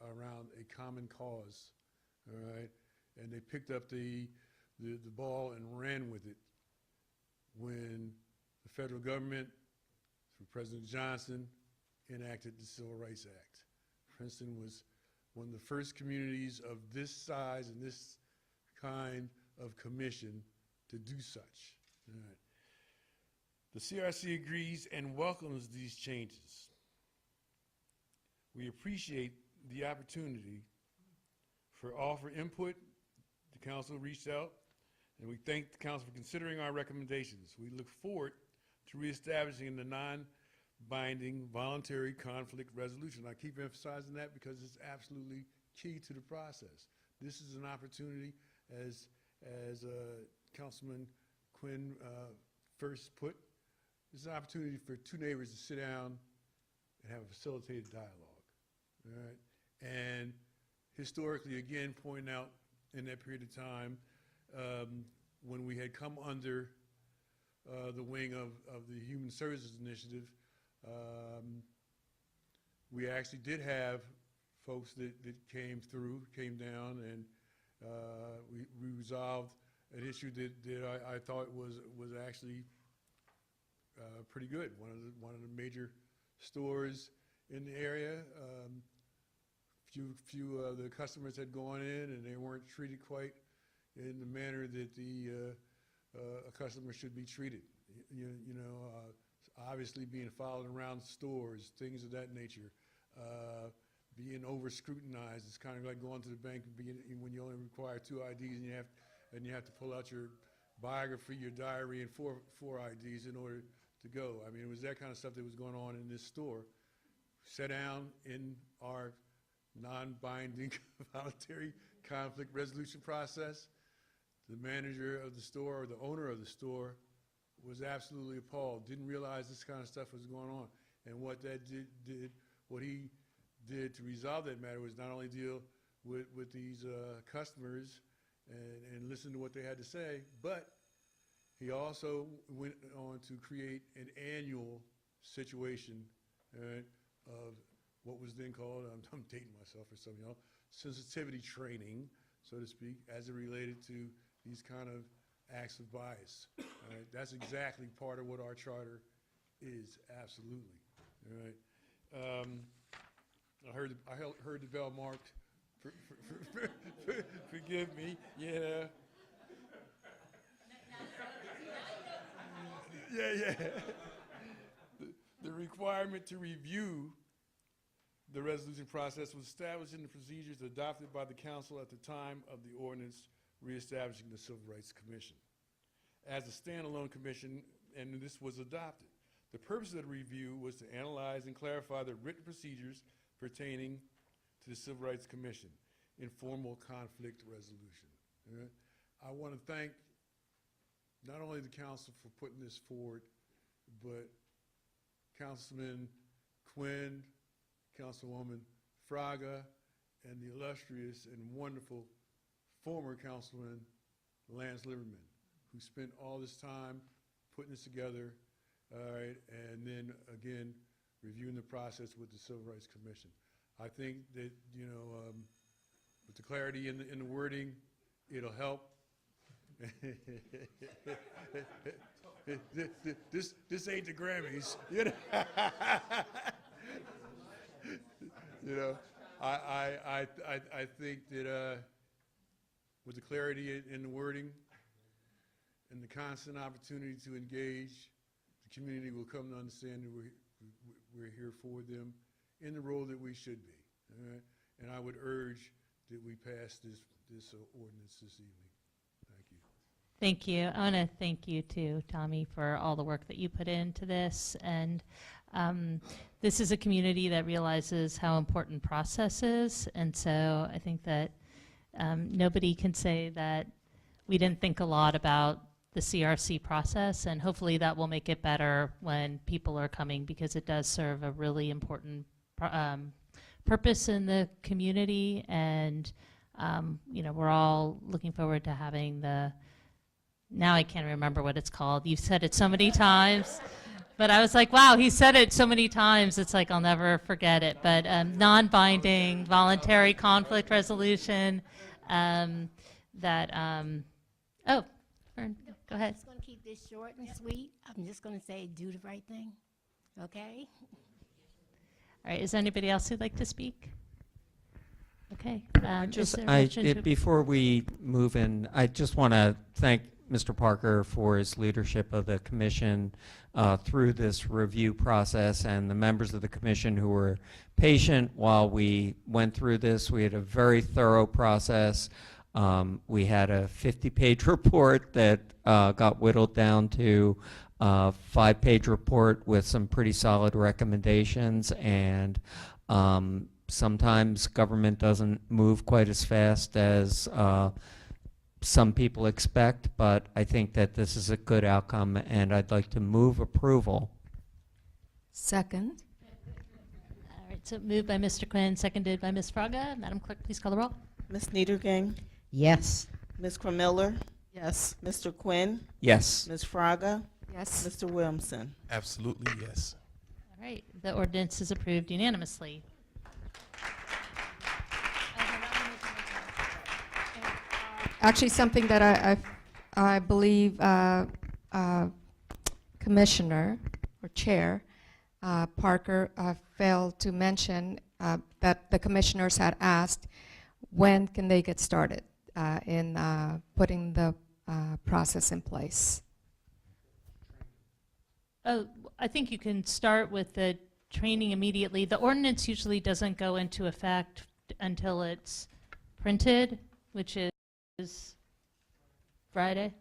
around a common cause. All right. And they picked up the ball and ran with it when the federal government, through President Johnson, enacted the Civil Rights Act. Princeton was one of the first communities of this size and this kind of commission to do such. All right. The CRC agrees and welcomes these changes. We appreciate the opportunity for all for input. The council reached out, and we thank the council for considering our recommendations. We look forward to reestablishing the non-binding voluntary conflict resolution. I keep emphasizing that because it's absolutely key to the process. This is an opportunity, as Councilman Quinn first put, this is an opportunity for 2 neighbors to sit down and have a facilitated dialogue. All right? And historically, again, pointing out in that period of time, when we had come under the wing of the Human Services Initiative, we actually did have folks that came down We resolved an issue that I thought was actually pretty good. One of the major stores in the area. Few of the customers had gone in and they weren't treated quite in the manner that a customer should be treated. Obviously being followed around stores, things of that nature, being over scrutinized. It's kind of like going to the bank when you only require 2 IDs and you have to pull out your biography, your diary, and four IDs in order to go. I mean, it was that kind of stuff that was going on in this store. Sat down in our non-binding voluntary conflict resolution process. The manager of the store, or the owner of the store, was absolutely appalled. Didn't realize this kind of stuff was going on. And what he did to resolve that matter was not only deal with these customers and listen to what they had to say, but he also went on to create an annual situation of what was then called, I'm dating myself for some of y'all, sensitivity training, so to speak, as it related to these kind of acts of bias. That's exactly part of what our charter is, absolutely. All right. I heard the bell marked. Forgive me. Yeah. Yeah. The requirement to review the resolution process was established in the procedures adopted by the council at the time of the ordinance reestablishing the Civil Rights Commission as a standalone commission, and this was adopted. The purpose of the review was to analyze and clarify the written procedures pertaining to the Civil Rights Commission, informal conflict resolution. Right? I want to thank not only the council for putting this forward, but Councilman Quinn, Councilwoman Fraga, and the illustrious and wonderful former Councilman Lance Liverman, who spent all this time putting this together, all right, and then again reviewing the process with the Civil Rights Commission. I think that, with the clarity in the wording, it'll help. This ain't the Grammys, I think that with the clarity in the wording and the constant opportunity to engage, the community will come to understand that we're here for them in the role that we should be. All right? And I would urge that we pass this ordinance this evening. Thank you. Thank you. I want to thank you too, Tommy, for all the work that you put into this. And this is a community that realizes how important process is. And so I think that nobody can say that we didn't think a lot about the CRC process, and hopefully that will make it better when people are coming, because it does serve a really important purpose in the community. And we're all looking forward to having now I can't remember what it's called. You've said it so many times, but I was like, wow, he said it so many times. It's like I'll never forget it. But non-binding voluntary conflict resolution. Fern, go ahead. I'm just going to keep this short and sweet. I'm just going to say, do the right thing. Okay? All right. Is there anybody else who'd like to speak? Okay. Before we move in, I just want to thank Mr. Parker for his leadership of the commission through this review process, and the members of the commission who were patient while we went through this. We had a very thorough process. We had a 50-page report that got whittled down to a 5-page report with some pretty solid recommendations, and sometimes government doesn't move quite as fast as some people expect, but I think that this is a good outcome, and I'd like to move approval. Second. All right, so moved by Mr. Quinn, seconded by Ms. Fraga. Madam Clerk, please call the roll. Ms. Niedergang? Yes. Ms. Miller? Yes. Mr. Quinn? Yes. Ms. Fraga? Yes. Mr. Williamson? Absolutely, yes. All right, the ordinance is approved unanimously. actually something that I believe Commissioner or Chair Parker failed to mention that the commissioners had asked when can they get started in putting the process in place. Oh, I think you can start with the training immediately. The ordinance usually doesn't go into effect until it's printed, which is Friday.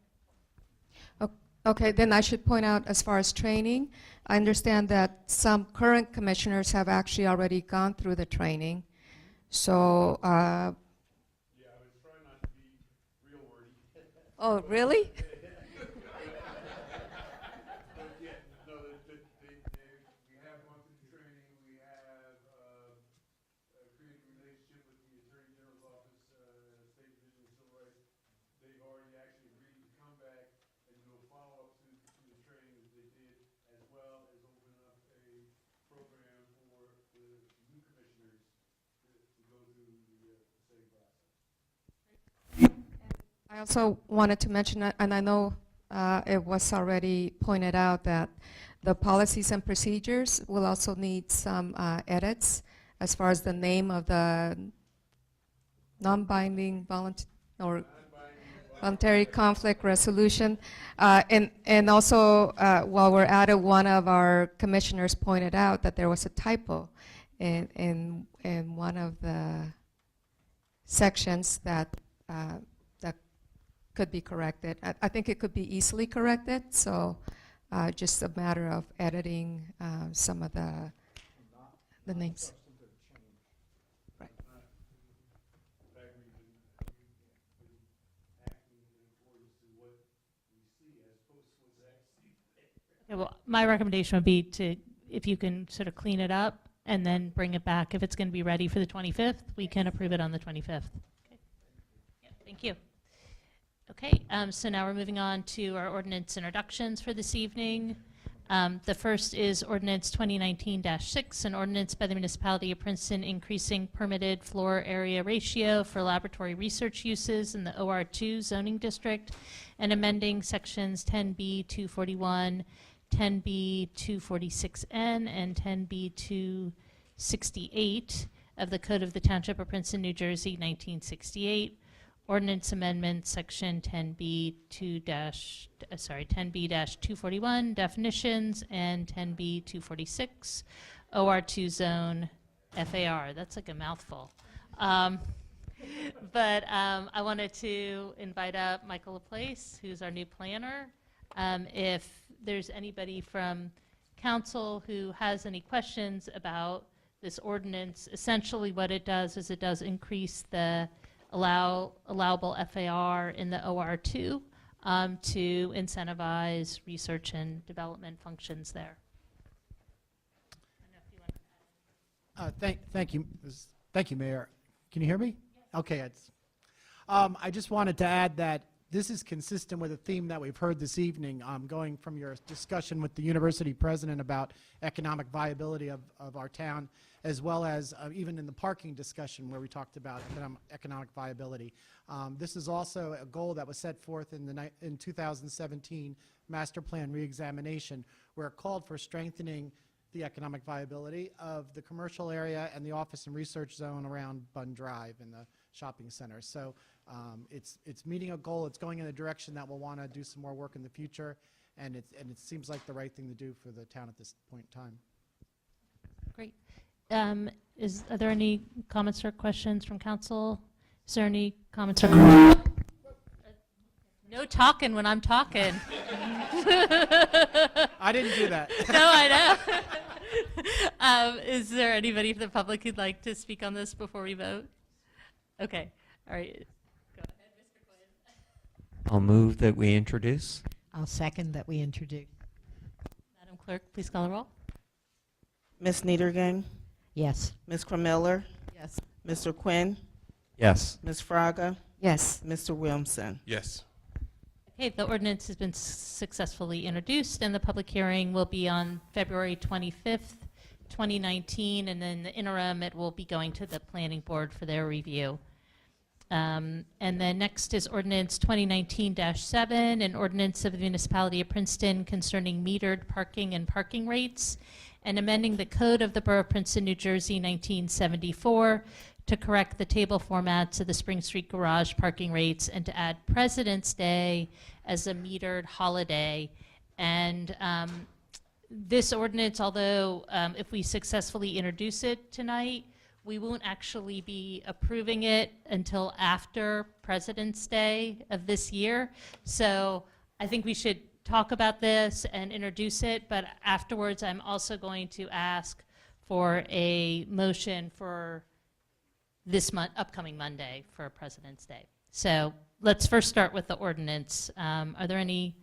Okay, then I should point out as far as training, I understand that some current commissioners have actually already gone through the training. So, Yeah, I was trying not to be real wordy. oh, really? But yeah, no, we have gone through the training. We have created a relationship with the Attorney General's office, State Division of Civil Rights. They've already actually agreed to come back and do a follow-up to the training that they did, as well as open up a program for the new commissioners to go through the same process. I also wanted to mention, and I know it was already pointed out, that the policies and procedures will also need some edits as far as the name of the non-binding voluntary conflict resolution. And also, while we're at it, one of our commissioners pointed out that there was a typo in one of the sections that could be corrected. I think it could be easily corrected, so just a matter of editing some of the names. Right. Okay, well, my recommendation would be to, if you can sort of clean it up and then bring it back. If it's going to be ready for the 25th, we can approve it on the 25th. Okay. Yeah, thank you. Okay, so now we're moving on to our ordinance introductions for this evening. The first is Ordinance 2019-6, an ordinance by the Municipality of Princeton increasing permitted floor area ratio for laboratory research uses in the OR2 zoning district and amending sections 10B 241, 10B 246N, and 10B 268 of the Code of the Township of Princeton, New Jersey, 1968. Ordinance amendment section 10B 10B-241 definitions and 10B 246 OR2 zone FAR. That's like a mouthful. But I wanted to invite up Michael Laplace, who's our new planner. If there's anybody from council who has any questions about this ordinance, essentially what it does is it does increase the allowable FAR in the OR2 to incentivize research and development functions there. Thank you, Mayor. Can you hear me? Yes. Okay. I just wanted to add that this is consistent with a theme that we've heard this evening, going from your discussion with the university president about economic viability of our town, as well as even in the parking discussion where we talked about economic viability. This is also a goal that was set forth in 2017 Master Plan Reexamination, where it called for strengthening the economic viability of the commercial area and the office and research zone around Bunn Drive and the shopping center. So it's meeting a goal. It's going in a direction that we'll want to do some more work in the future, and it seems like the right thing to do for the town at this point in time. Great. Are there any comments or questions from council? Is there any comments or questions? No talking when I'm talking. I didn't do that. No, I know. Is there anybody from the public who'd like to speak on this before we vote? Okay. All right. Go ahead, Mr. Quinn. I'll move that we introduce. I'll second that we introduce. Madam Clerk, please call the roll. Ms. Niedergang, Yes. Ms. Kremiller, Yes. Mr. Quinn, Yes. Ms. Fraga, Yes. Mr. Williamson. Yes. Okay, the ordinance has been successfully introduced, and the public hearing will be on February 25th, 2019, and in the interim, it will be going to the planning board for their review. And then next is ordinance 2019-7, an ordinance of the municipality of Princeton concerning metered parking and parking rates, and amending the code of the Borough of Princeton, New Jersey, 1974, to correct the table formats of the Spring Street Garage parking rates and to add President's Day as a metered holiday. And this ordinance, although if we successfully introduce it tonight, we won't actually be approving it until after President's Day of this year. So I think we should talk about this and introduce it, but afterwards I'm also going to ask for a motion for this upcoming Monday for President's Day. So let's first start with the ordinance. Are there any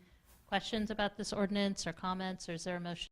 questions about this ordinance or comments, or is there a motion?